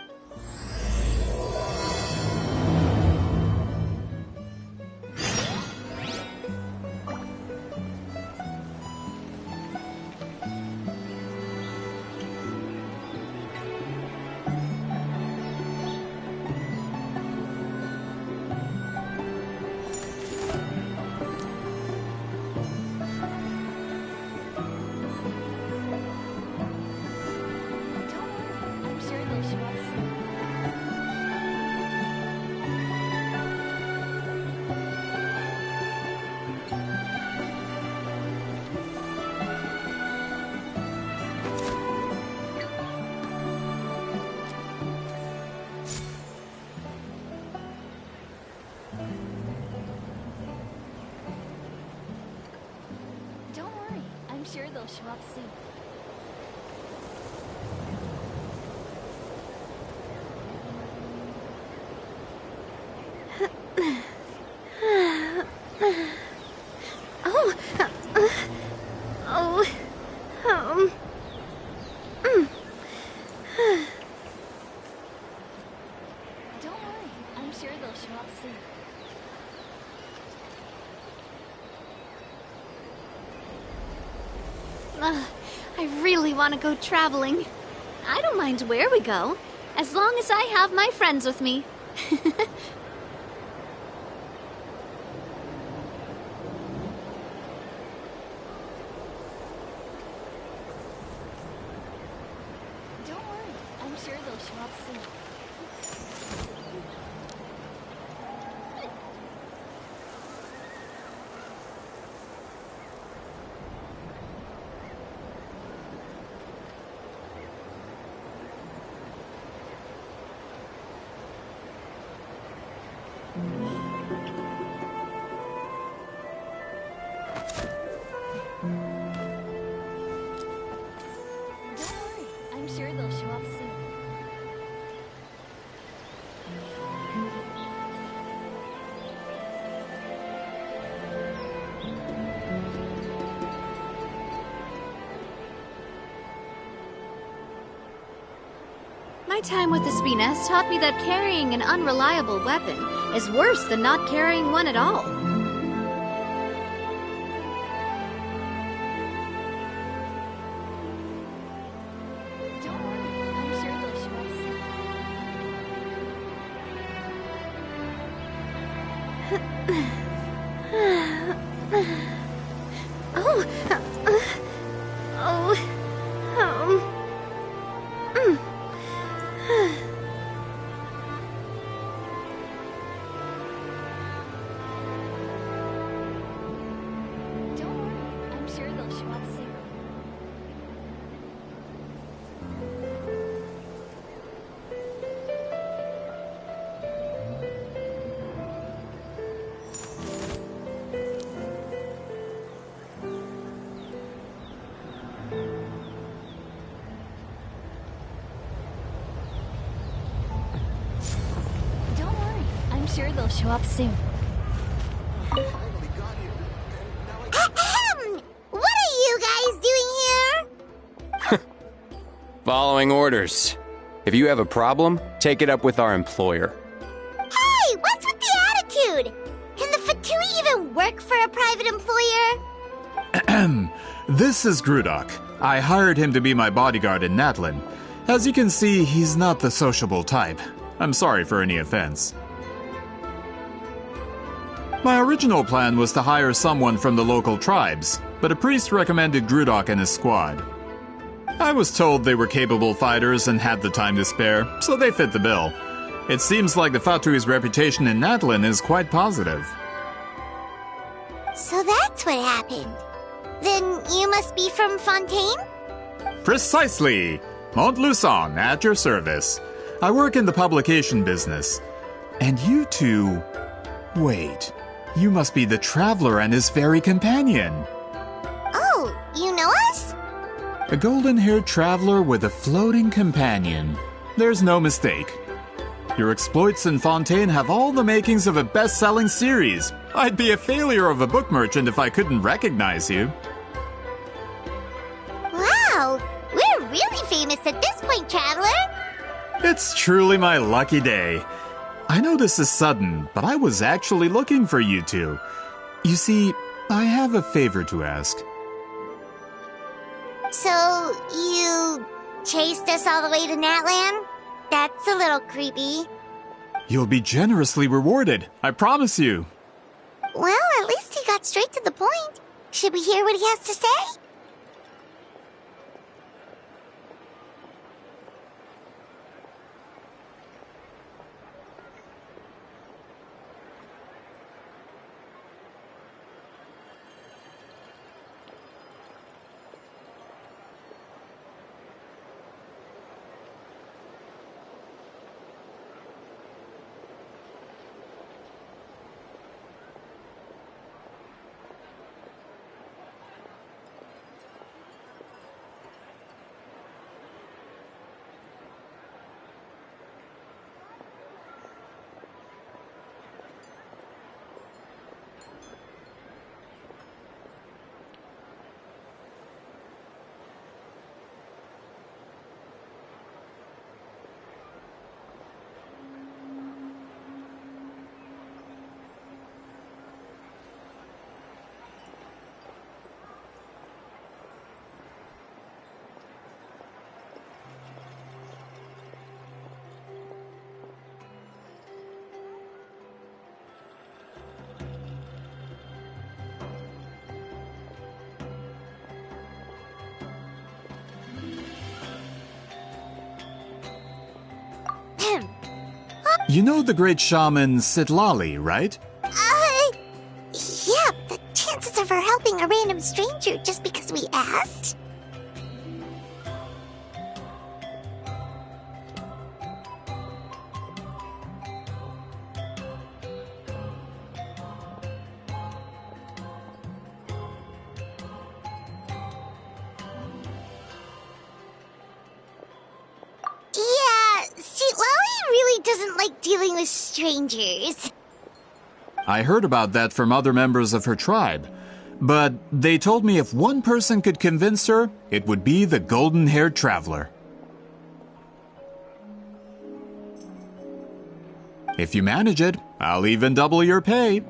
I'm sure they'll show up soon. Don't worry, I'm sure they'll show up soon. I really want to go traveling. I don't mind where we go, as long as I have my friends with me. Don't worry, I'm sure they'll show up soon. My time with the Spines taught me that carrying an unreliable weapon is worse than not carrying one at all. Sure they'll show up soon. What are you guys doing here? Following orders. If you have a problem, take it up with our employer. Hey, what's with the attitude? Can the Fatui even work for a private employer? This is Grudok. I hired him to be my bodyguard in Natlin. As you can see, he's not the sociable type. I'm sorry for any offense. My original plan was to hire someone from the local tribes, but a priest recommended Grudok and his squad. I was told they were capable fighters and had the time to spare, so they fit the bill. It seems like the Fatui's reputation in Natlin is quite positive. So that's what happened. Then you must be from Fontaine? Precisely! Montluçon, at your service. I work in the publication business. And you two... Wait... You must be the Traveler and his fairy companion. Oh, you know us? A golden-haired traveler with a floating companion. There's no mistake. Your exploits in Fontaine have all the makings of a best-selling series. I'd be a failure of a book merchant if I couldn't recognize you. Wow, we're really famous at this point, Traveler. It's truly my lucky day. I know this is sudden, but I was actually looking for you two. You see, I have a favor to ask. So, you chased us all the way to Natlan? That's a little creepy. You'll be generously rewarded, I promise you. Well, at least he got straight to the point. Should we hear what he has to say? You know the great shaman Sitlali, right? Yeah, the chances of her helping a random stranger just because we asked? Doesn't like dealing with strangers. I heard about that from other members of her tribe. But they told me if one person could convince her, it would be the golden-haired traveler. If you manage it, I'll even double your pay.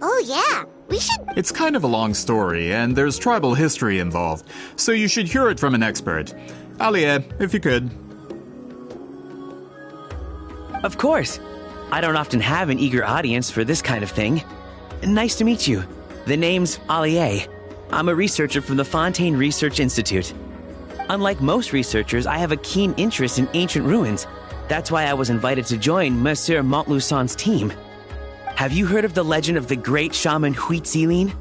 Oh yeah, we should... It's kind of a long story, and there's tribal history involved, so you should hear it from an expert. Alie, if you could. Of course. I don't often have an eager audience for this kind of thing. Nice to meet you. The name's Alie. I'm a researcher from the Fontaine Research Institute. Unlike most researchers, I have a keen interest in ancient ruins. That's why I was invited to join Monsieur Montluçon's team. Have you heard of the legend of the great shaman Huitzilin?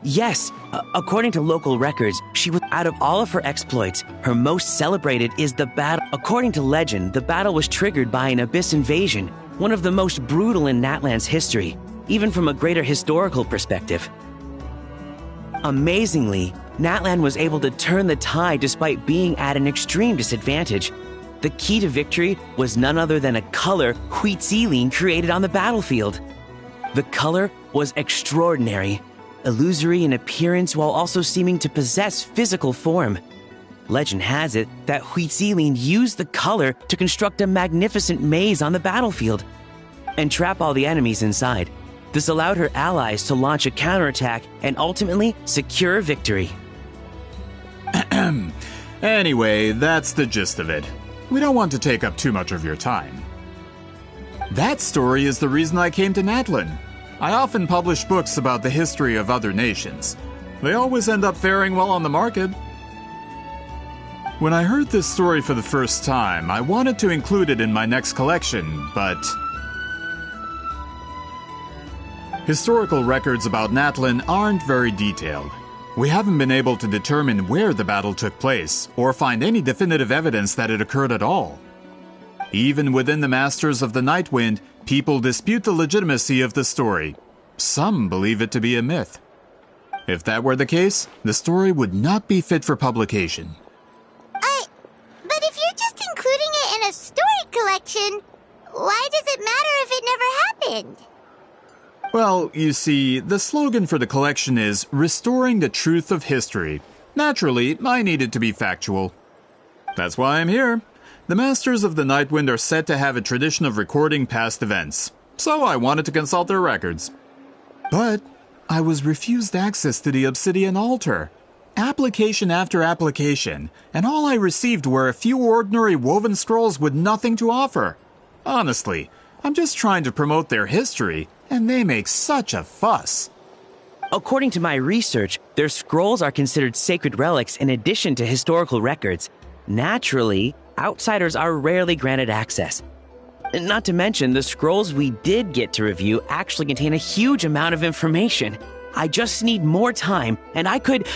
Yes, according to local records, she was out of all of her exploits. Her most celebrated is the battle. According to legend, the battle was triggered by an abyss invasion, one of the most brutal in Natlan's history, even from a greater historical perspective. Amazingly, Natlan was able to turn the tide despite being at an extreme disadvantage. The key to victory was none other than a color Huitzilin created on the battlefield. The color was extraordinary, illusory in appearance while also seeming to possess physical form. Legend has it that Huitzilin used the color to construct a magnificent maze on the battlefield and trap all the enemies inside. This allowed her allies to launch a counterattack and ultimately secure victory. Anyway, that's the gist of it. We don't want to take up too much of your time. That story is the reason I came to Natlan. I often publish books about the history of other nations. They always end up faring well on the market. When I heard this story for the first time, I wanted to include it in my next collection, but historical records about Natlan aren't very detailed. We haven't been able to determine where the battle took place, or find any definitive evidence that it occurred at all. Even within the Masters of the Nightwind, people dispute the legitimacy of the story. Some believe it to be a myth. If that were the case, the story would not be fit for publication. But if you're just including it in a story collection, why does it matter if it never happened? Well, you see, the slogan for the collection is Restoring the Truth of History. Naturally, I needed to be factual. That's why I'm here. The Masters of the Nightwind are said to have a tradition of recording past events, so I wanted to consult their records. But I was refused access to the Obsidian Altar. Application after application, and all I received were a few ordinary woven scrolls with nothing to offer. Honestly, I'm just trying to promote their history, and they make such a fuss. According to my research, their scrolls are considered sacred relics in addition to historical records. Naturally, outsiders are rarely granted access. Not to mention, the scrolls we did get to review actually contain a huge amount of information. I just need more time, and I could...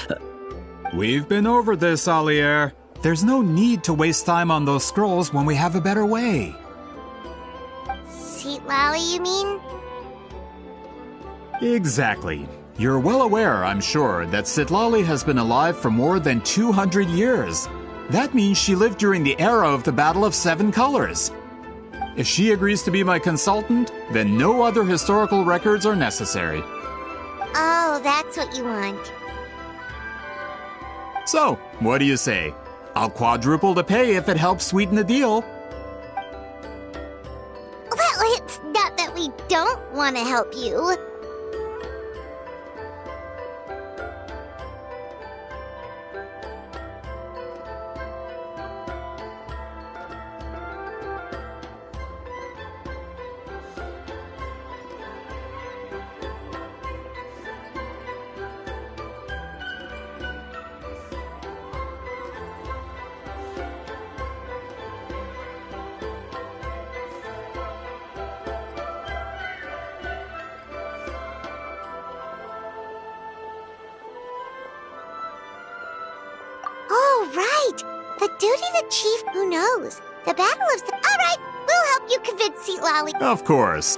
We've been over this, Alier. There's no need to waste time on those scrolls when we have a better way. Seat Lally, you mean? Exactly. You're well aware, I'm sure, that Sitlali has been alive for more than 200 years. That means she lived during the era of the Battle of Seven Colors. If she agrees to be my consultant, then no other historical records are necessary. Oh, that's what you want. So, what do you say? I'll quadruple the pay if it helps sweeten the deal. Well, it's not that we don't want to help you. Oh, right! The duty of the chief who knows. The battle of... All right, we'll help you convince Seat Lally. Of course.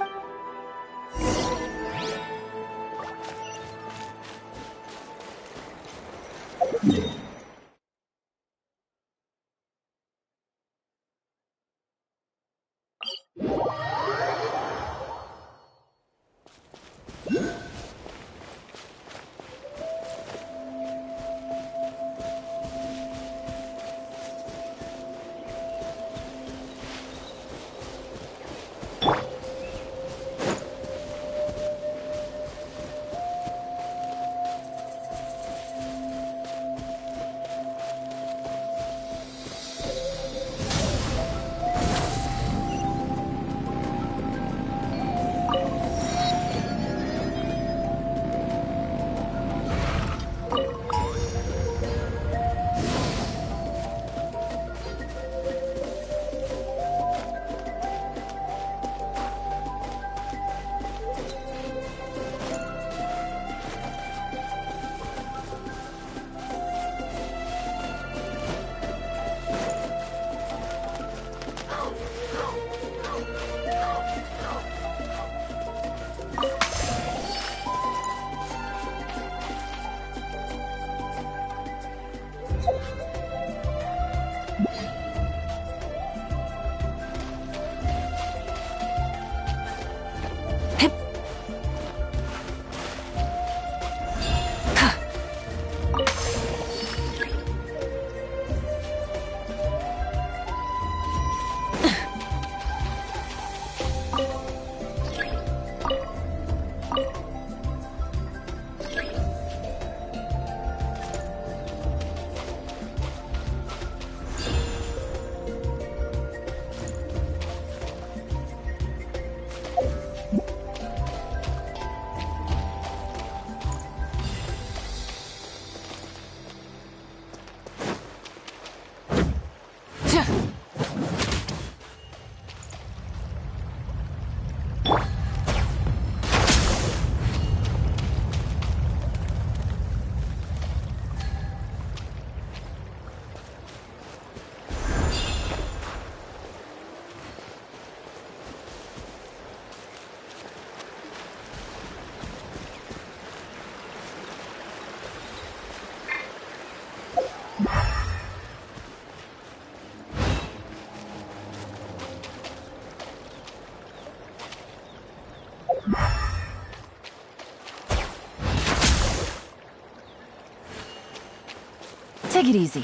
Take it easy.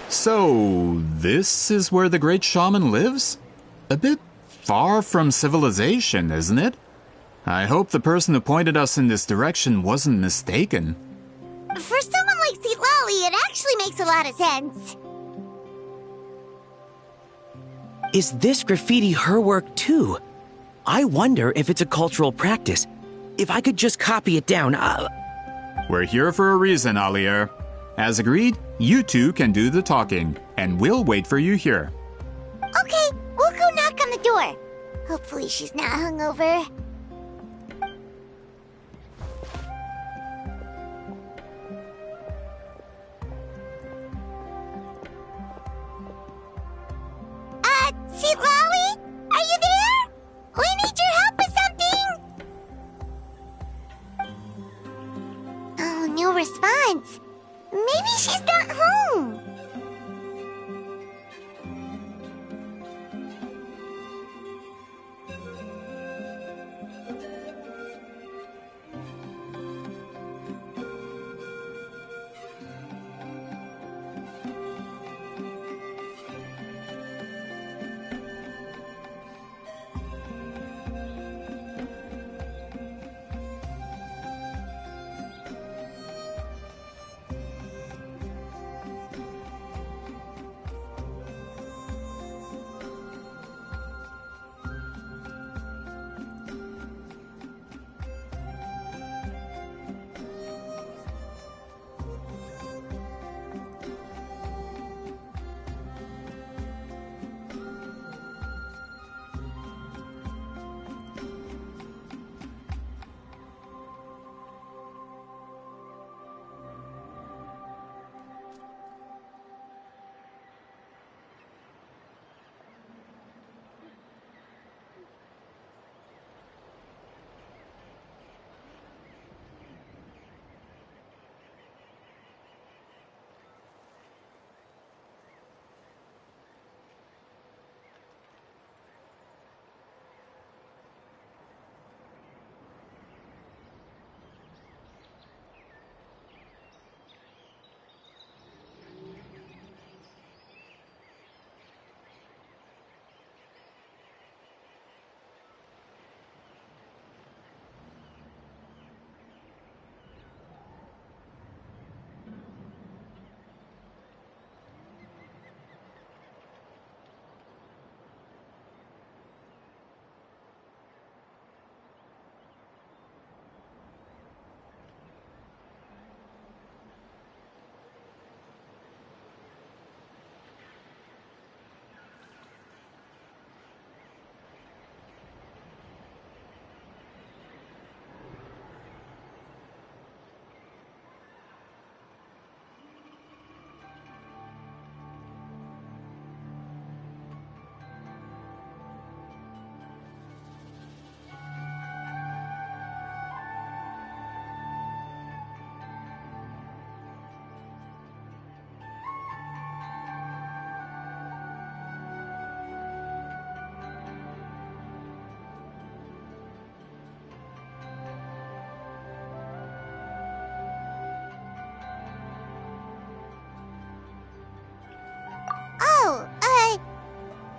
So, this is where the great shaman lives? A bit far from civilization, isn't it? I hope the person who pointed us in this direction wasn't mistaken. For someone like Citlali, it actually makes a lot of sense. Is this graffiti her work too? I wonder if it's a cultural practice. If I could just copy it down, We're here for a reason, Alier. As agreed, you two can do the talking, and we'll wait for you here. Okay, we'll go knock on the door. Hopefully she's not hungover. Citlali? Are you there? We need your help with something! Oh, no response. Maybe she's not home.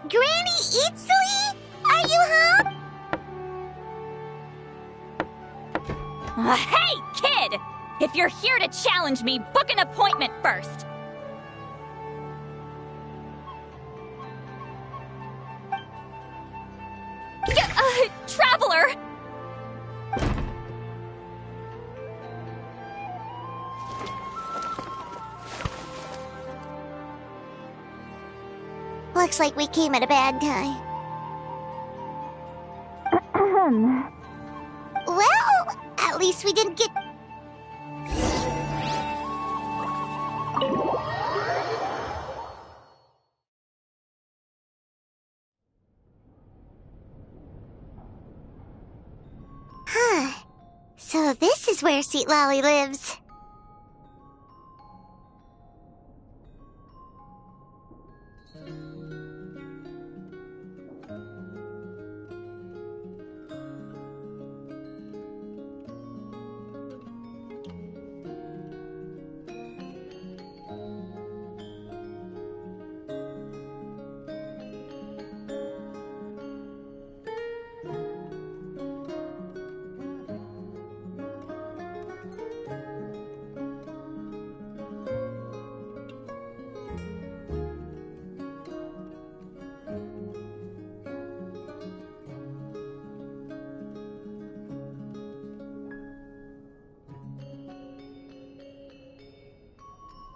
Granny Eatsley? Are you home? Hey, kid! If you're here to challenge me, book an appointment first. Traveler! Looks like we came at a bad time. Well, at least we didn't get... Huh. So this is where Citlali lives.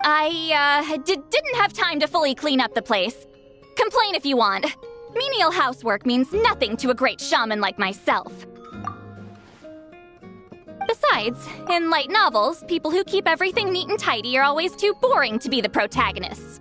I didn't have time to fully clean up the place. Complain if you want. Menial housework means nothing to a great shaman like myself. Besides, in light novels, people who keep everything neat and tidy are always too boring to be the protagonists.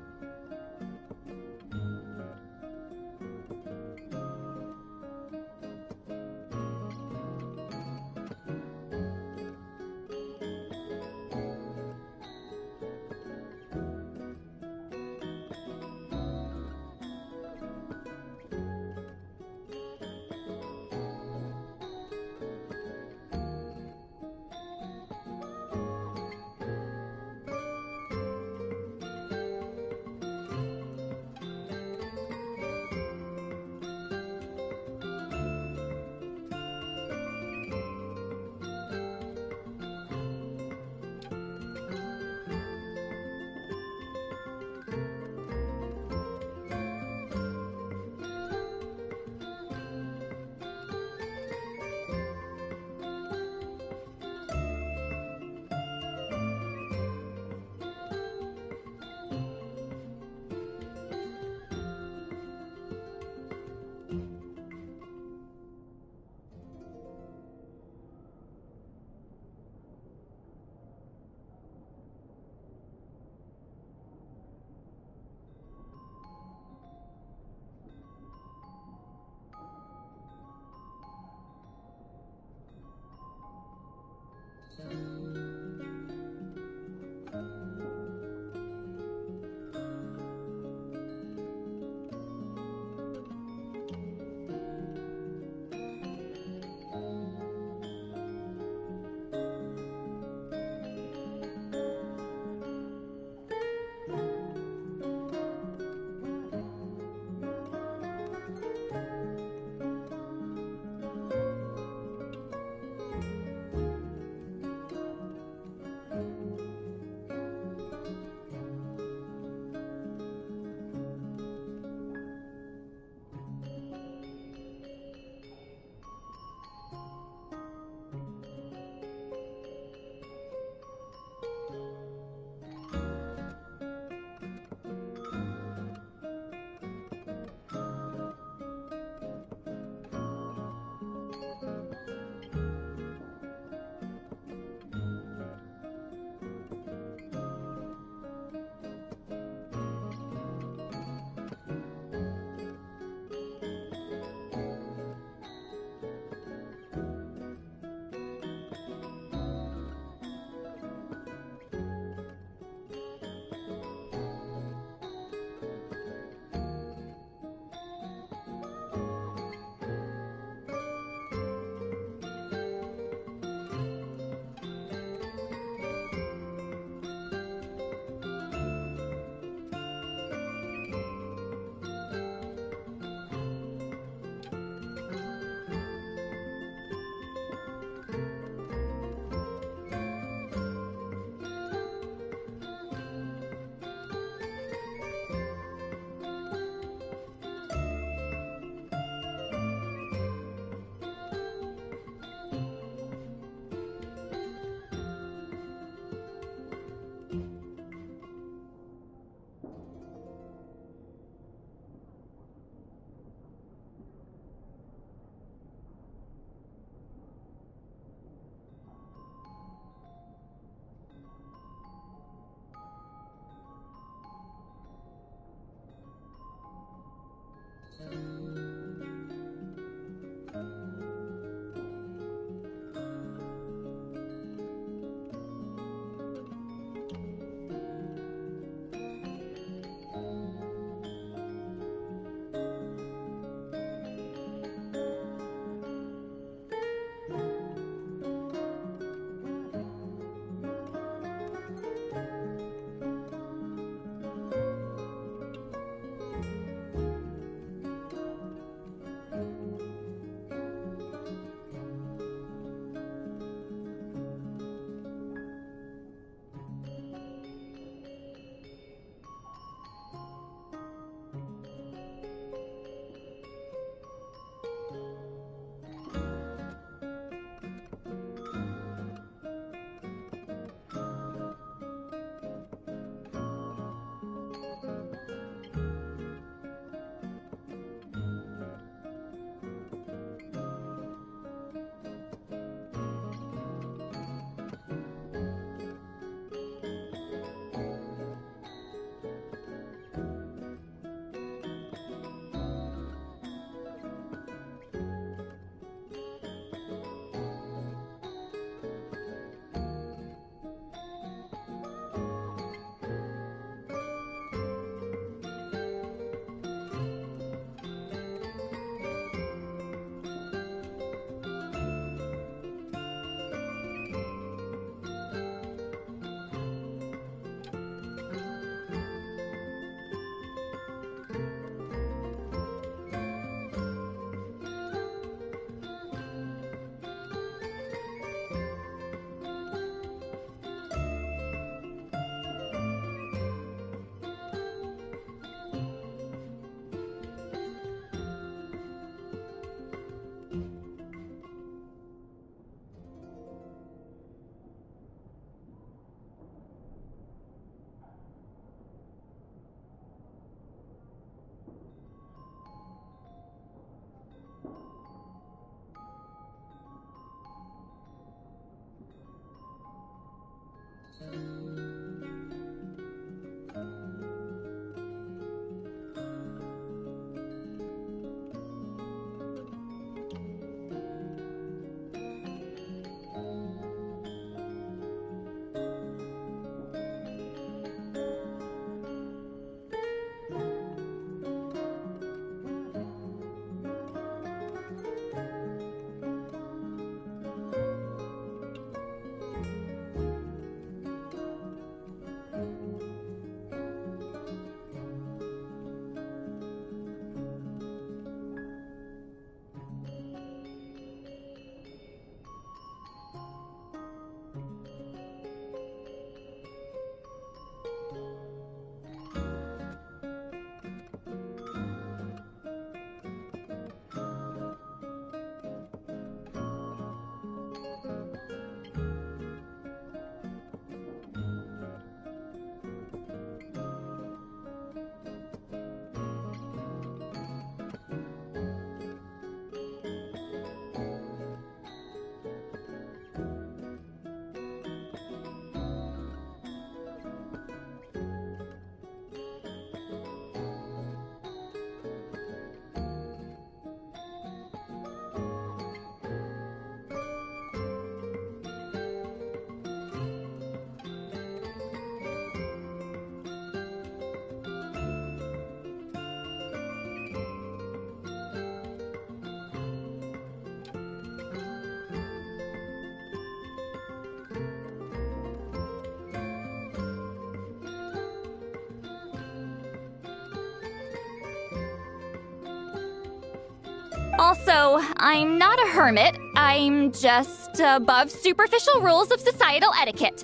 Also, I'm not a hermit. I'm just above superficial rules of societal etiquette.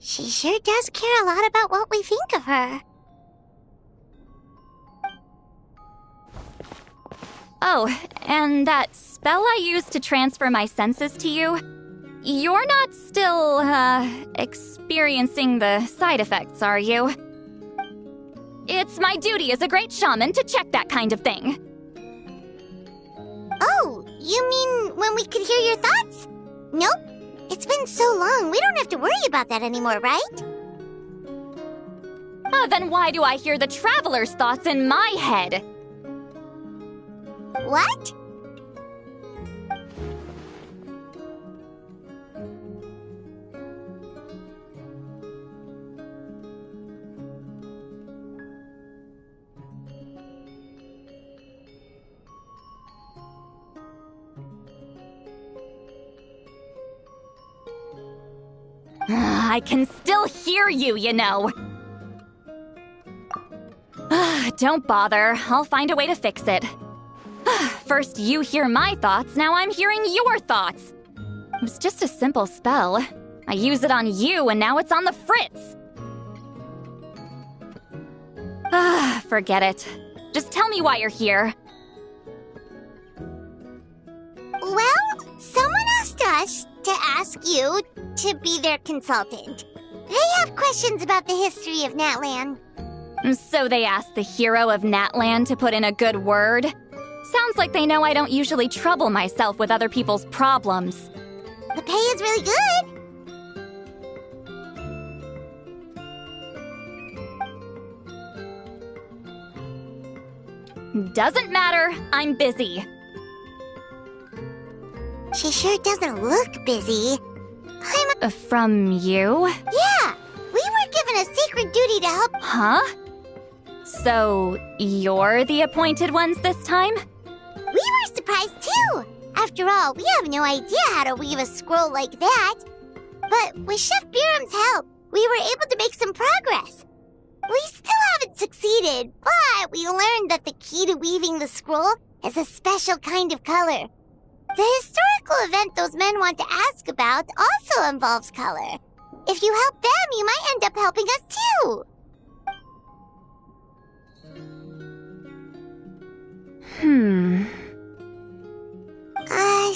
She sure does care a lot about what we think of her. Oh, and that spell I used to transfer my senses to you, you're not still, experiencing the side effects, are you? It's my duty as a great shaman to check that kind of thing. Oh, you mean when we could hear your thoughts? Nope. It's been so long, we don't have to worry about that anymore, right? Then why do I hear the traveler's thoughts in my head? What? I can still hear you, you know. Don't bother. I'll find a way to fix it. First you hear my thoughts, now I'm hearing your thoughts. It was just a simple spell. I use it on you, and now it's on the fritz. Forget it. Just tell me why you're here. Well, someone asked us to ask you to be their consultant. They have questions about the history of Natlan. So they asked the hero of Natlan to put in a good word? Sounds like they know I don't usually trouble myself with other people's problems. The pay is really good. Doesn't matter. I'm busy. She sure doesn't look busy. From you? Yeah! We were given a sacred duty to help. Huh? So, you're the appointed ones this time? We were surprised too! After all, we have no idea how to weave a scroll like that. But with Chef Biram's help, we were able to make some progress. We still haven't succeeded, but we learned that the key to weaving the scroll is a special kind of color. The historical event those men want to ask about also involves color. If you help them, you might end up helping us too.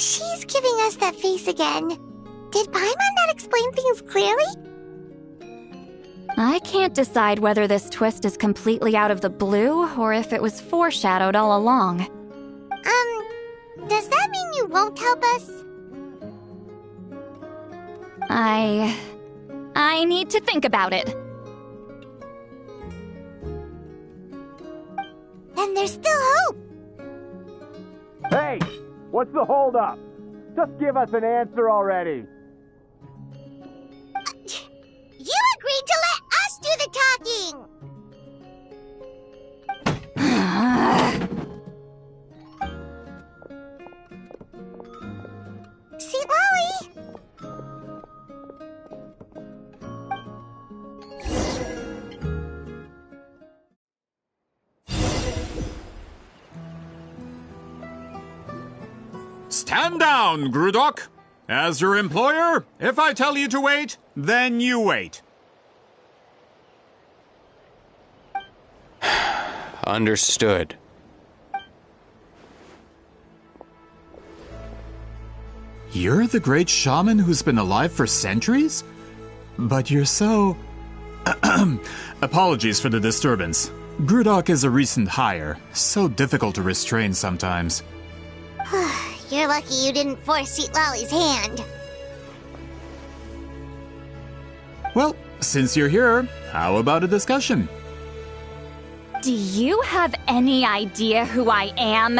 She's giving us that face again. Did Paimon not explain things clearly? I can't decide whether this twist is completely out of the blue or if it was foreshadowed all along. Does that mean you won't help us? I need to think about it. Then there's still hope. Hey! What's the holdup? Just give us an answer already. You agreed to let us do the talking! Sweet Lolly! Stand down, Grudok. As your employer, if I tell you to wait, then you wait. Understood. You're the great shaman who's been alive for centuries? But you're so... Apologies for the disturbance. Grudok is a recent hire, so difficult to restrain sometimes. You're lucky you didn't force Sweet Lolly's hand. Well, since you're here, how about a discussion? Do you have any idea who I am?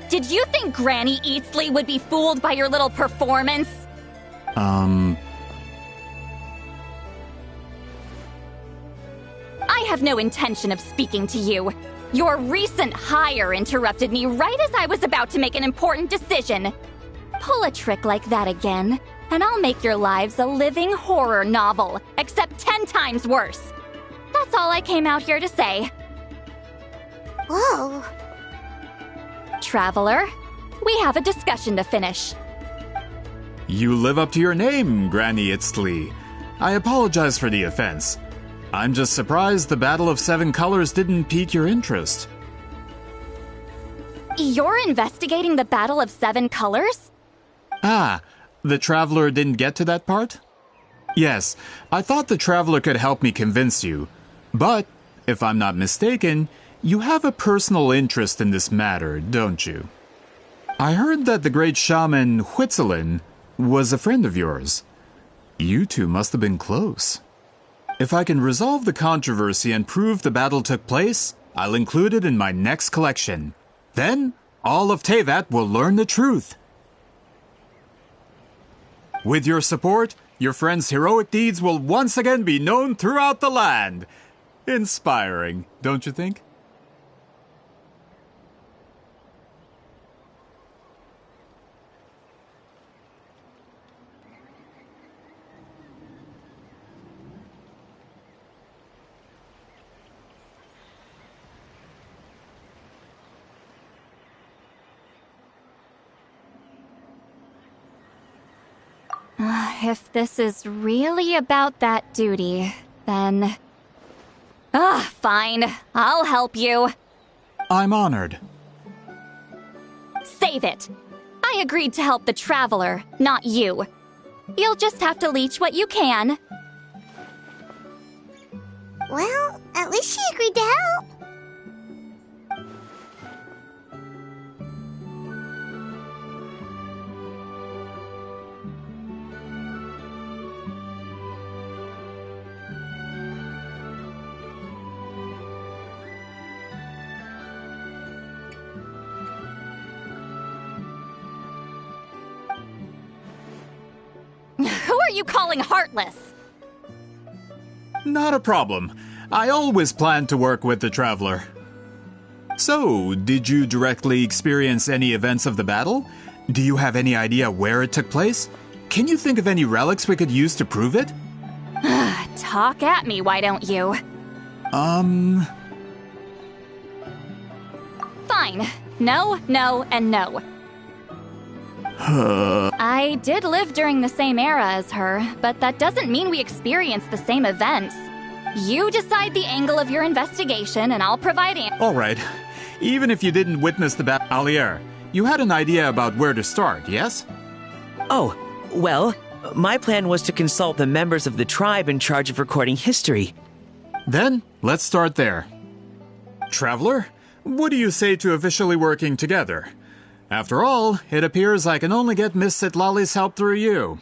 Did you think Granny Eatsley would be fooled by your little performance? I have no intention of speaking to you. Your recent hire interrupted me right as I was about to make an important decision. Pull a trick like that again, and I'll make your lives a living horror novel, except 10 times worse. That's all I came out here to say. Whoa. Traveler, we have a discussion to finish. You live up to your name, Granny Itztli. I apologize for the offense. I'm just surprised the Battle of Seven Colors didn't pique your interest. You're investigating the Battle of Seven Colors? Ah, the Traveler didn't get to that part? Yes, I thought the Traveler could help me convince you. But, if I'm not mistaken, you have a personal interest in this matter, don't you? I heard that the great shaman Huitzilin was a friend of yours. You two must have been close. If I can resolve the controversy and prove the battle took place, I'll include it in my next collection. Then, all of Teyvat will learn the truth. With your support, your friend's heroic deeds will once again be known throughout the land. Inspiring, don't you think? If this is really about that duty, then... fine. I'll help you. I'm honored. Save it. I agreed to help the Traveler, not you. You'll just have to leech what you can. Well, at least she agreed to help. Who are you calling heartless? Not a problem. I always planned to work with the Traveler. So, did you directly experience any events of the battle? Do you have any idea where it took place? Can you think of any relics we could use to prove it? Talk at me, why don't you? Fine. No, no, and no. I did live during the same era as her, but that doesn't mean we experienced the same events. You decide the angle of your investigation, and I'll provide All right. Even if you didn't witness the battle, Alier, you had an idea about where to start, yes? Oh, well, my plan was to consult the members of the tribe in charge of recording history. Then, let's start there. Traveler, what do you say to officially working together? After all, it appears I can only get Miss Sitlali's help through you.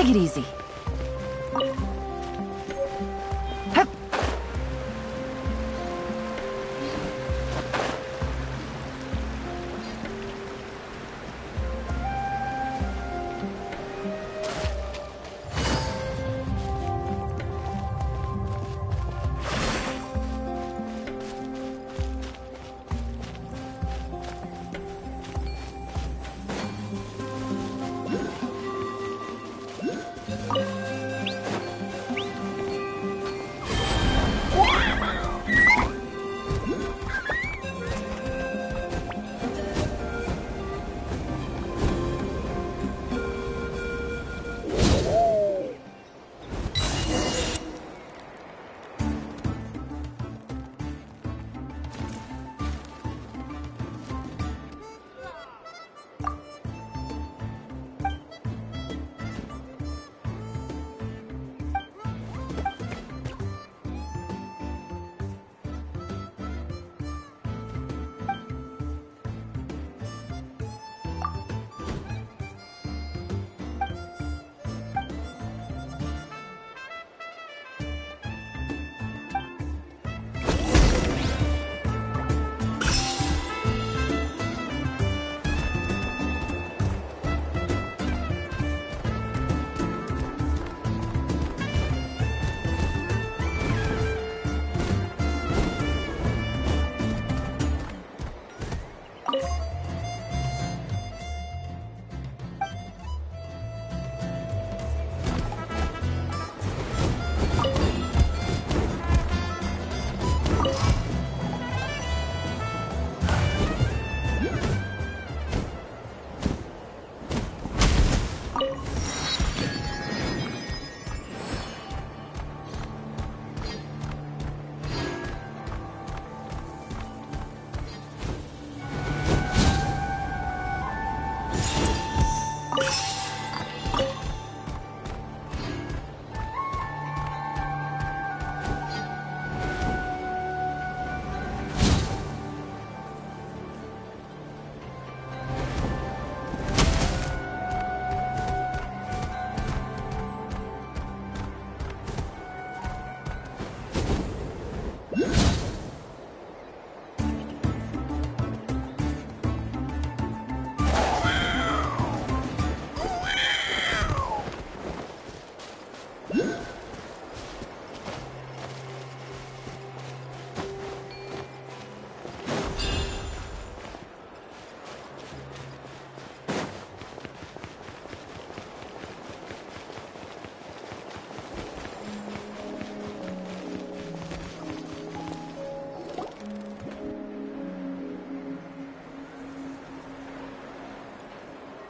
Take it easy.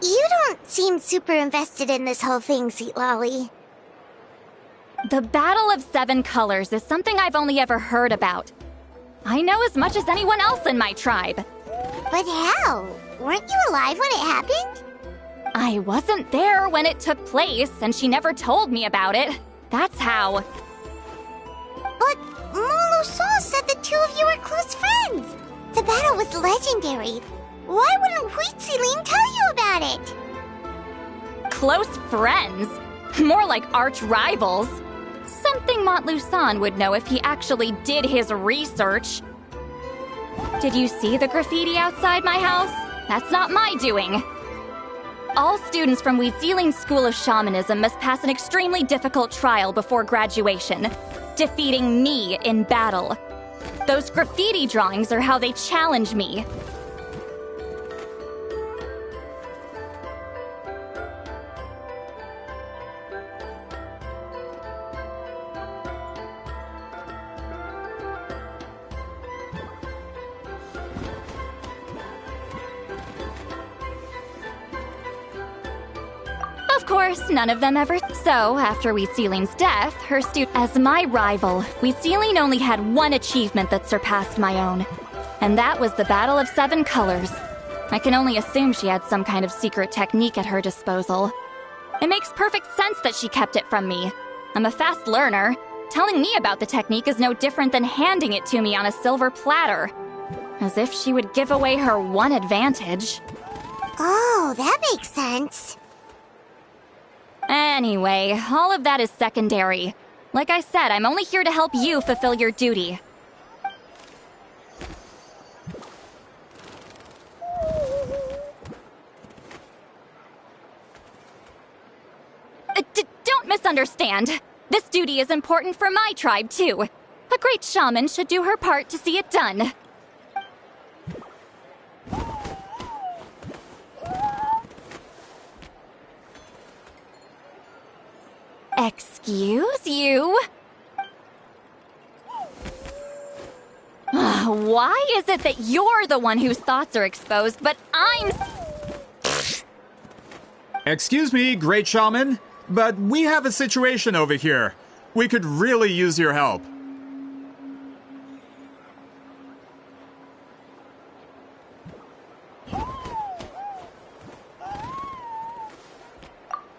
You don't seem super invested in this whole thing, Sweet Lolly. The Battle of Seven Colors is something I've only ever heard about. I know as much as anyone else in my tribe. But how? Weren't you alive when it happened? I wasn't there when it took place, and she never told me about it. That's how. But Molu-Sol said the two of you were close friends. The battle was legendary. Why wouldn't Huitziling tell you about it? Close friends? More like arch rivals. Something Montluçon would know if he actually did his research. Did you see the graffiti outside my house? That's not my doing. All students from Huitziling School of Shamanism must pass an extremely difficult trial before graduation, defeating me in battle. Those graffiti drawings are how they challenge me. Of course, none of them ever. So, after Huitziling's death, as my rival, Huitziling only had one achievement that surpassed my own. And that was the Battle of Seven Colors. I can only assume she had some kind of secret technique at her disposal. It makes perfect sense that she kept it from me. I'm a fast learner. Telling me about the technique is no different than handing it to me on a silver platter. As if she would give away her one advantage. Oh, that makes sense. Anyway, all of that is secondary. Like I said, I'm only here to help you fulfill your duty. Don't misunderstand. This duty is important for my tribe, too. A great shaman should do her part to see it done. Excuse you? Why is it that you're the one whose thoughts are exposed, but I'm... Excuse me, Great Shaman, but we have a situation over here. We could really use your help.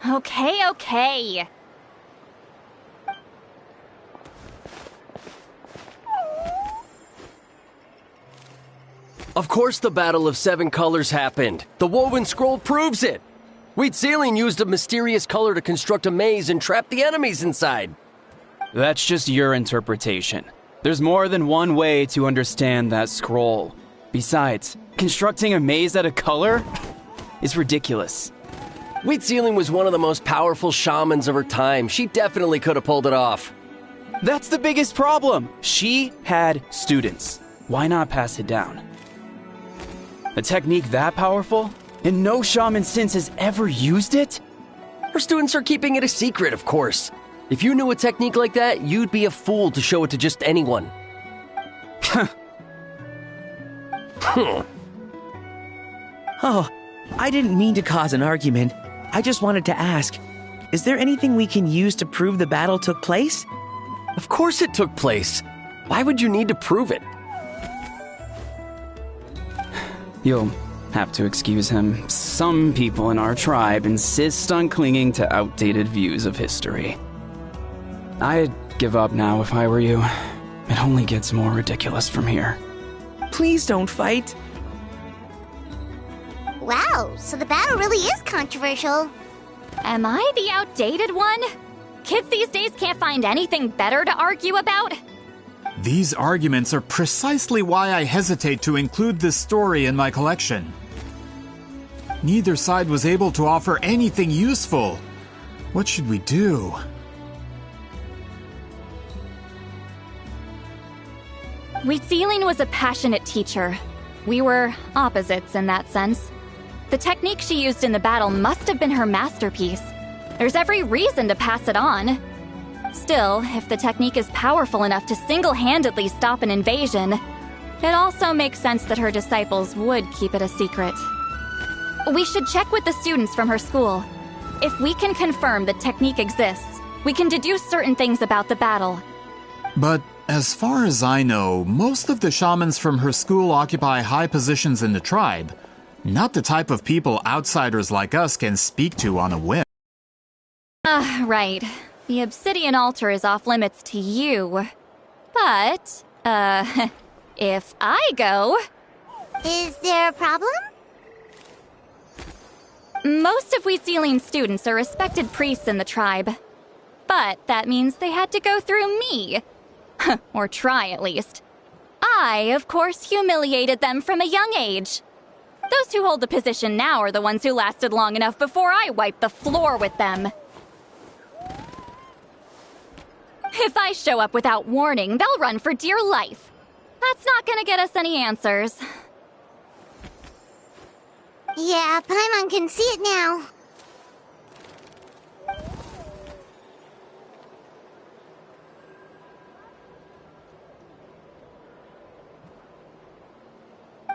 Okay. Of course the Battle of Seven Colors happened. The woven scroll proves it. Wheat Ceiling used a mysterious color to construct a maze and trap the enemies inside. That's just your interpretation. There's more than one way to understand that scroll. Besides, constructing a maze out of color is ridiculous. Wheat Ceiling was one of the most powerful shamans of her time. She definitely could have pulled it off. That's the biggest problem. She had students. Why not pass it down? A technique that powerful? And no shaman since has ever used it? Her students are keeping it a secret, of course. If you knew a technique like that, you'd be a fool to show it to just anyone. Oh, I didn't mean to cause an argument. I just wanted to ask, is there anything we can use to prove the battle took place? Of course it took place. Why would you need to prove it? You'll have to excuse him. Some people in our tribe insist on clinging to outdated views of history. I'd give up now if I were you. It only gets more ridiculous from here. Please don't fight. Wow, so the battle really is controversial. Am I the outdated one? Kids these days can't find anything better to argue about? These arguments are precisely why I hesitate to include this story in my collection. Neither side was able to offer anything useful. What should we do? Wheat Ceiling was a passionate teacher. We were opposites in that sense. The technique she used in the battle must have been her masterpiece. There's every reason to pass it on. Still, if the technique is powerful enough to single-handedly stop an invasion, it also makes sense that her disciples would keep it a secret. We should check with the students from her school. If we can confirm the technique exists, we can deduce certain things about the battle. But as far as I know, most of the shamans from her school occupy high positions in the tribe. Not the type of people outsiders like us can speak to on a whim. Right. The obsidian altar is off limits to you. But, if I go... Is there a problem? Most of Wheat Ceiling students are respected priests in the tribe. But that means they had to go through me. Or try, at least. I, of course, humiliated them from a young age. Those who hold the position now are the ones who lasted long enough before I wiped the floor with them. If I show up without warning, they'll run for dear life. That's not gonna get us any answers. Yeah, Paimon can see it now.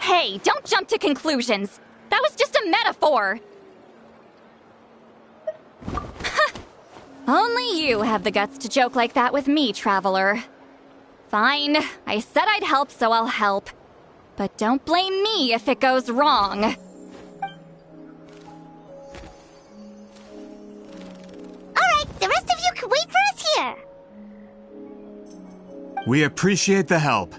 Hey, don't jump to conclusions. That was just a metaphor. Only you have the guts to joke like that with me, traveler. Fine, I said I'd help, so I'll help. But don't blame me if it goes wrong. Alright, the rest of you can wait for us here. We appreciate the help.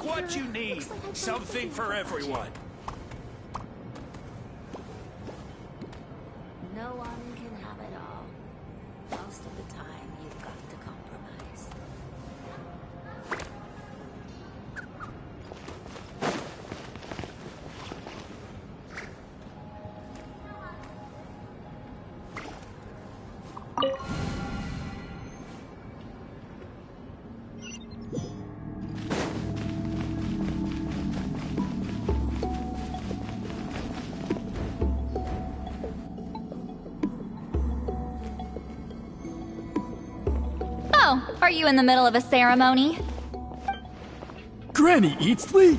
what you need. Something for everyone. No one can have it all. Most of the time, you've got to compromise. Oh, are you in the middle of a ceremony? Granny Eatsley?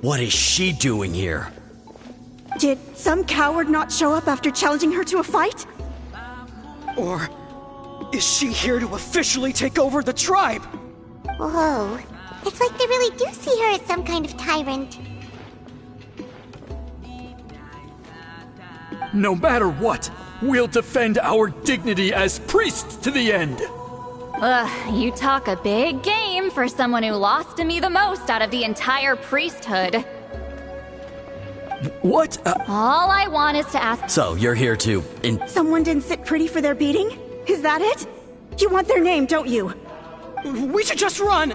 What is she doing here? Did some coward not show up after challenging her to a fight? Or is she here to officially take over the tribe? Whoa. It's like they really do see her as some kind of tyrant. No matter what, we'll defend our dignity as priests to the end. Ugh, you talk a big game for someone who lost to me the most out of the entire priesthood. What? All I want is to ask— So, you're here to— Someone didn't sit pretty for their beating? Is that it? You want their name, don't you? We should just run!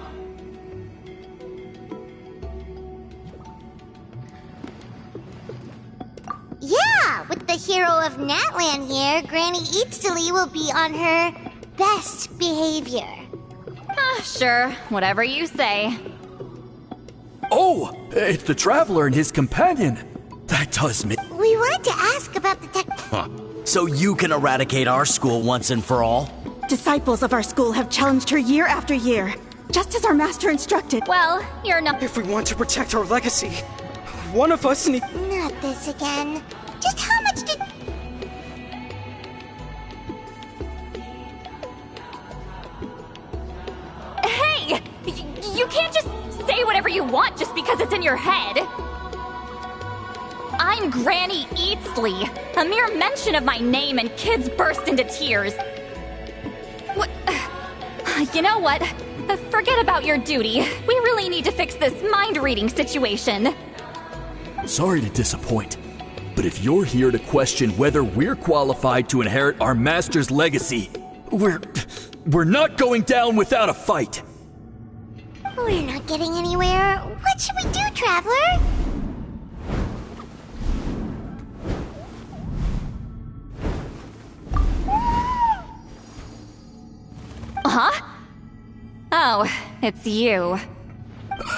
Yeah, with the hero of Natlan here, Granny Eatsley will be on her best behavior. Sure, whatever you say. Oh, it's the Traveler and his companion. That does me. We wanted to ask about the tech— Huh. So you can eradicate our school once and for all? Disciples of our school have challenged her year after year, just as our master instructed. Well, you're not— If we want to protect our legacy, one of us need... Not this again. Just how much did... Hey! You can't just say whatever you want just because it's in your head. I'm Granny Eatsley. A mere mention of my name and kids burst into tears. What? You know what? Forget about your duty. We really need to fix this mind-reading situation. Sorry to disappoint, but if you're here to question whether we're qualified to inherit our master's legacy, we're not going down without a fight. We're not getting anywhere. What should we do, Traveler? Huh? Oh, it's you.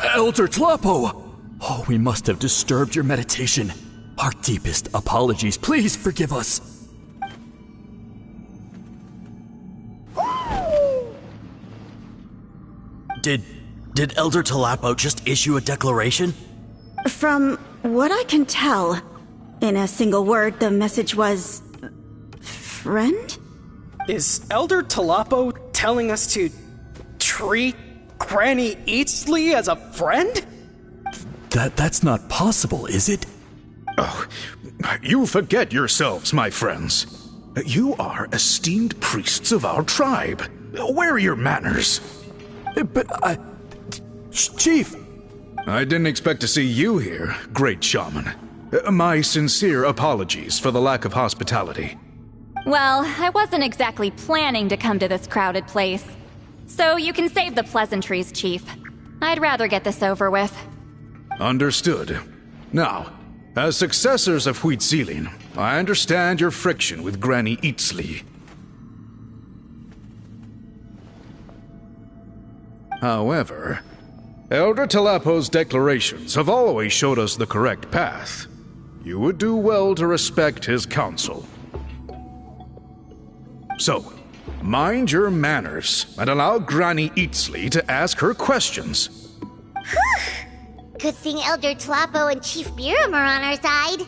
Elder Tlapo! Oh, we must have disturbed your meditation. Our deepest apologies. Please forgive us. Did Elder Tlapo just issue a declaration? From what I can tell, in a single word, the message was... friend? Is Elder Tlapo telling us to treat Granny Eatsley as a friend? That's not possible, is it? Oh, you forget yourselves, my friends. You are esteemed priests of our tribe. Where are your manners? But Chief! I didn't expect to see you here, great shaman. My sincere apologies for the lack of hospitality. Well, I wasn't exactly planning to come to this crowded place. So you can save the pleasantries, Chief. I'd rather get this over with. Understood. Now, as successors of Huitzilin, I understand your friction with Granny Eatsley. However, Elder Tlapo's declarations have always showed us the correct path. You would do well to respect his counsel. So, mind your manners and allow Granny Eatsley to ask her questions. Good thing Elder Tlapo and Chief Biram are on our side.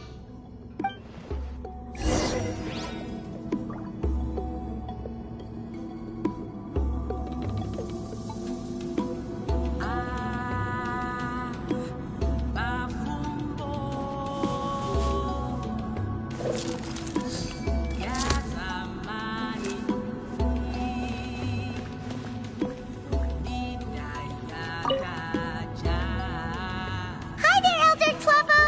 Hi there, Elder Tlapo!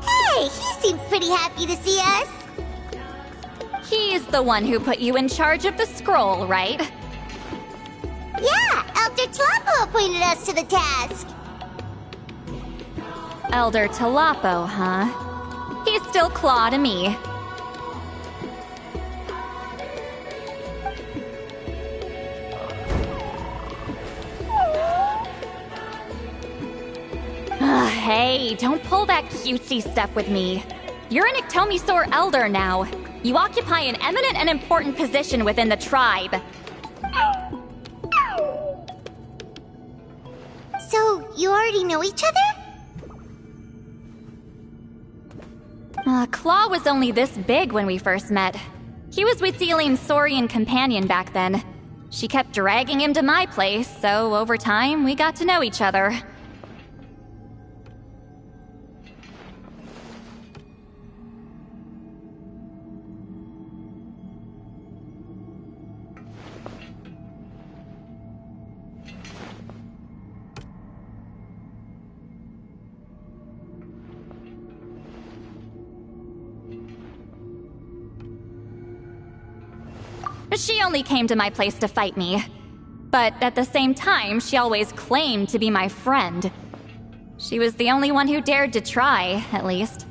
Hey, he seems pretty happy to see us. He's the one who put you in charge of the scroll, right? Yeah, Elder Tlapo appointed us to the task. Elder Tlapo, huh? He's still Claw to me. Hey, don't pull that cutesy stuff with me. You're an Iktomi elder now. You occupy an eminent and important position within the tribe. So, you already know each other? Claw was only this big when we first met. He was with Celine's Saurian companion back then. She kept dragging him to my place, so over time, we got to know each other. She only came to my place to fight me. But at the same time, she always claimed to be my friend. She was the only one who dared to try, at least.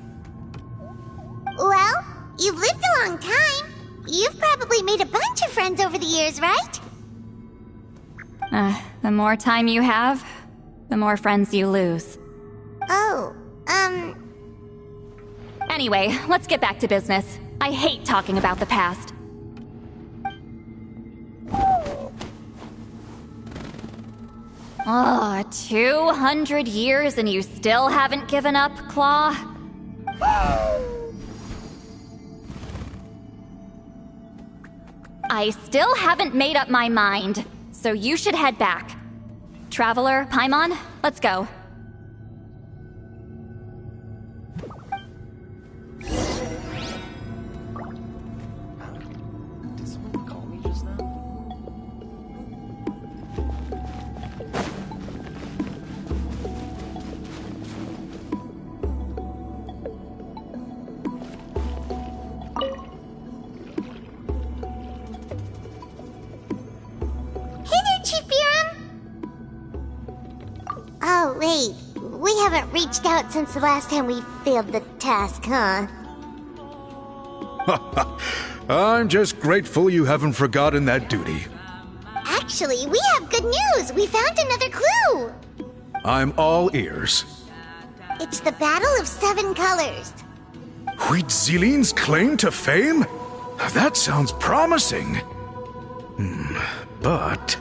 Well, you've lived a long time. You've probably made a bunch of friends over the years, right? The more time you have, the more friends you lose. Oh, Anyway, let's get back to business. I hate talking about the past. Oh, 200 years and you still haven't given up, Claw? I still haven't made up my mind, so you should head back. Traveler, Paimon, let's go. Did someone call me just now? Hey there, Chief Biram! Oh, wait. We haven't reached out since the last time we failed the task, huh? I'm just grateful you haven't forgotten that duty. Actually, we have good news! We found another clue! I'm all ears. It's the Battle of Seven Colors. Huitzilin's claim to fame? That sounds promising. But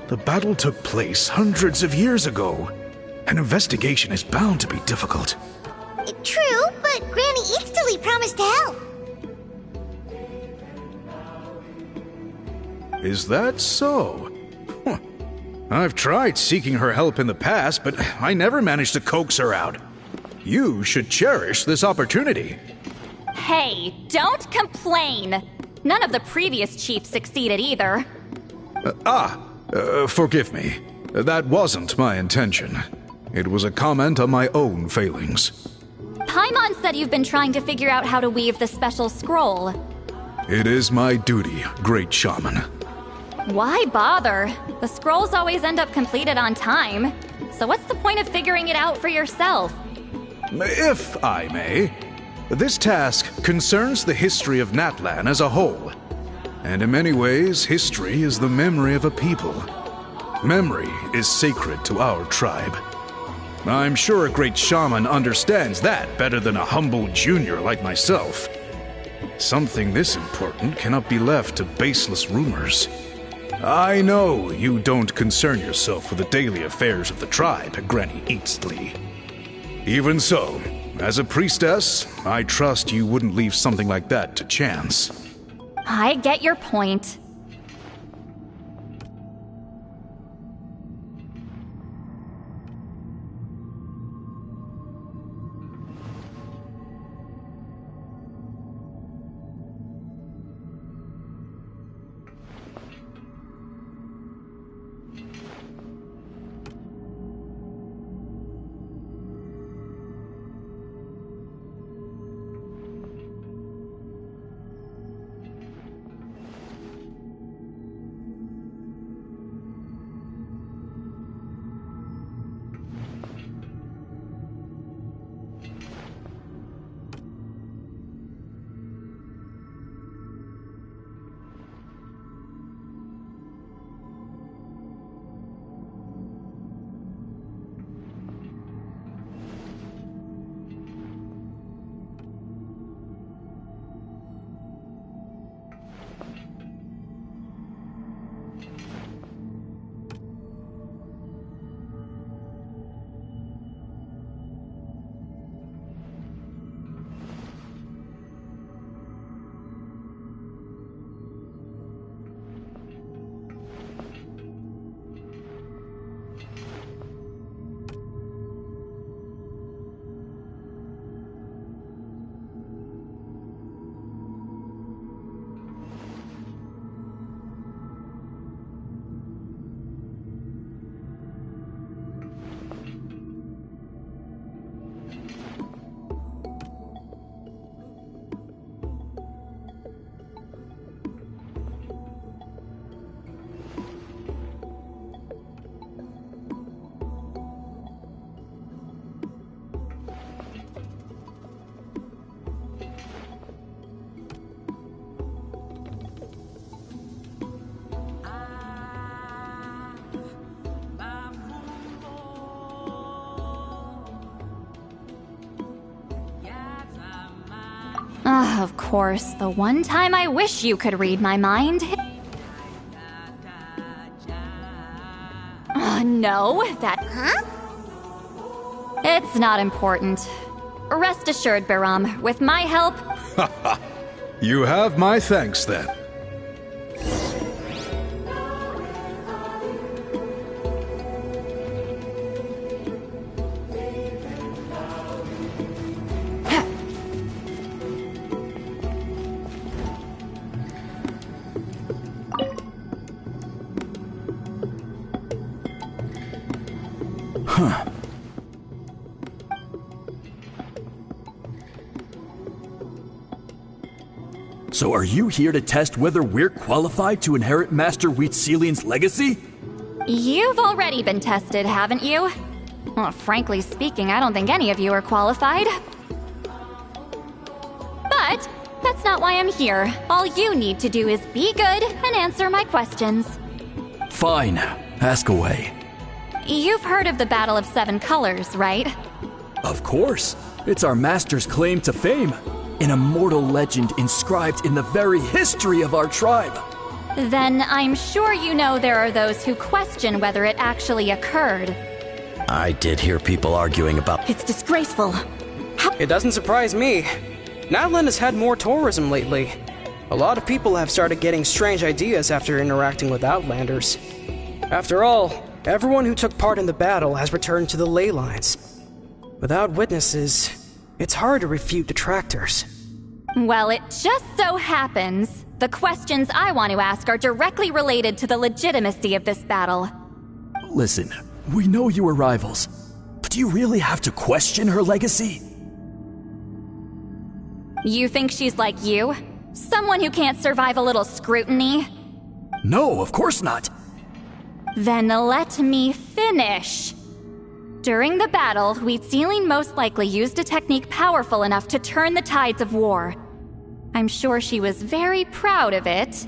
the battle took place hundreds of years ago. An investigation is bound to be difficult. True, but Granny Eatsterly promised to help. Is that so? Huh. I've tried seeking her help in the past, but I never managed to coax her out. You should cherish this opportunity. Hey, don't complain! None of the previous chiefs succeeded either. Forgive me. That wasn't my intention. It was a comment on my own failings. Paimon said you've been trying to figure out how to weave the special scroll. It is my duty, great shaman. Why bother? The scrolls always end up completed on time. So what's the point of figuring it out for yourself? If I may, this task concerns the history of Natlan as a whole. And in many ways, history is the memory of a people. Memory is sacred to our tribe. I'm sure a great shaman understands that better than a humble junior like myself. Something this important cannot be left to baseless rumors. I know you don't concern yourself with the daily affairs of the tribe, Granny Eatsterly. Even so, as a priestess, I trust you wouldn't leave something like that to chance. I get your point. Of course, the one time I wish you could read my mind. No, that... Huh? It's not important. Rest assured, Baram, with my help... You have my thanks, then. Huh. So are you here to test whether we're qualified to inherit Master Wheatselian's legacy? You've already been tested, haven't you? Well, frankly speaking, I don't think any of you are qualified. But that's not why I'm here. All you need to do is be good and answer my questions. Fine. Ask away. You've heard of the Battle of Seven Colors, right? Of course. It's our master's claim to fame. An immortal legend inscribed in the very history of our tribe. Then I'm sure you know there are those who question whether it actually occurred. I did hear people arguing about... It's disgraceful. It doesn't surprise me. Natlan has had more tourism lately. A lot of people have started getting strange ideas after interacting with Outlanders. After all, everyone who took part in the battle has returned to the ley lines. Without witnesses, it's hard to refute detractors. Well, it just so happens the questions I want to ask are directly related to the legitimacy of this battle. Listen, we know you are rivals, but do you really have to question her legacy? You think she's like you? Someone who can't survive a little scrutiny? No, of course not. Then let me finish. During the battle, Wheatselian most likely used a technique powerful enough to turn the tides of war. I'm sure she was very proud of it.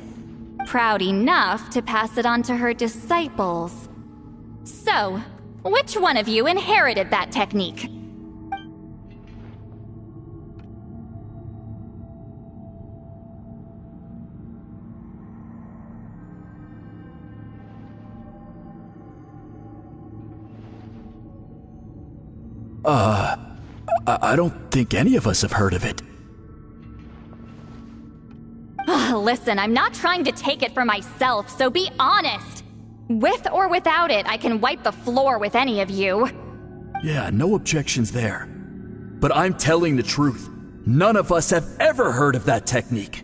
Proud enough to pass it on to her disciples. So, which one of you inherited that technique? I don't think any of us have heard of it. Listen, I'm not trying to take it for myself, so be honest. With or without it, I can wipe the floor with any of you. Yeah, no objections there. But I'm telling the truth. None of us have ever heard of that technique.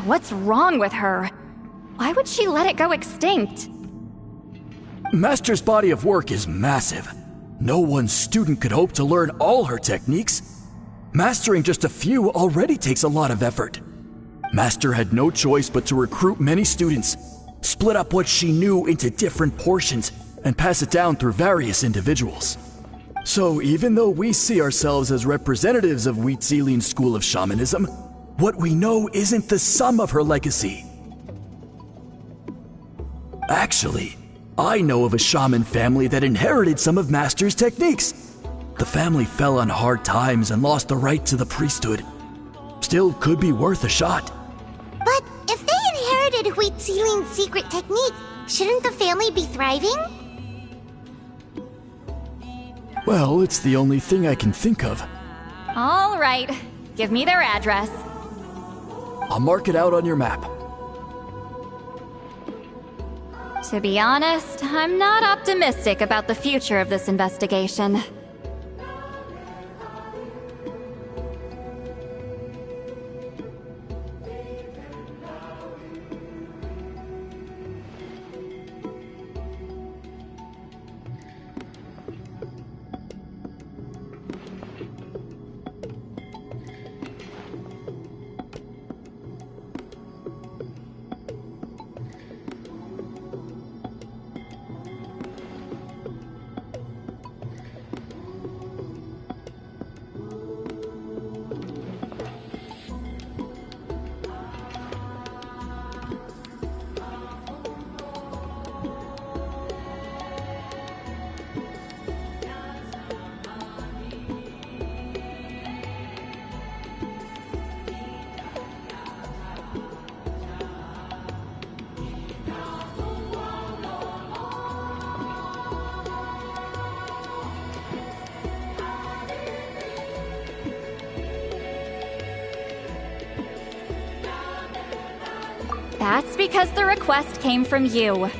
What's wrong with her? Why would she let it go extinct? Master's body of work is massive. No one student could hope to learn all her techniques. Mastering just a few already takes a lot of effort. Master had no choice but to recruit many students, split up what she knew into different portions, and pass it down through various individuals. So even though we see ourselves as representatives of Wheatselian's school of shamanism, what we know isn't the sum of her legacy. Actually, I know of a shaman family that inherited some of Master's techniques. The family fell on hard times and lost the right to the priesthood. Still could be worth a shot. But if they inherited Wheatselian's secret technique, shouldn't the family be thriving? Well, it's the only thing I can think of. All right, give me their address. I'll mark it out on your map. To be honest, I'm not optimistic about the future of this investigation. That's because the request came from you.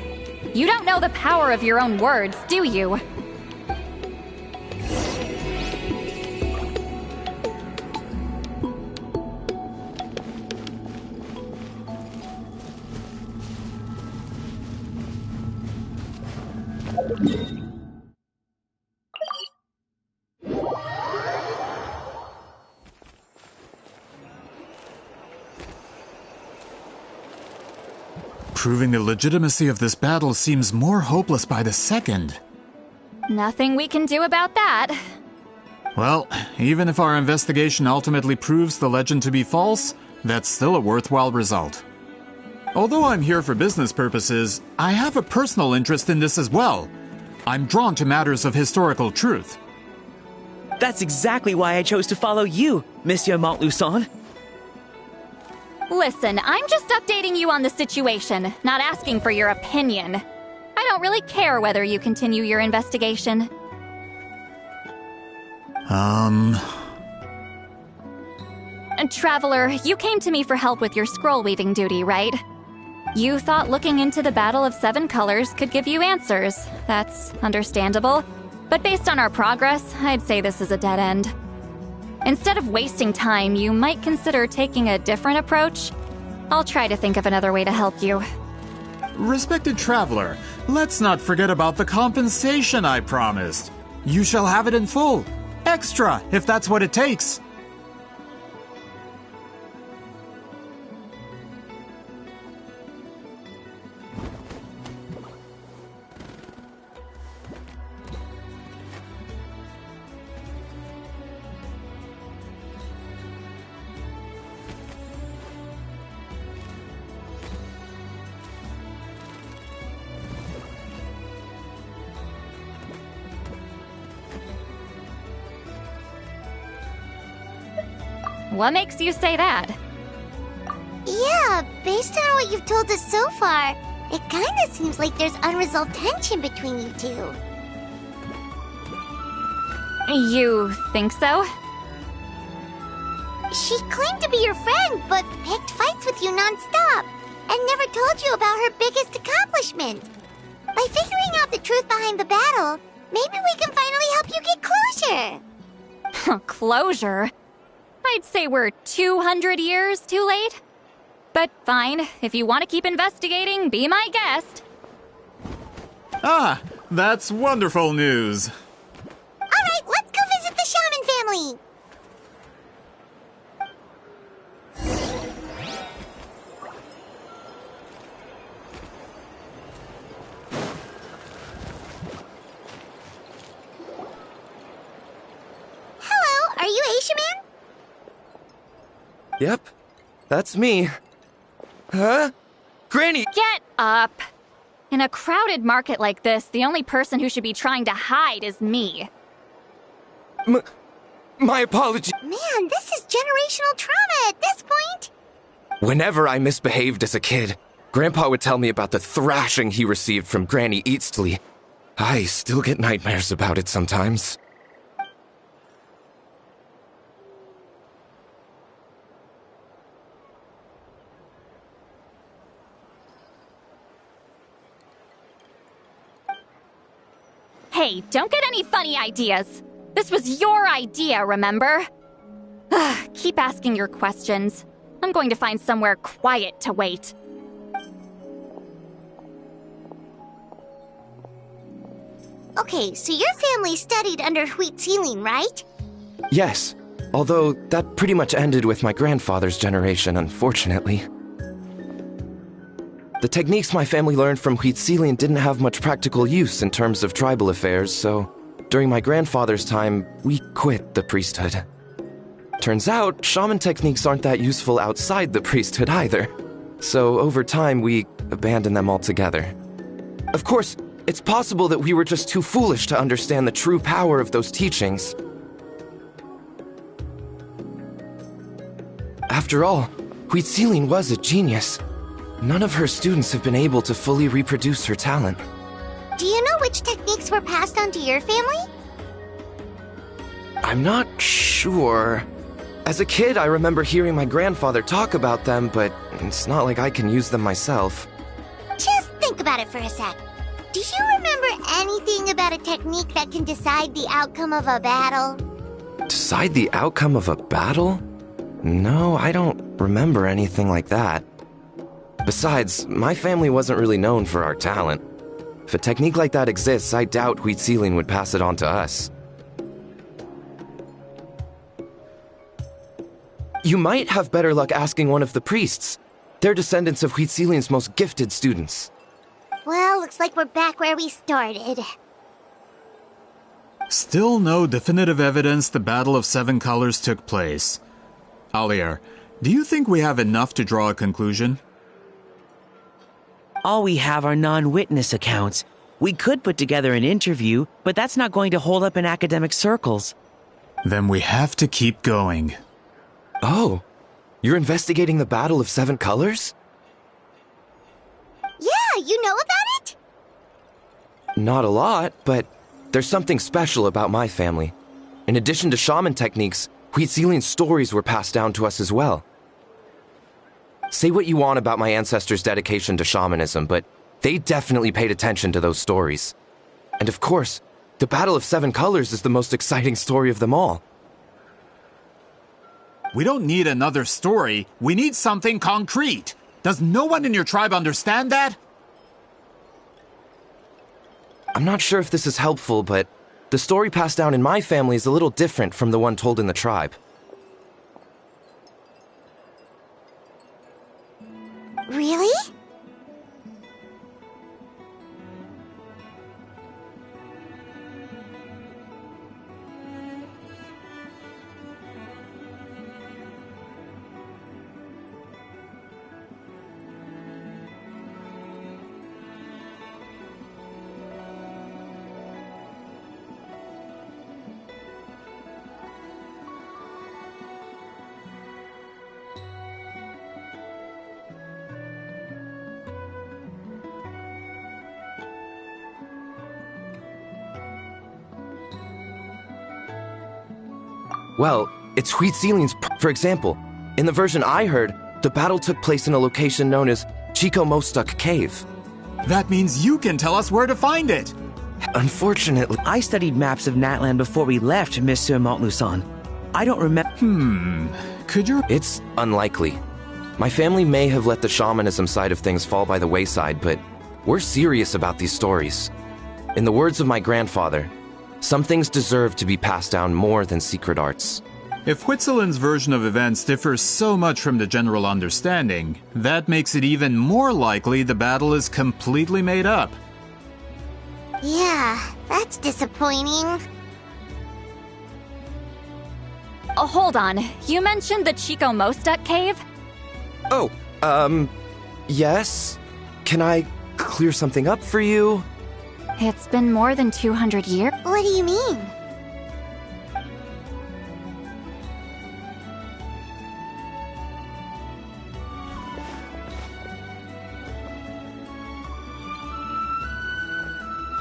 You don't know the power of your own words, do you? Proving the legitimacy of this battle seems more hopeless by the second. Nothing we can do about that. Well, even if our investigation ultimately proves the legend to be false, that's still a worthwhile result. Although I'm here for business purposes, I have a personal interest in this as well. I'm drawn to matters of historical truth. That's exactly why I chose to follow you, Monsieur Montluçon. Listen, I'm just updating you on the situation, not asking for your opinion. I don't really care whether you continue your investigation. Traveler, you came to me for help with your scroll weaving duty, right? You thought looking into the Battle of Seven Colors could give you answers. That's understandable. But based on our progress, I'd say this is a dead end. Instead of wasting time, you might consider taking a different approach. I'll try to think of another way to help you. Respected traveler, let's not forget about the compensation I promised. You shall have it in full. Extra, if that's what it takes. What makes you say that? Yeah, based on what you've told us so far, it kinda seems like there's unresolved tension between you two. You think so? She claimed to be your friend, but picked fights with you non-stop, and never told you about her biggest accomplishment. By figuring out the truth behind the battle, maybe we can finally help you get closure. Closure? I'd say we're 200 years too late. But fine, if you want to keep investigating, be my guest. Ah, that's wonderful news. Alright, let's go visit the Shaman family. Hello, are you a shaman? Yep, that's me. Huh? Granny! Get up! In a crowded market like this, the only person who should be trying to hide is me. My apology. Man, this is generational trauma at this point. Whenever I misbehaved as a kid, Grandpa would tell me about the thrashing he received from Granny Eastley. I still get nightmares about it sometimes. Hey, don't get any funny ideas. This was your idea, remember? Keep asking your questions. I'm going to find somewhere quiet to wait. Okay, so your family studied under Huitzilin, right? Yes, although that pretty much ended with my grandfather's generation, unfortunately. The techniques my family learned from Huitzilin didn't have much practical use in terms of tribal affairs, so during my grandfather's time, we quit the priesthood. Turns out, shaman techniques aren't that useful outside the priesthood either. So over time, we abandoned them altogether. Of course, it's possible that we were just too foolish to understand the true power of those teachings. After all, Huitzilin was a genius. None of her students have been able to fully reproduce her talent. Do you know which techniques were passed on to your family? I'm not sure. As a kid, I remember hearing my grandfather talk about them, but it's not like I can use them myself. Just think about it for a sec. Do you remember anything about a technique that can decide the outcome of a battle? Decide the outcome of a battle? No, I don't remember anything like that. Besides, my family wasn't really known for our talent. If a technique like that exists, I doubt Huitzilin would pass it on to us. You might have better luck asking one of the priests. They're descendants of Huitzilin's most gifted students. Well, looks like we're back where we started. Still no definitive evidence the Battle of Seven Colors took place. Alier, do you think we have enough to draw a conclusion? All we have are non-witness accounts. We could put together an interview, but that's not going to hold up in academic circles. Then we have to keep going. Oh, you're investigating the Battle of Seven Colors? Yeah, you know about it? Not a lot, but there's something special about my family. In addition to shaman techniques, Huitzilin's stories were passed down to us as well. Say what you want about my ancestors' dedication to shamanism, but they definitely paid attention to those stories. And of course, the Battle of Seven Colors is the most exciting story of them all. We don't need another story. We need something concrete. Does no one in your tribe understand that? I'm not sure if this is helpful, but the story passed down in my family is a little different from the one told in the tribe. Really? Well, it's Huitzilin's. For example, in the version I heard, the battle took place in a location known as Chico Mostuk Cave. That means you can tell us where to find it. Unfortunately, I studied maps of Natlan before we left, Monsieur Montluçon. I don't remember. Could you? It's unlikely. My family may have let the shamanism side of things fall by the wayside, but we're serious about these stories. In the words of my grandfather, some things deserve to be passed down more than secret arts. If Huitzilin's version of events differs so much from the general understanding, that makes it even more likely the battle is completely made up. Yeah, that's disappointing. Oh, hold on. You mentioned the Chico Mostuk cave? Oh, yes? Can I clear something up for you? It's been more than 200 years. What do you mean?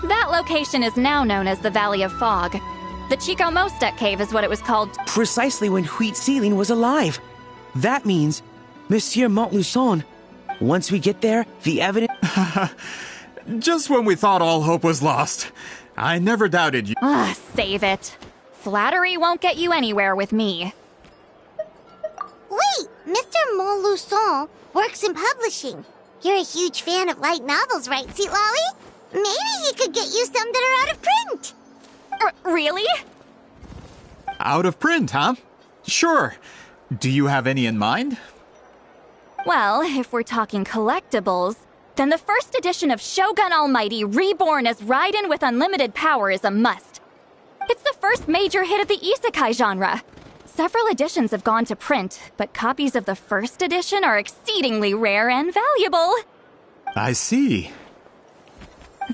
That location is now known as the Valley of Fog. The Chico Mostuk cave is what it was called. Precisely when Huitzilin was alive. That means, Monsieur Montluçon, once we get there, the evidence... Just when we thought all hope was lost. I never doubted you. Save it. Flattery won't get you anywhere with me. Wait, Mr. Montluçon works in publishing. You're a huge fan of light novels, right, Seatlolly? Maybe he could get you some that are out of print. Really? Out of print, huh? Sure. Do you have any in mind? Well, if we're talking collectibles, then the first edition of Shogun Almighty reborn as Raiden with unlimited power is a must. It's the first major hit of the isekai genre. Several editions have gone to print, but copies of the first edition are exceedingly rare and valuable. I see.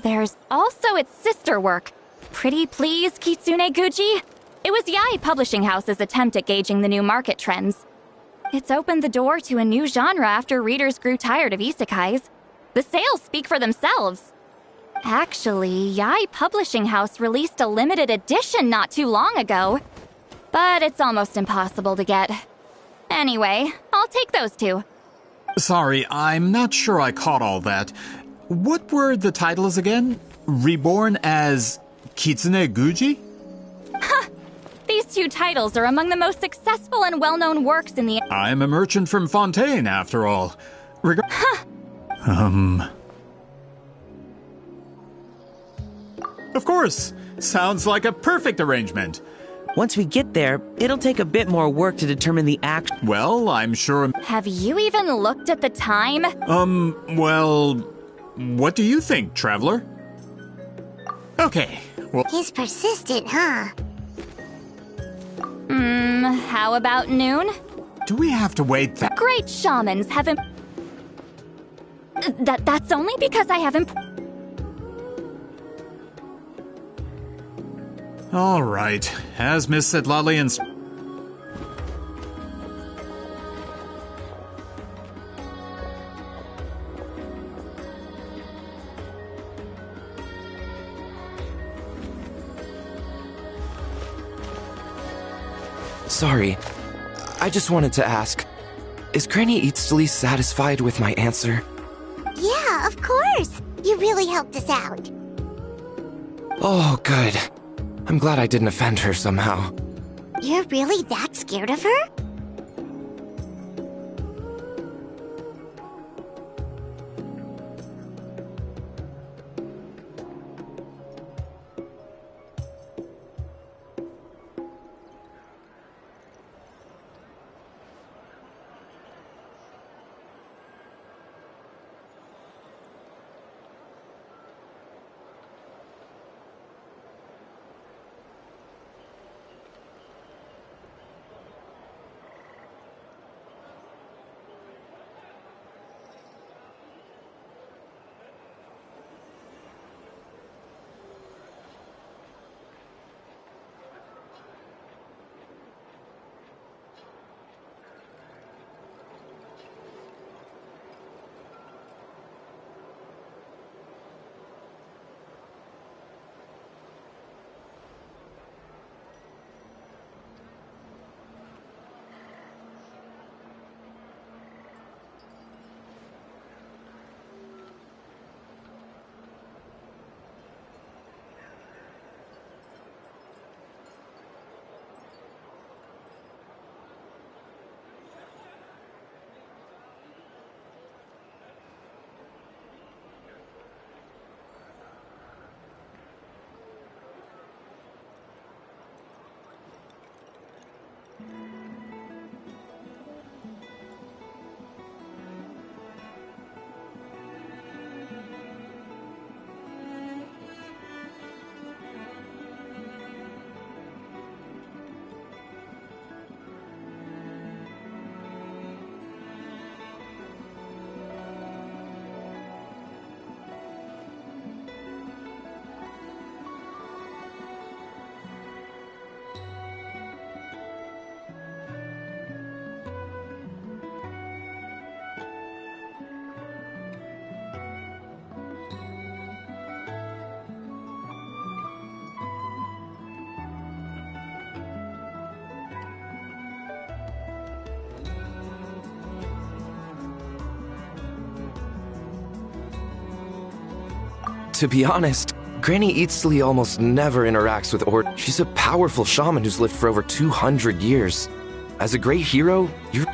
There's also its sister work, Pretty Please Kitsune Guji. It was Yae Publishing House's attempt at gauging the new market trends. It's opened the door to a new genre after readers grew tired of isekais. The sales speak for themselves. Actually, Yae Publishing House released a limited edition not too long ago. but it's almost impossible to get. Anyway, I'll take those two. Sorry, I'm not sure I caught all that. What were the titles again? Reborn as Kitsune Guji? These two titles are among the most successful and well-known works in the... I'm a merchant from Fontaine, after all. Of course. Sounds like a perfect arrangement. Once we get there, it'll take a bit more work to determine the act. Well, I'm sure... Have you even looked at the time? Well... What do you think, Traveler? Okay, well... He's persistent, huh? How about noon? Do we have to wait that... Great shamans have That's only because I haven't... All right, as Miss Setlali and... Sorry, I just wanted to ask, is Granny Eatsley satisfied with my answer? Yeah, of course. You really helped us out. Oh, good. I'm glad I didn't offend her somehow. You're really that scared of her? To be honest, Granny Eatsley almost never interacts with She's a powerful shaman who's lived for over 200 years. As a great hero, you're...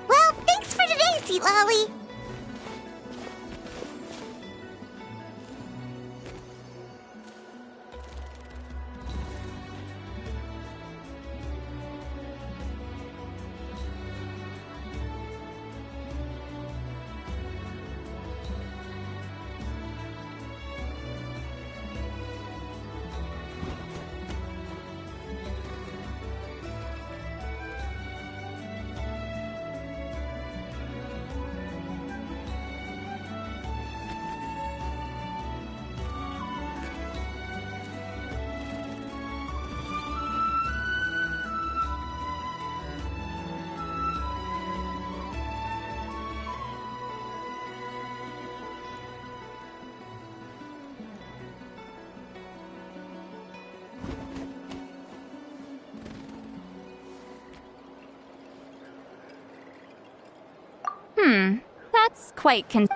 Well, thanks for today, Sweet Lolly. That's quite Wait,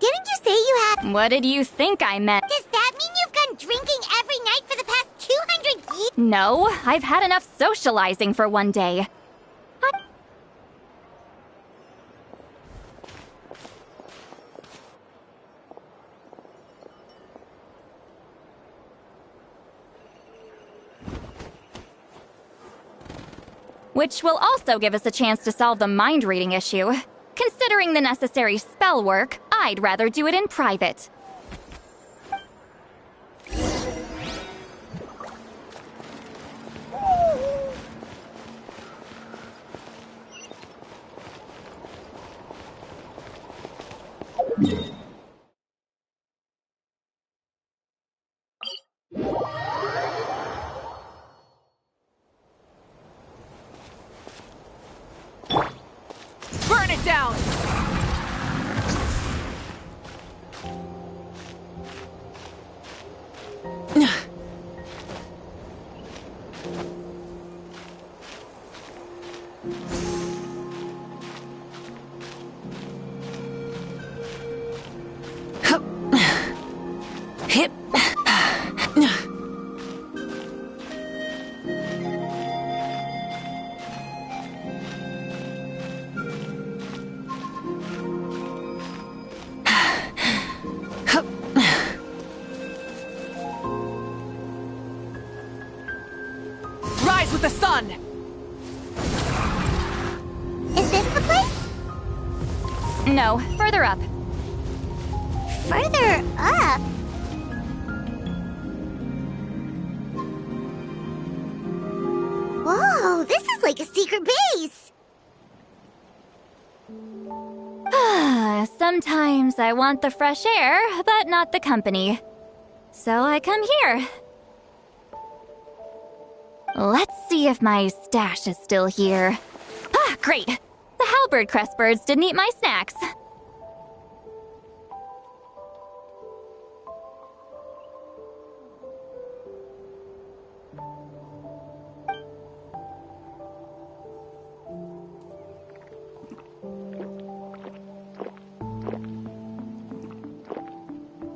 didn't you say you had... What did you think I meant? Does that mean you've gone drinking every night for the past 200 years? No, I've had enough socializing for one day. Which will also give us a chance to solve the mind reading issue. Considering the necessary spell work, I'd rather do it in private. Burn it down! Hip. Rise with the sun! Is this the place? No, further up. Further up? Whoa, this is like a secret base! Sometimes I want the fresh air, but not the company. So I come here. Let's see if my stash is still here. Ah, great! The halberd crest birds didn't eat my snacks.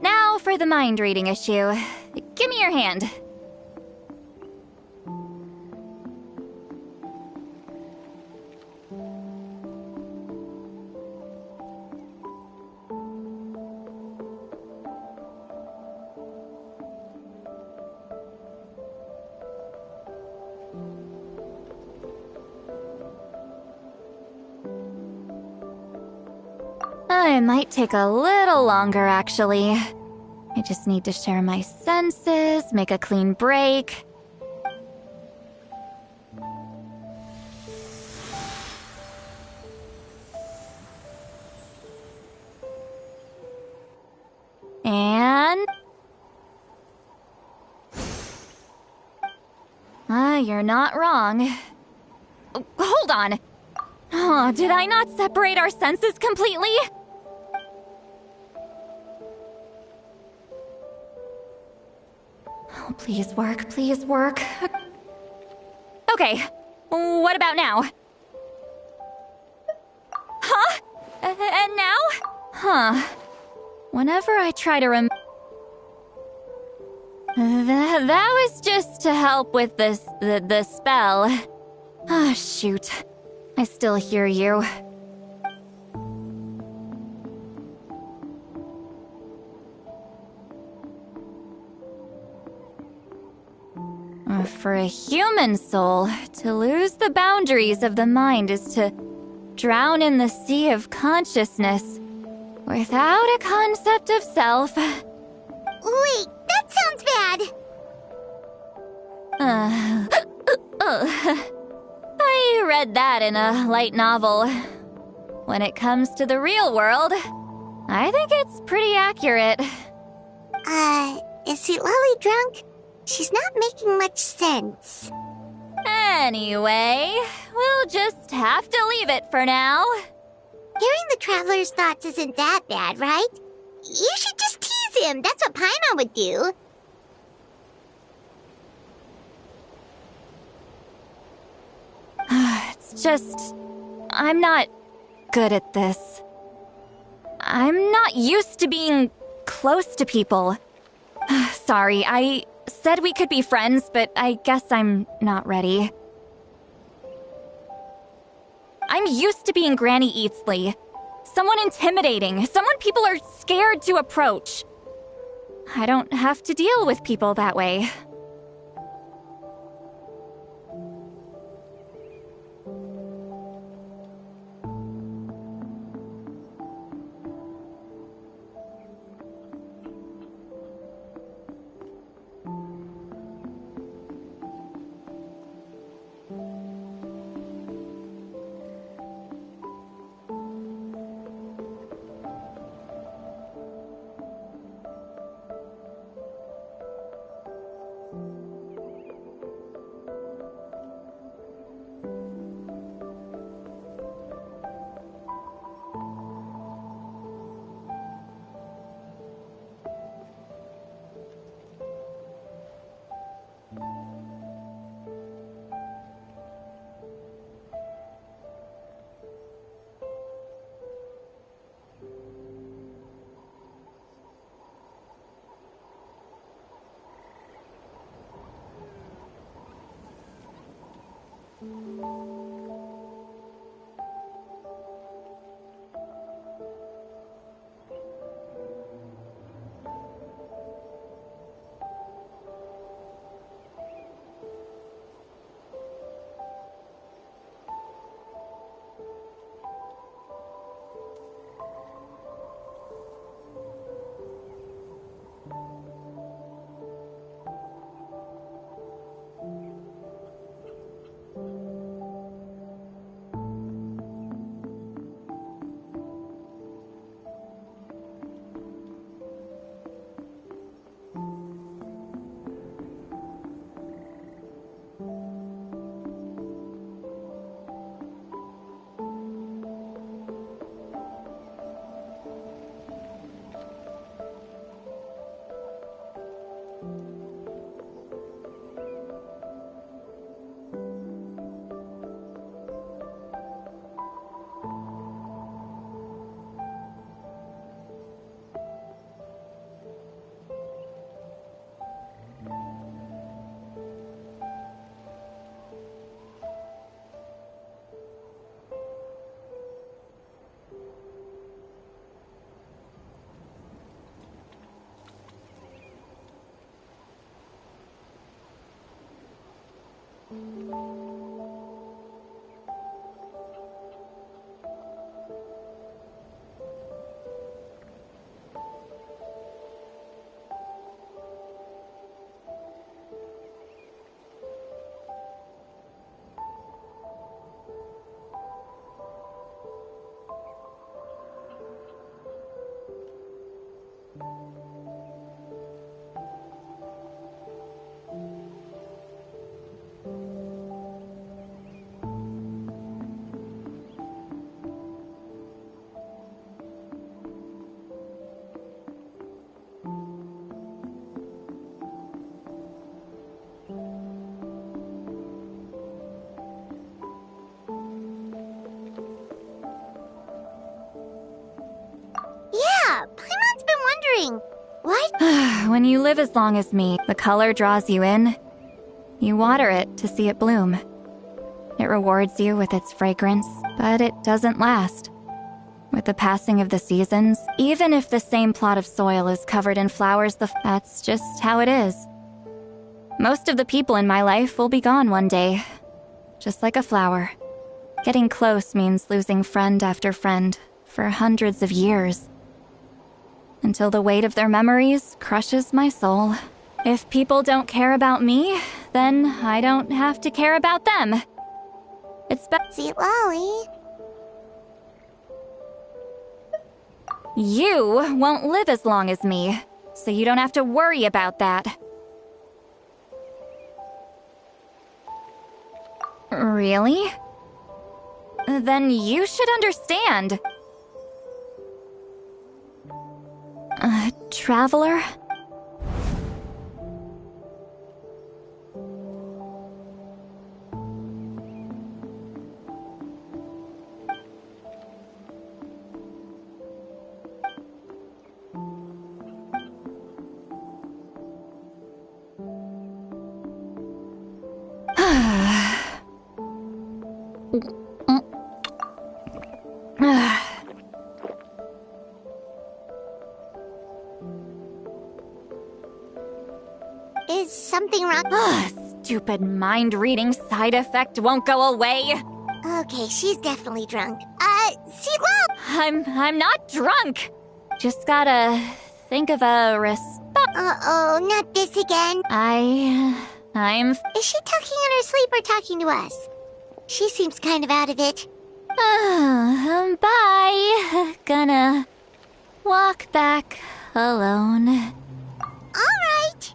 Now for the mind reading issue. Give me your hand. It might take a little longer, actually. I just need to share my senses, make a clean break. And... you're not wrong. Hold on! Oh, did I not separate our senses completely? Oh, please work, please work. Okay, what about now? Huh? And now? Huh. Whenever I try to that was just to help with the spell. Ah, shoot. I still hear you. For a human soul, to lose the boundaries of the mind is to drown in the sea of consciousness without a concept of self. Wait, that sounds bad. I read that in a light novel. When it comes to the real world, I think it's pretty accurate. Is Sweet Lolly drunk? She's not making much sense. Anyway, we'll just have to leave it for now. Hearing the Traveler's thoughts isn't that bad, right? You should just tease him. That's what Paimon would do. It's just... I'm not good at this. I'm not used to being close to people. Sorry, I said we could be friends, but I guess I'm not ready. I'm used to being Granny Eatsley. Someone intimidating, someone people are scared to approach. I don't have to deal with people that way. Yeah, Paimon's been wondering. What? When you live as long as me, the color draws you in. You water it to see it bloom. It rewards you with its fragrance, but it doesn't last. With the passing of the seasons, even if the same plot of soil is covered in flowers, that's just how it is. Most of the people in my life will be gone one day, just like a flower. Getting close means losing friend after friend for hundreds of years, until the weight of their memories crushes my soul. If people don't care about me, then I don't have to care about them. It's Sweet Lolly. You won't live as long as me, so you don't have to worry about that. Really? Then you should understand. Traveler? something wrong? Stupid mind-reading side effect won't go away. Okay, she's definitely drunk. Seatwell! I'm not drunk. Just gotta think of a response. Uh-oh, not this again. I'm... Is she talking in her sleep or talking to us? She seems kind of out of it. Bye. Gonna walk back alone. All right.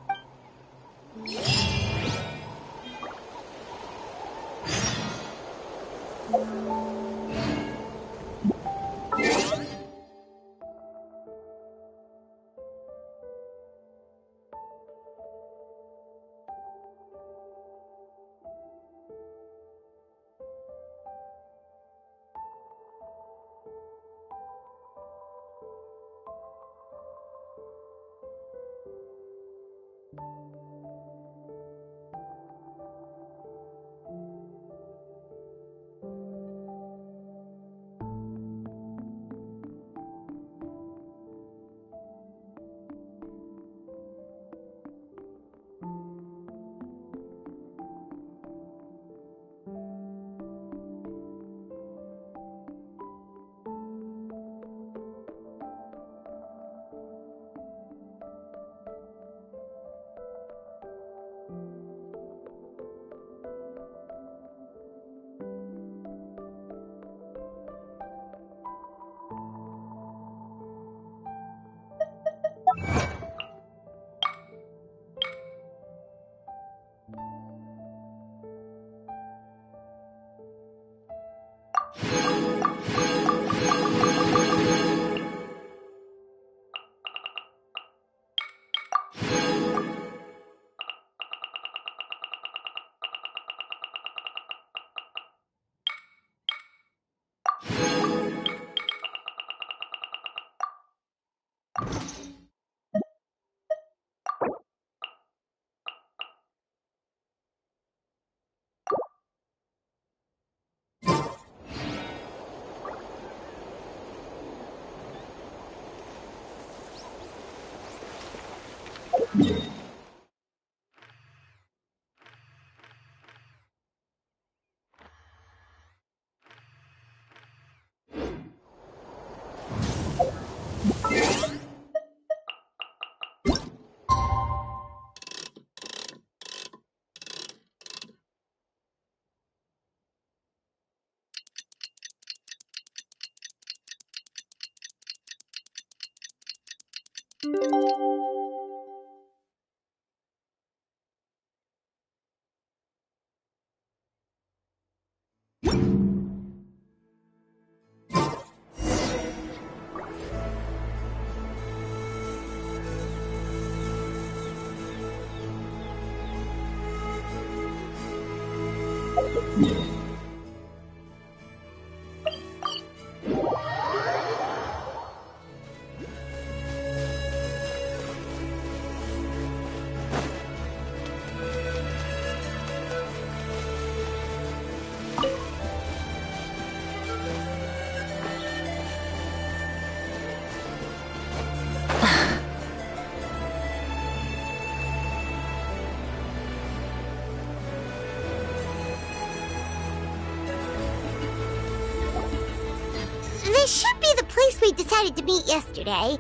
This should be the place we decided to meet yesterday.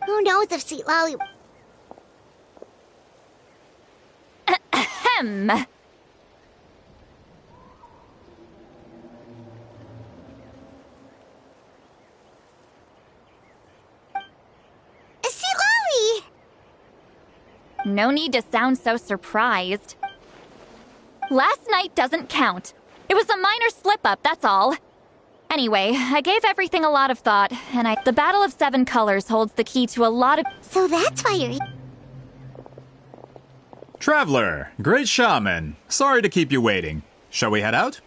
Who knows if Sweet Lolly... Ahem. No need to sound so surprised. Last night doesn't count. It was a minor slip-up, that's all. Anyway, I gave everything a lot of thought, and the Battle of Seven Colors holds the key to a lot of— So that's why you're— Traveler, great shaman. Sorry to keep you waiting. Shall we head out?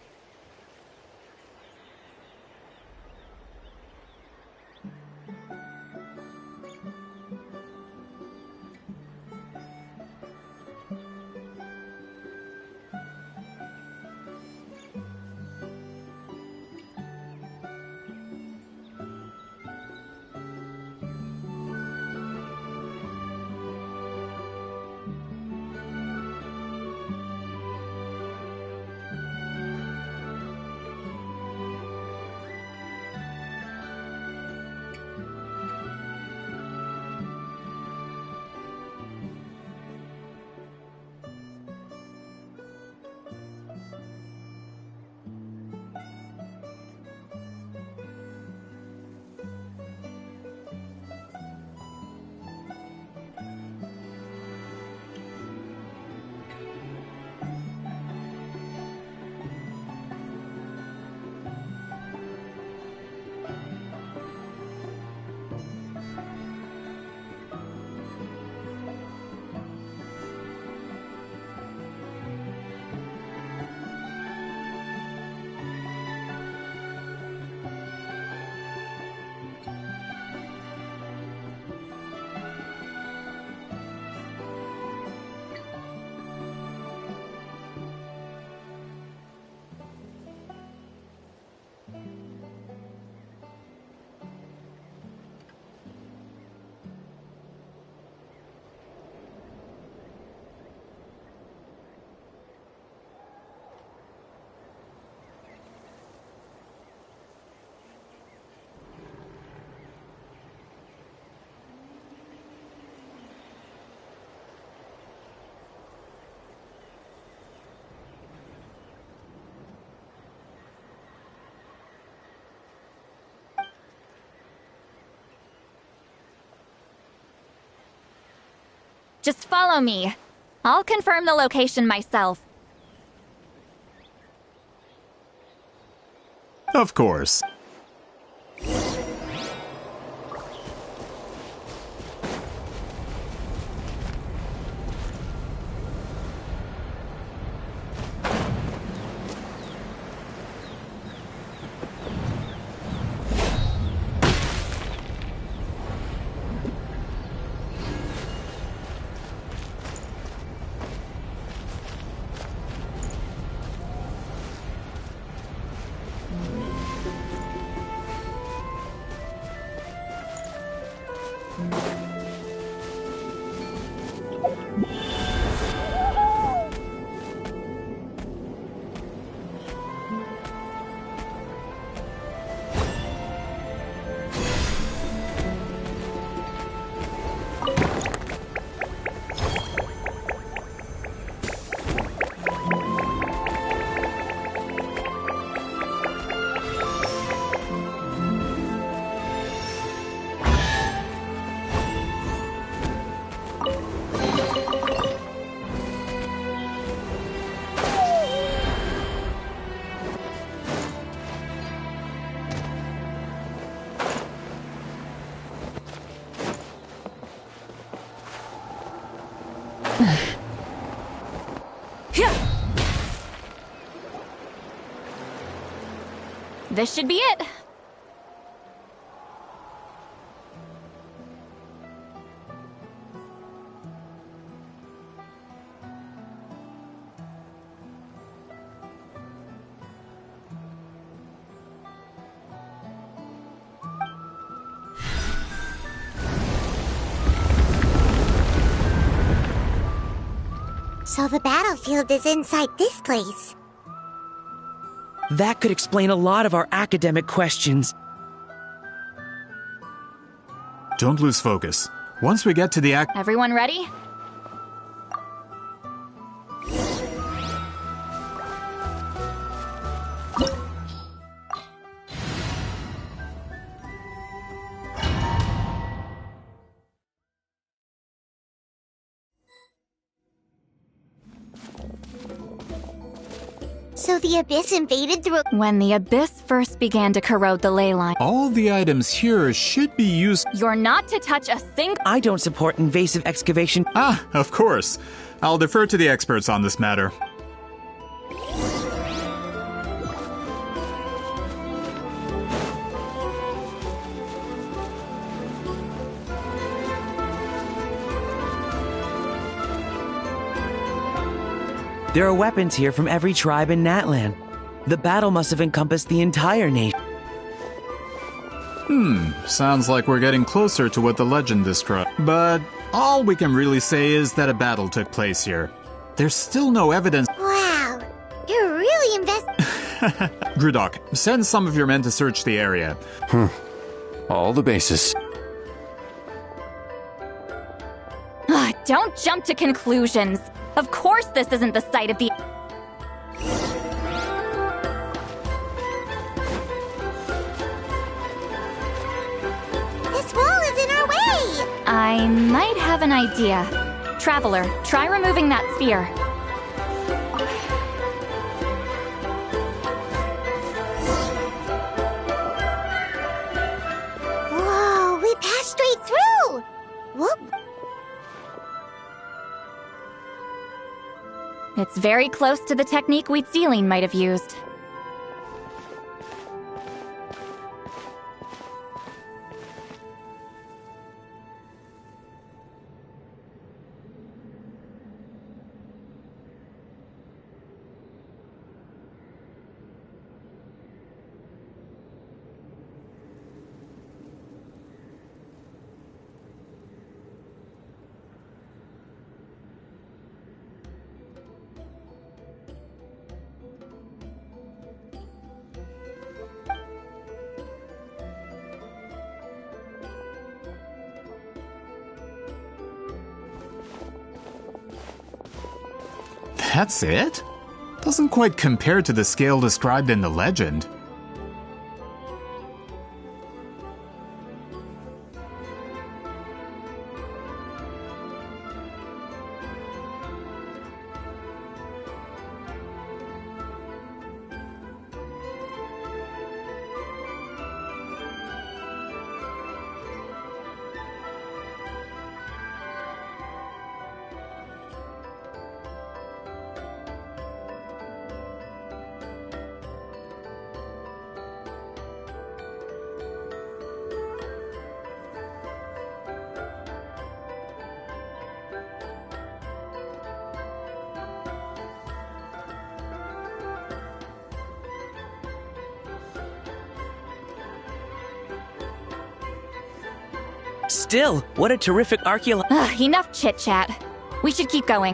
Just follow me. I'll confirm the location myself. Of course. This should be it. So the battlefield is inside this place. That could explain a lot of our academic questions. Don't lose focus. Once we get to the Everyone ready? So the Abyss invaded through... When the Abyss first began to corrode the ley line. All the items here should be used... You're not to touch a single... I don't support invasive excavation. Ah, of course. I'll defer to the experts on this matter. There are weapons here from every tribe in Natlan. The battle must have encompassed the entire nation. Sounds like we're getting closer to what the legend described. But all we can really say is that a battle took place here. There's still no evidence. Wow, you're really invested. Grudok, send some of your men to search the area. All the bases. Don't jump to conclusions. Of course this isn't the site of the... This wall is in our way! I might have an idea. Traveler, try removing that sphere. Whoa, we passed straight through! Whoop. It's very close to the technique Wheatsealing might have used. That's it? Doesn't quite compare to the scale described in the legend. Still, what a terrific Enough chit-chat. We should keep going.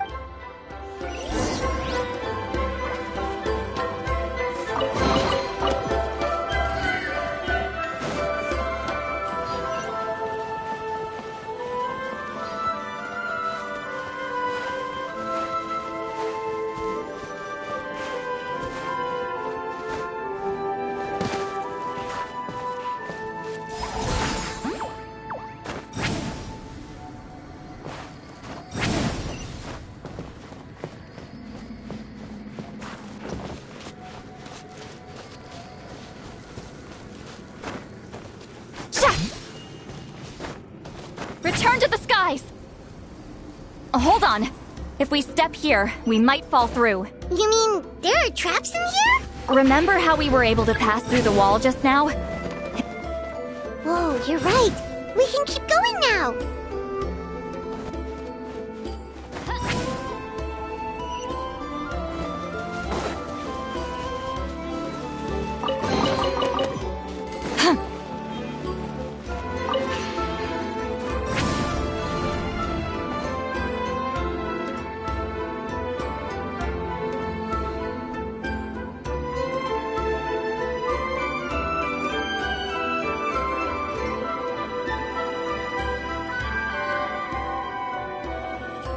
Return to the skies! Hold on. If we step here, we might fall through. You mean there are traps in here? Remember how we were able to pass through the wall just now? Whoa, you're right. We can keep going now.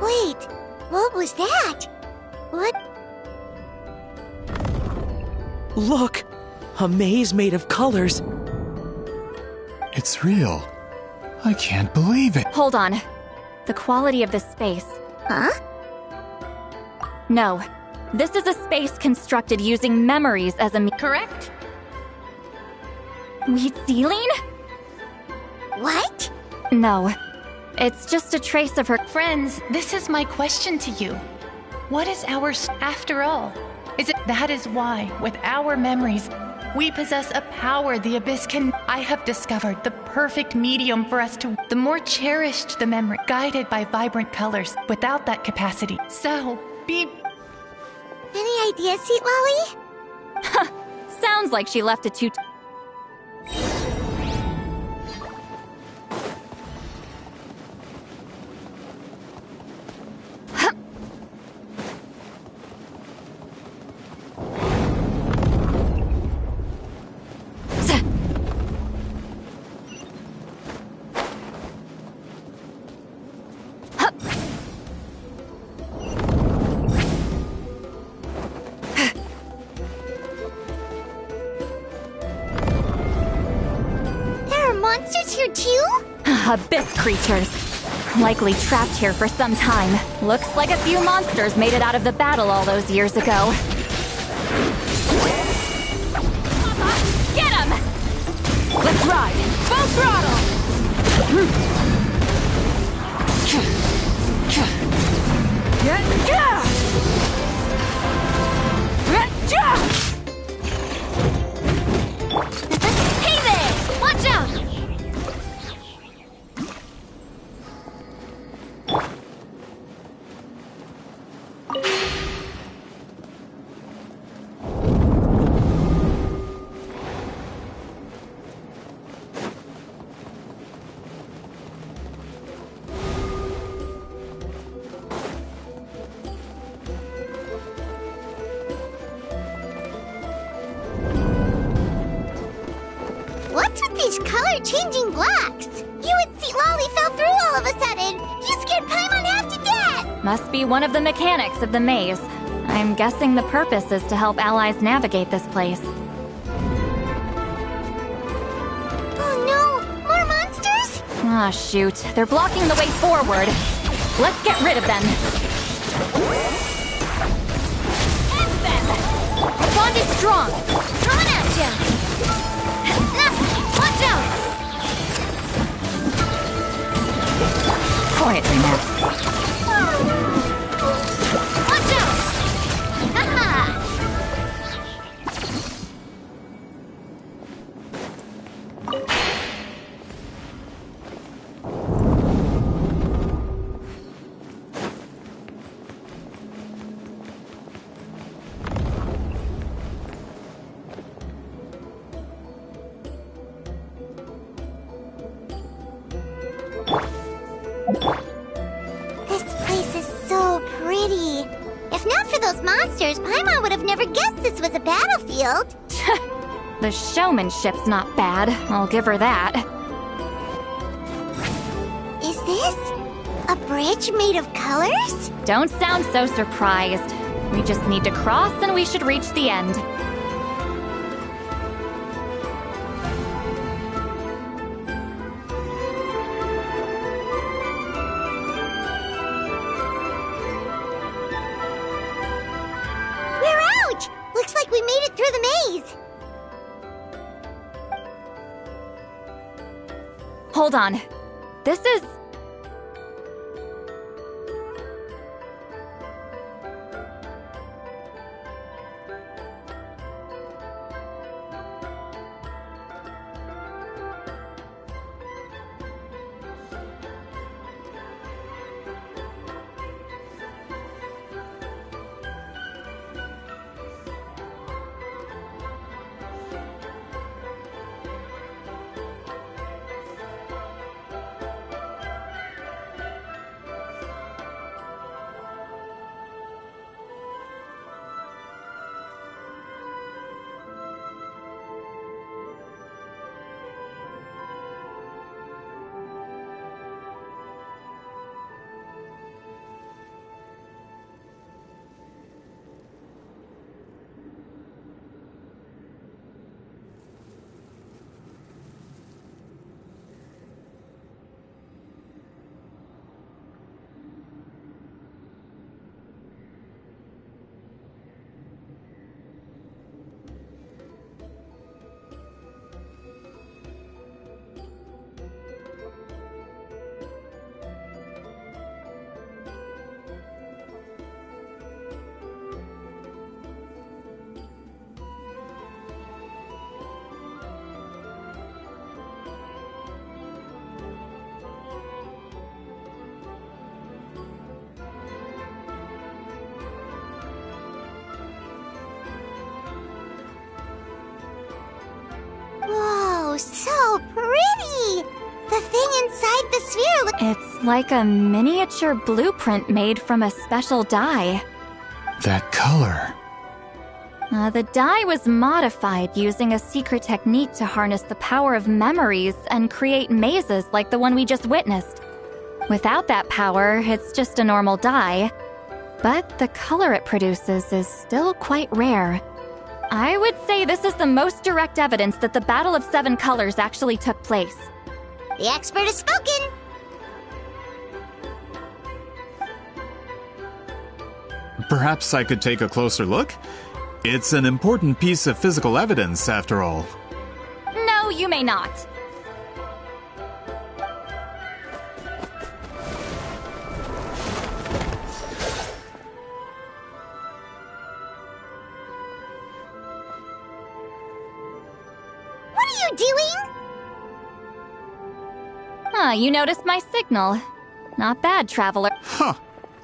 Wait, what was that? What? Look! A maze made of colors. It's real. I can't believe it. Hold on. The quality of this space. Huh? No. This is a space constructed using memories as a Correct? Wheatsealing? What? No. It's just a trace of her. Friends, this is my question to you. What is ours after all? That is why, with our memories, we possess a power the Abyss can. I have discovered the perfect medium for us to. The more cherished the memory, guided by vibrant colors, without that capacity. So, be. Any ideas, Sweet Lolly? Sounds like she left it too. Abyss creatures. Likely trapped here for some time. Looks like a few monsters made it out of the battle all those years ago. Get him! Let's ride! Full throttle! Hey there! Watch out! What's with these color-changing blocks? You and Sweet Lolly fell through all of a sudden. You scared Paimon half to death. Must be one of the mechanics of the maze. I'm guessing the purpose is to help allies navigate this place. Oh no! More monsters? Ah, shoot. They're blocking the way forward. Let's get rid of them. End them! Our bond is strong. Coming at ya! Watch out! Quietly now. Watch out! Haha! This place is so pretty. If not for those monsters, Paimon would have never guessed this was a battlefield. The showmanship's not bad. I'll give her that. Is this a bridge made of colors? Don't sound so surprised. We just need to cross and we should reach the end. We're out! Looks like we made it through the maze. Hold on. This is... pretty! The thing inside the sphere It's like a miniature blueprint made from a special dye. That color. The dye was modified using a secret technique to harness the power of memories and create mazes like the one we just witnessed. Without that power, it's just a normal dye. But the color it produces is still quite rare. I would say this is the most direct evidence that the Battle of Seven Colors actually took place. The expert has spoken! Perhaps I could take a closer look? It's an important piece of physical evidence, after all. No, you may not. What are you doing? You noticed my signal. Not bad, traveler. Huh.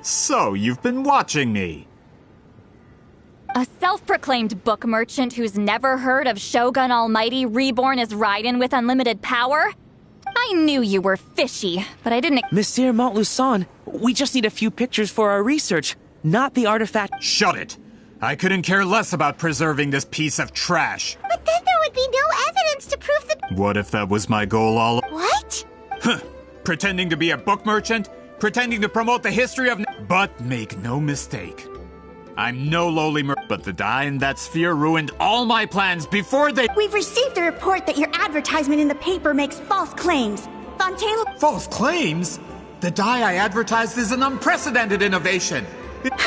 So, you've been watching me. A self-proclaimed book merchant who's never heard of Shogun Almighty reborn as Raiden with unlimited power? I knew you were fishy, but I didn't— Monsieur Montluçon, we just need a few pictures for our research, not the artifact— Shut it! I couldn't care less about preserving this piece of trash. But then there would be no evidence to prove that— What if that was my goal all— What? Huh. Pretending to be a book merchant? Pretending to promote the history of— But make no mistake. I'm no lowly but the dye in that sphere ruined all my plans before they— We've received a report that your advertisement in the paper makes false claims. Fontaine— False claims? The dye I advertised is an unprecedented innovation.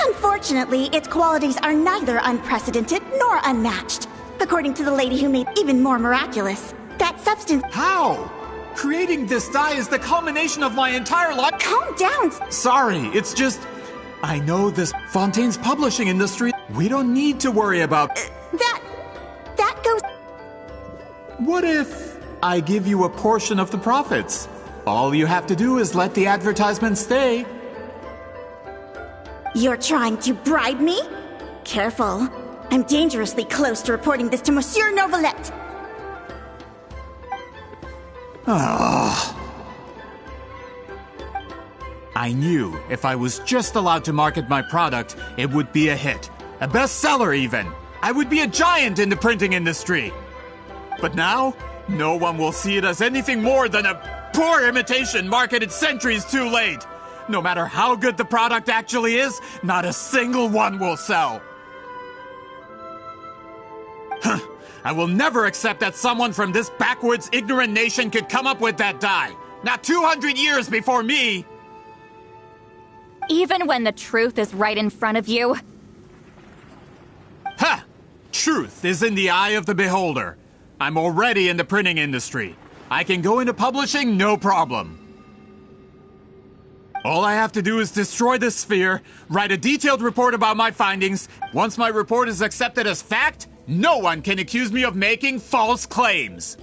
Unfortunately, its qualities are neither unprecedented nor unmatched. According to the lady who made even more miraculous, that substance— How? Creating this dye is the culmination of my entire life— Calm down! Sorry, it's just— I know this Fontaine's publishing industry. We don't need to worry about— That goes— What if I give you a portion of the profits? All you have to do is let the advertisement stay. You're trying to bribe me? Careful. I'm dangerously close to reporting this to Monsieur Novelette. I knew if I was just allowed to market my product, it would be a hit. A bestseller, even. I would be a giant in the printing industry. But now, no one will see it as anything more than a poor imitation marketed centuries too late. No matter how good the product actually is, not a single one will sell. Huh. I will never accept that someone from this backwoods, ignorant nation could come up with that dye. Not 200 years before me. Even when the truth is right in front of you? Ha! Truth is in the eye of the beholder. I'm already in the printing industry. I can go into publishing, no problem. All I have to do is destroy this sphere, write a detailed report about my findings. Once my report is accepted as fact, no one can accuse me of making false claims.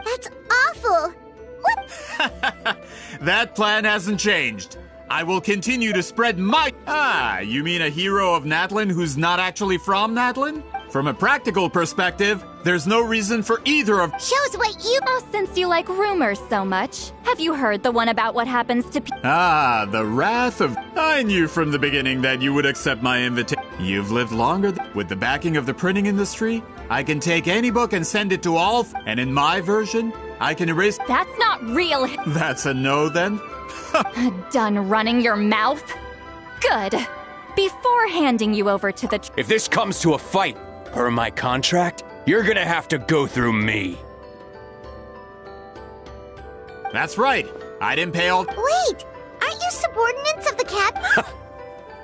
That's awful! What? That plan hasn't changed. I will continue to spread my— Ah, you mean a hero of Natlin who's not actually from Natlin? From a practical perspective, there's no reason for either of— Shows what you— Oh, since you like rumors so much, have you heard the one about what happens to Ah, the wrath of— I knew from the beginning that you would accept my invitation. You've lived longer with the backing of the printing industry. I can take any book and send it to all, and in my version, I can erase— That's not real! That's a no, then? Done running your mouth? Good. Before handing you over to the— If this comes to a fight, per my contract, you're gonna have to go through me. That's right. I didn't pay all— Wait! Aren't you subordinates of the captain?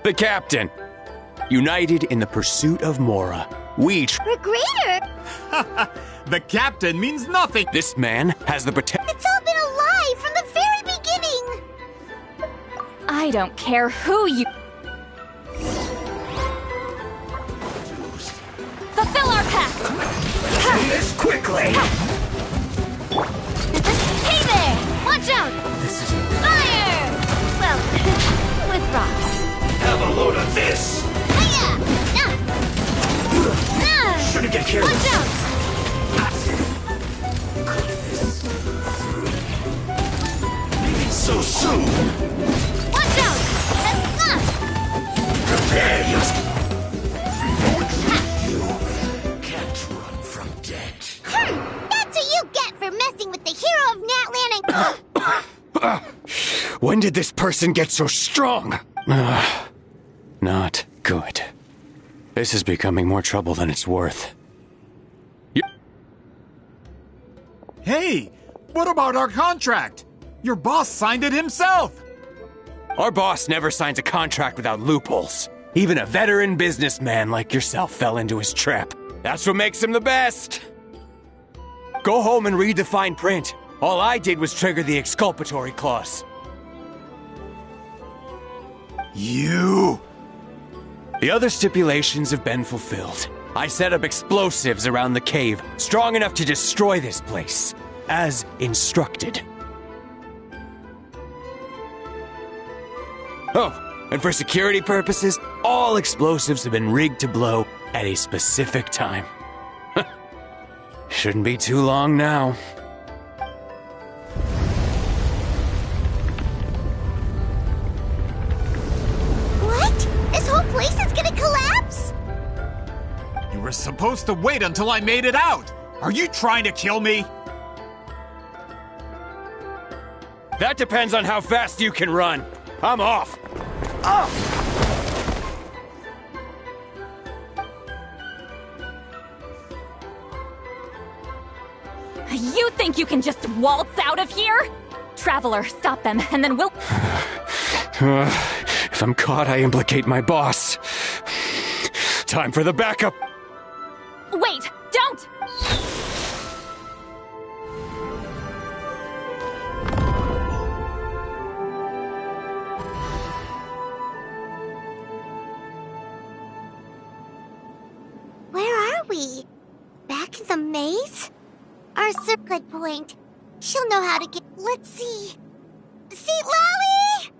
The captain. United in the pursuit of Mora. We— We're greater! The captain means nothing! This man has the potential— It's all been a lie from the very beginning! I don't care who you— Fulfill our pact! Do this quickly! Hey there! Watch out! This is— Fire! Well, with rocks. Have a load of this! Hiya! Shouldn't get careless. Watch out! So soon! Watch out! Prepare yourself! You can't run from death. That's what you get for messing with the hero of Natlan and... When did this person get so strong? Not good. This is becoming more trouble than it's worth. Hey, what about our contract? Your boss signed it himself! Our boss never signs a contract without loopholes. Even a veteran businessman like yourself fell into his trap. That's what makes him the best. Go home and read the fine print. All I did was trigger the exculpatory clause. You... The other stipulations have been fulfilled. I set up explosives around the cave, strong enough to destroy this place, as instructed. Oh, and for security purposes, all explosives have been rigged to blow at a specific time. Shouldn't be too long now. What? This whole place is gonna collapse? You were supposed to wait until I made it out! Are you trying to kill me? That depends on how fast you can run. I'm off. Oh! You think you can just waltz out of here? Traveler, stop them, and then we'll... If I'm caught, I implicate my boss. Time for the backup. Wait, don't! Where are we? Back in the maze? Our good point. She'll know how to get... Let's see. Seat Lolly?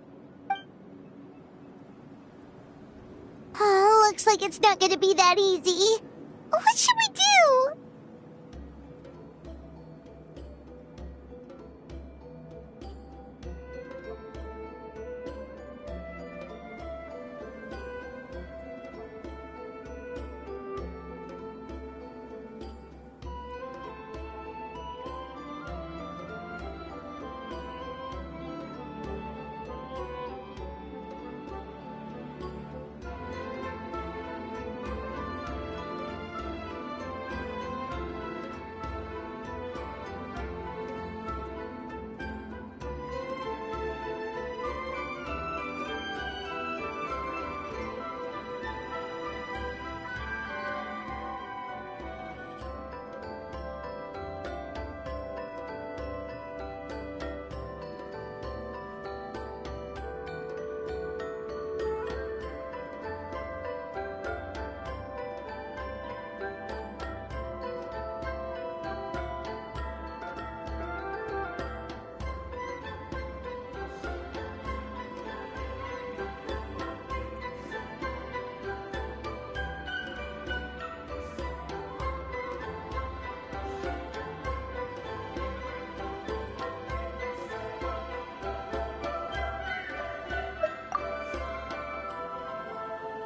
Looks like it's not gonna be that easy. What should we do?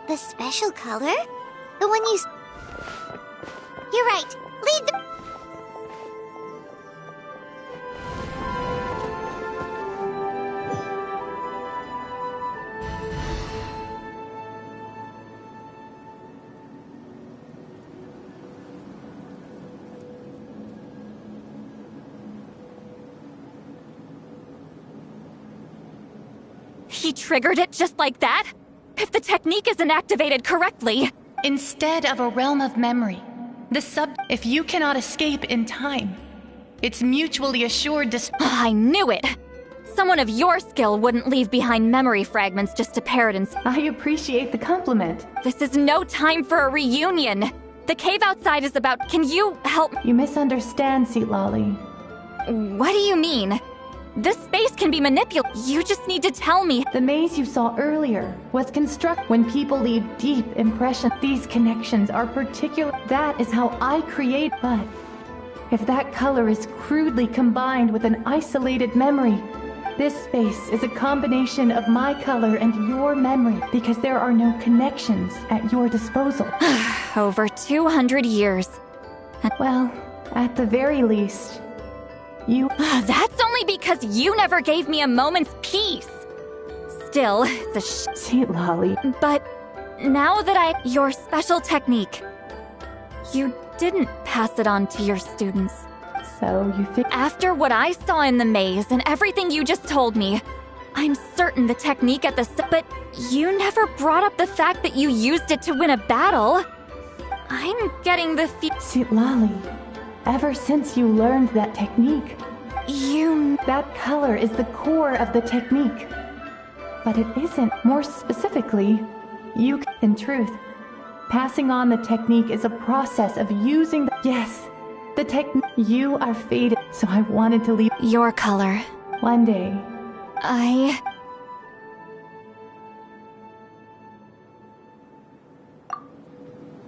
The special color? The one you... You're right. Lead the... He triggered it just like that? If the technique isn't activated correctly... Instead of a realm of memory, if you cannot escape in time, it's mutually assured I knew it! Someone of your skill wouldn't leave behind memory fragments just to parrot and... I appreciate the compliment. This is no time for a reunion! The cave outside is about... Can you help... You misunderstand, Seat Lolly. What do you mean? This space can be manipulated. You just need to tell me. The maze you saw earlier was constructed when people leave deep impressions. These connections are particular. That is how I create. But if that color is crudely combined with an isolated memory, This space is a combination of my color and your memory because there are no connections at your disposal. Over 200 years. Well, at the very least, you... That's only because you never gave me a moment's peace. Still, it's a Sweet Lolly. But now that your special technique, you didn't pass it on to your students. So you think... After what I saw in the maze and everything you just told me, I'm certain the technique at the... But you never brought up the fact that you used it to win a battle. I'm getting the Sweet Lolly, ever since you learned that technique, that color is the core of the technique. But it isn't. More specifically, in truth, passing on the technique is a process of using the technique. You are fated, so I wanted to leave your color. One day.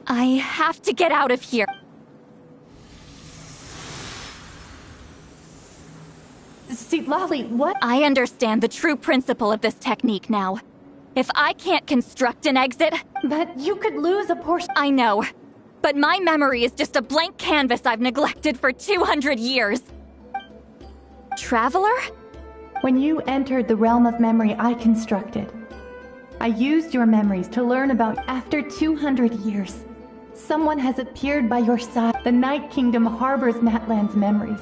I have to get out of here. See, Lolly, what? I understand the true principle of this technique now. If I can't construct an exit... But you could lose a portion... I know. But my memory is just a blank canvas I've neglected for 200 years. Traveler? When you entered the realm of memory I constructed, I used your memories to learn about... After 200 years, someone has appeared by your side. The Night Kingdom harbors Natlan's memories,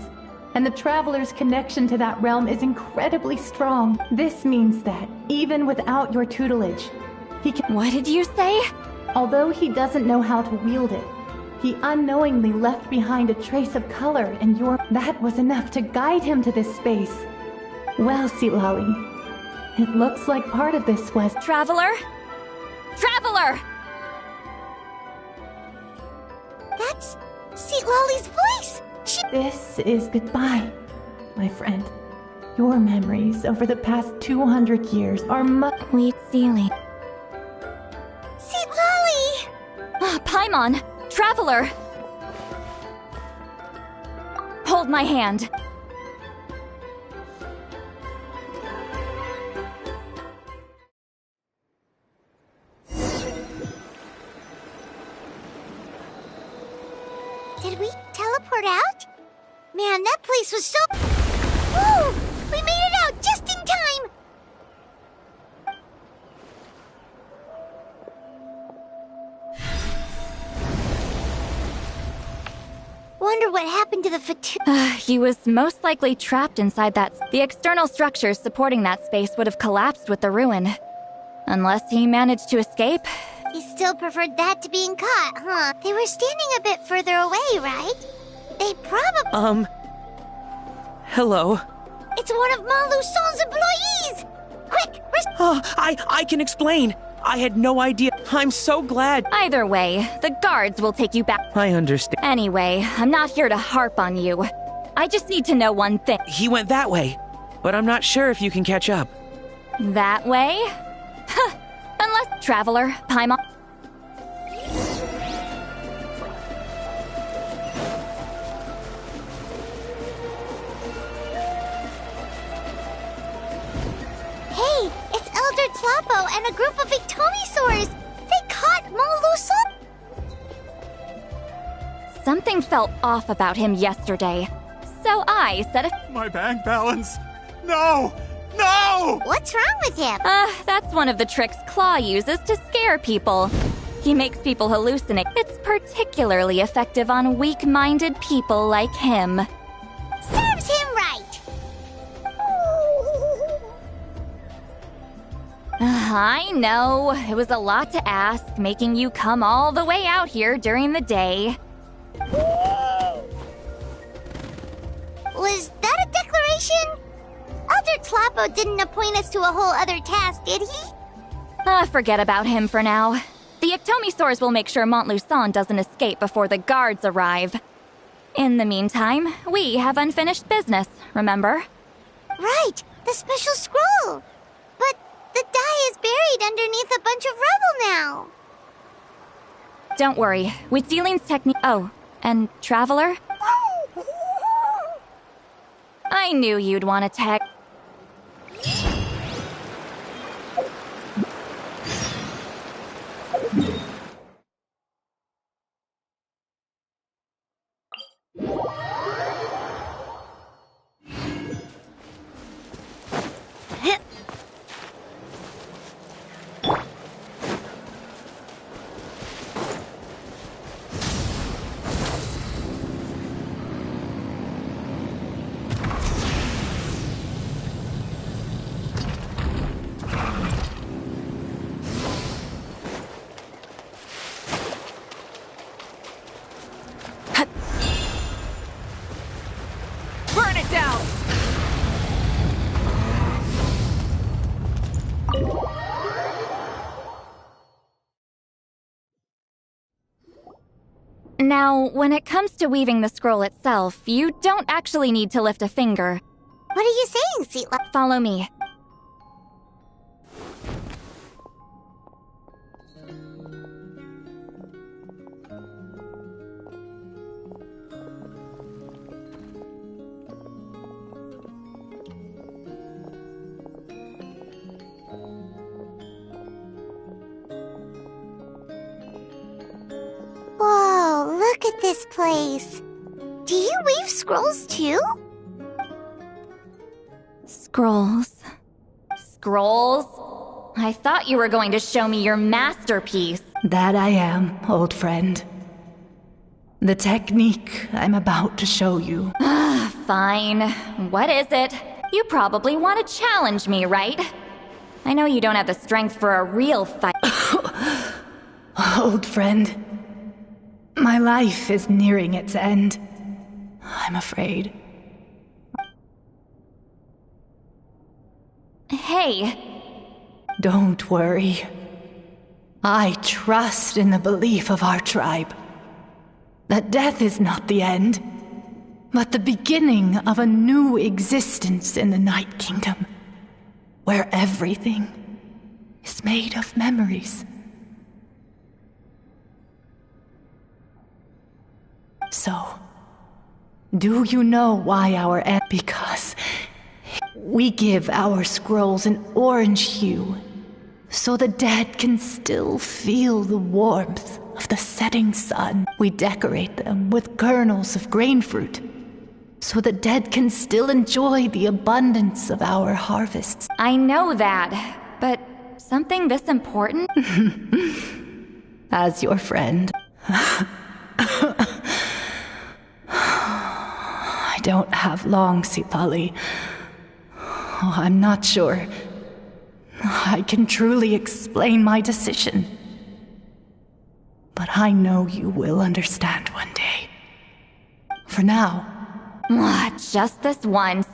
and the Traveler's connection to that realm is incredibly strong. This means that, even without your tutelage, he can... What did you say? Although he doesn't know how to wield it, he unknowingly left behind a trace of color in your... That was enough to guide him to this space. Well, Lolly, it looks like part of this was... Traveler? Traveler! That's Lolly's voice! This is goodbye, my friend. Your memories over the past 200 years are Wheat Sealing. Lolly! Paimon! Traveler! Hold my hand. Did we teleport out? Man, that place was so... Woo! We made it out just in time! Wonder what happened to the fatigue. He was most likely trapped inside that... The external structures supporting that space would have collapsed with the ruin. Unless he managed to escape. He still preferred that to being caught, huh? They were standing a bit further away, right? They probably... Hello? It's one of Montluçon's employees! Quick, I can explain! I had no idea. I'm so glad. Either way, the guards will take you back. I understand. Anyway, I'm not here to harp on you. I just need to know one thing. He went that way, but I'm not sure if you can catch up. That way? Huh. Unless... Traveler, Paimon... Hey, it's Elder Tlapo and a group of Ictomisaurs! They caught Montluçon! Something felt off about him yesterday, so I said a... My bank balance! No! No! What's wrong with him? That's one of the tricks Claw uses to scare people. He makes people hallucinate. It's particularly effective on weak-minded people like him. Serves him right! I know. It was a lot to ask, making you come all the way out here during the day. Was that a declaration? Elder Tlapo didn't appoint us to a whole other task, did he? Forget about him for now. The Ictomisaurs will make sure Montluçon doesn't escape before the guards arrive. In the meantime, we have unfinished business, remember? Right, the special scroll. But the die is buried underneath a bunch of rubble now. Don't worry, with Sealing's technique... Oh, and Traveler? I knew you'd want to tag... Now, when it comes to weaving the scroll itself, you don't actually need to lift a finger. What are you saying, Seatla? Follow me. Whoa, look at this place. Do you weave scrolls too? Scrolls. Scrolls? I thought you were going to show me your masterpiece. That I am, old friend. The technique I'm about to show you. Fine. What is it? You probably want to challenge me, right? I know you don't have the strength for a real fight. Old friend, my life is nearing its end. I'm afraid. Hey. Don't worry. I trust in the belief of our tribe that death is not the end, but the beginning of a new existence in the Night Kingdom, where everything is made of memories. So, do you know why our end? Because we give our scrolls an orange hue, so the dead can still feel the warmth of the setting sun. We decorate them with kernels of grain fruit, so the dead can still enjoy the abundance of our harvests. I know that, but something this important? As your friend, I don't have long, Sipali. Oh, I'm not sure I can truly explain my decision. But I know you will understand one day. For now... Just this once.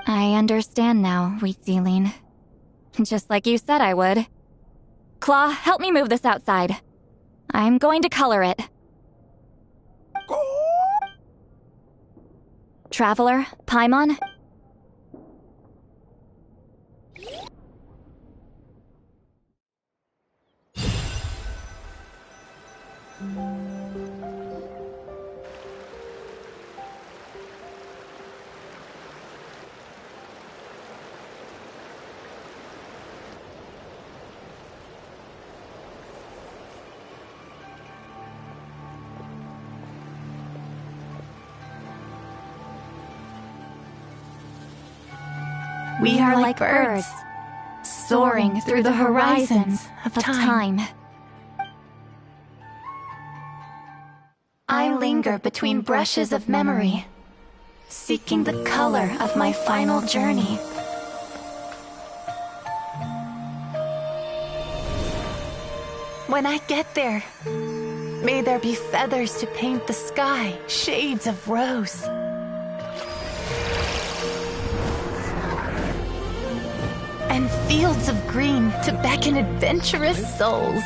I understand now, Wheat Zealine. Just like you said I would. Claw, help me move this outside. I'm going to color it. Traveler, Paimon? We are like birds, soaring through the horizons of time. I linger between brushes of memory, seeking the color of my final journey. When I get there, may there be feathers to paint the sky, shades of rose. And fields of green to beckon adventurous souls.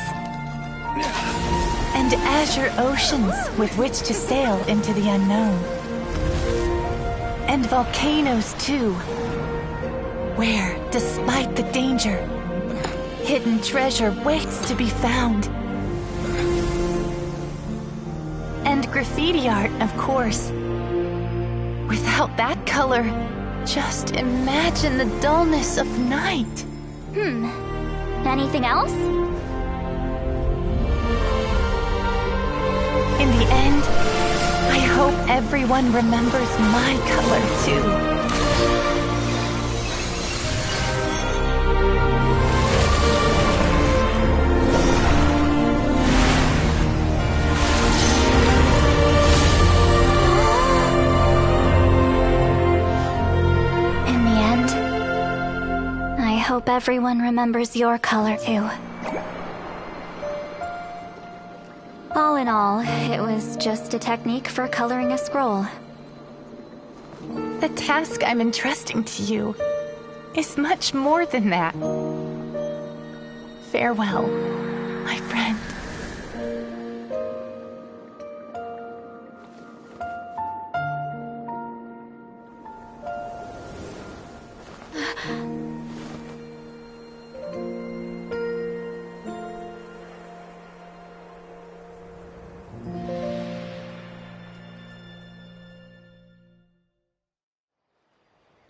And azure oceans with which to sail into the unknown. And volcanoes too, where, despite the danger, hidden treasure waits to be found. And graffiti art, of course. Without that color, just imagine the dullness of night. Anything else? In the end, I hope everyone remembers my color too. I hope everyone remembers your color too. All in all, it was just a technique for coloring a scroll. The task I'm entrusting to you is much more than that. Farewell, my friend.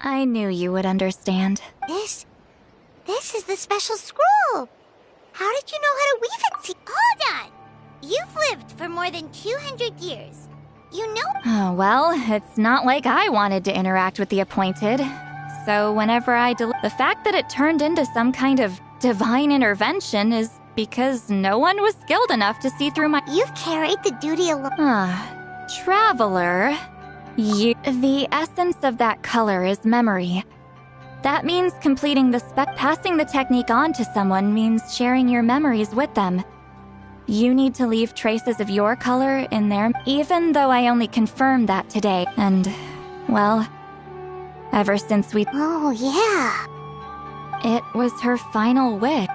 I knew you would understand. This is the special scroll. How did you know how to weave it? Hold on. You've lived for more than 200 years. You know. Oh, well, it's not like I wanted to interact with the appointed. So whenever the fact that it turned into some kind of divine intervention is because no one was skilled enough to see through my. You've carried the duty alone. Traveler. The essence of that color is memory. That means completing the passing the technique on to someone means sharing your memories with them. You need to leave traces of your color in there, even though I only confirmed that today. And, well, ever since we. Oh, yeah. It was her final wish.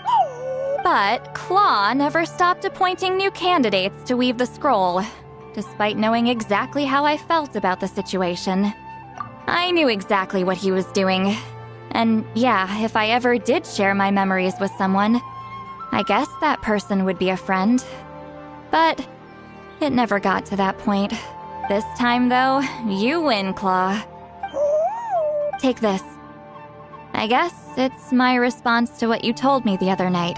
But Claw never stopped appointing new candidates to weave the scroll, despite knowing exactly how I felt about the situation. I knew exactly what he was doing. And yeah, if I ever did share my memories with someone, I guess that person would be a friend. But it never got to that point. This time, though, you win, Claw. Take this. I guess it's my response to what you told me the other night.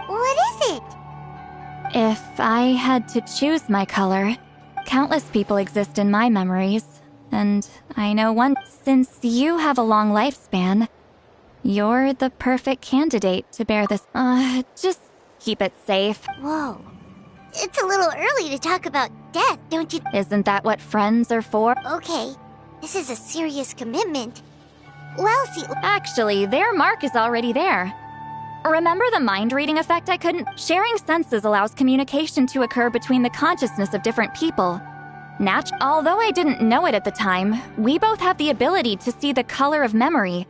What is it? If I had to choose my color, countless people exist in my memories. And I know one. Since you have a long lifespan, you're the perfect candidate to bear this. Just keep it safe. Whoa. It's a little early to talk about death, don't you? Isn't that what friends are for? Okay. This is a serious commitment. Well, see. Actually, their mark is already there. Remember the mind-reading effect I couldn't? Sharing senses allows communication to occur between the consciousness of different people. Although I didn't know it at the time, we both have the ability to see the color of memory,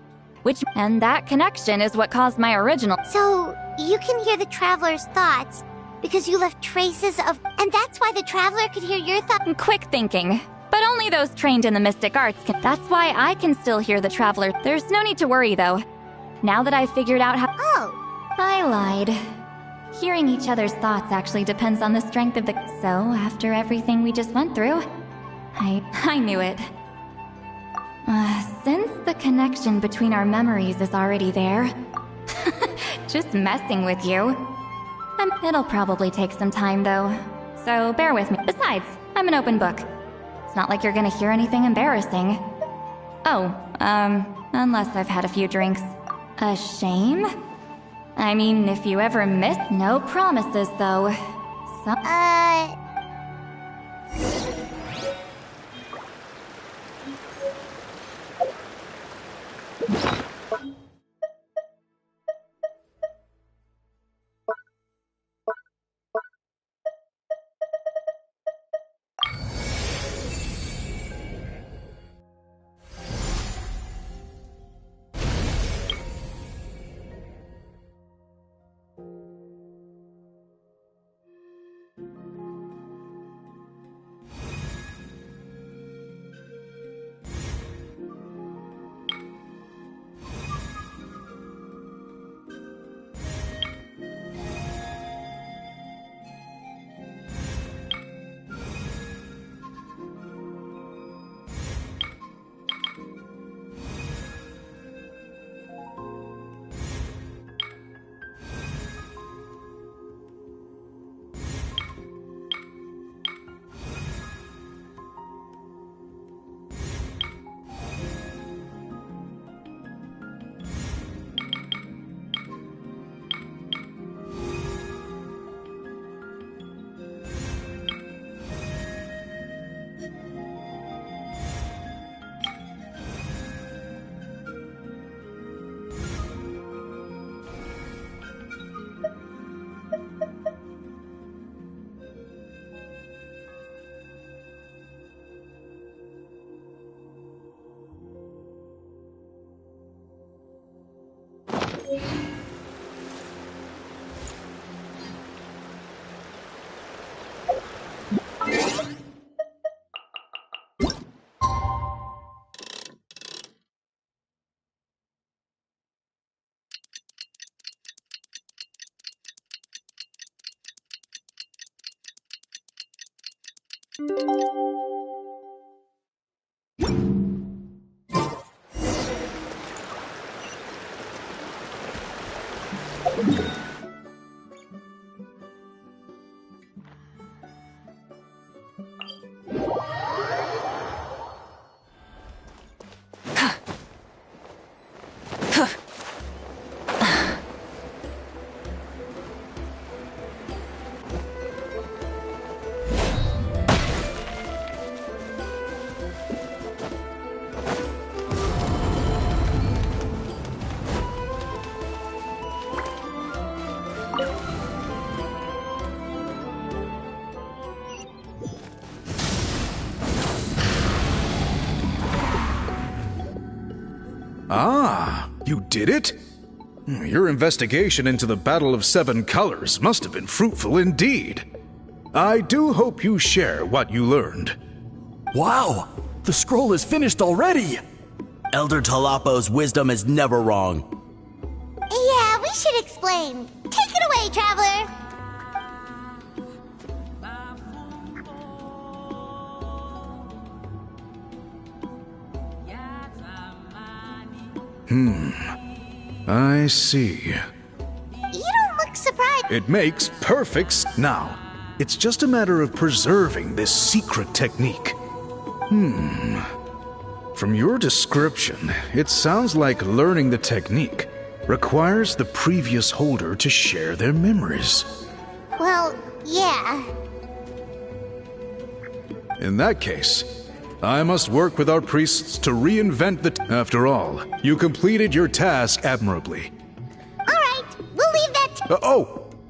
and that connection is what caused my original. So, you can hear the Traveler's thoughts because you left traces of. And that's why the Traveler could hear your thoughts. Quick thinking. But only those trained in the mystic arts can. That's why I can still hear the Traveler. There's no need to worry, though. Now that I've figured out how. Oh! I lied. Hearing each other's thoughts actually depends on the strength of the. So, after everything we just went through, I knew it. Since the connection between our memories is already there, just messing with you. It'll probably take some time, though. So bear with me. Besides, I'm an open book. It's not like you're gonna hear anything embarrassing. Oh, unless I've had a few drinks. A shame? I mean, if you ever miss. No promises, though. Ah, you did it? Your investigation into the Battle of Seven Colors must have been fruitful indeed. I do hope you share what you learned. Wow! The scroll is finished already! Elder Talapo's wisdom is never wrong. Yeah, we should explain. Take it away, Traveler! I see. You don't look surprised. It makes perfect sense. Now, it's just a matter of preserving this secret technique. From your description, it sounds like learning the technique requires the previous holder to share their memories. Well, yeah. In that case, I must work with our priests to reinvent the... After all, you completed your task admirably. Alright, we'll leave that...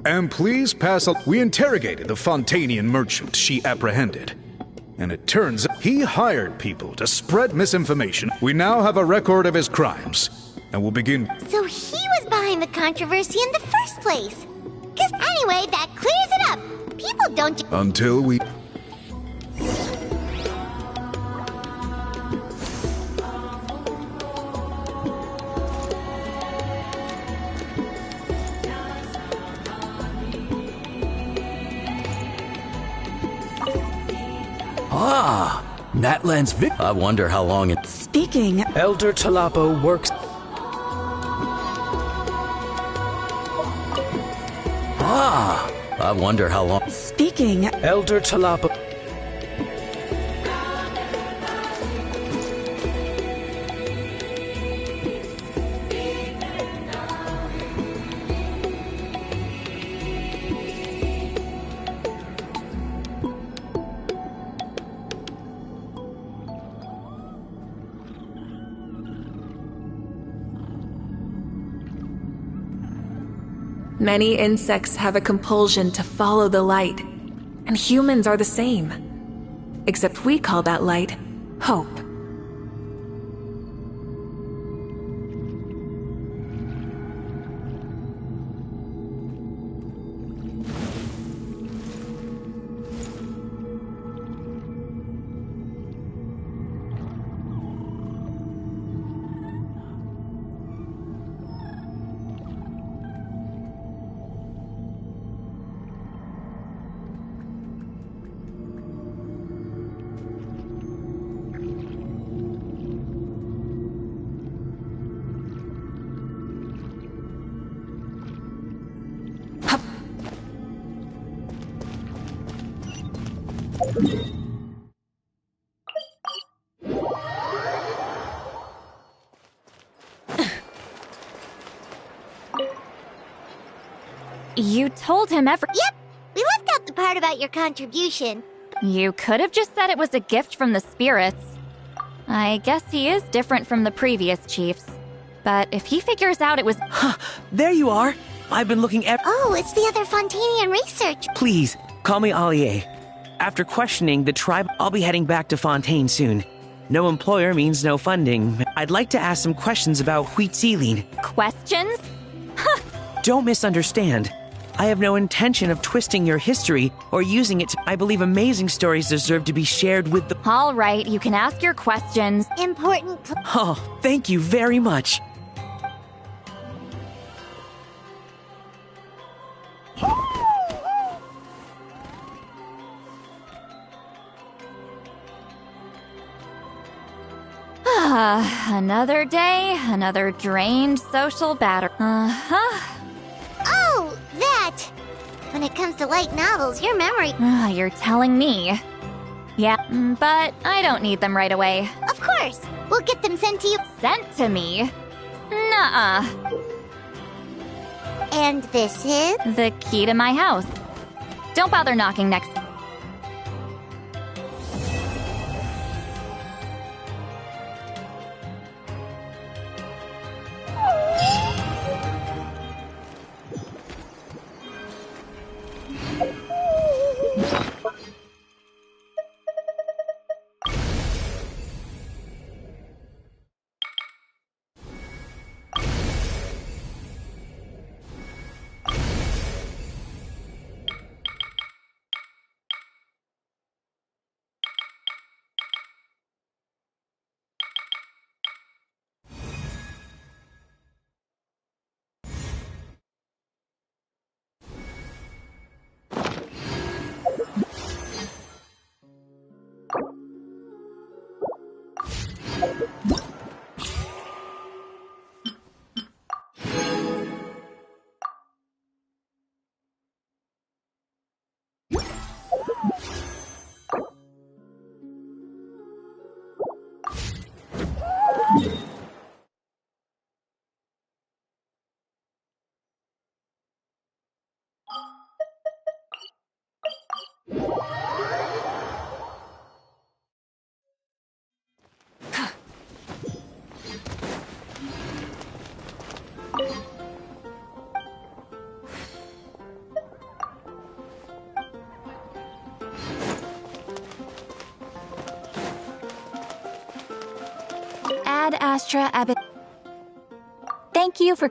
And please pass a... We interrogated the Fontanian merchant she apprehended. And it turns out he hired people to spread misinformation. We now have a record of his crimes. And we'll begin... So he was behind the controversy in the first place. Anyway, that clears it up. People don't... Until we... Ah, Natlan's I wonder how long it... Speaking... Elder Talapo works... Ah! I wonder how long... Speaking... Elder Talapo... Many insects have a compulsion to follow the light, and humans are the same. Except we call that light hope. You told him Yep, we left out the part about your contribution. You could have just said it was a gift from the spirits. I guess he is different from the previous chiefs. But if he figures out it was... There you are! I've been looking at... Oh, it's the other Fontanian research. Please, call me Allier. After questioning the tribe, I'll be heading back to Fontaine soon. No employer means no funding. I'd like to ask some questions about Huitzilin. Questions? Don't misunderstand. I have no intention of twisting your history or using it to... I believe amazing stories deserve to be shared with the... All right, you can ask your questions. Important... Oh, thank you very much. Another day, another drained social batter. Oh, that! When it comes to light novels, your memory... You're telling me. Yeah, but I don't need them right away. Of course! We'll get them sent to you. Sent to me? Nuh-uh. And this is? The key to my house. Don't bother knocking next... Ad Astra Abbot. Thank you for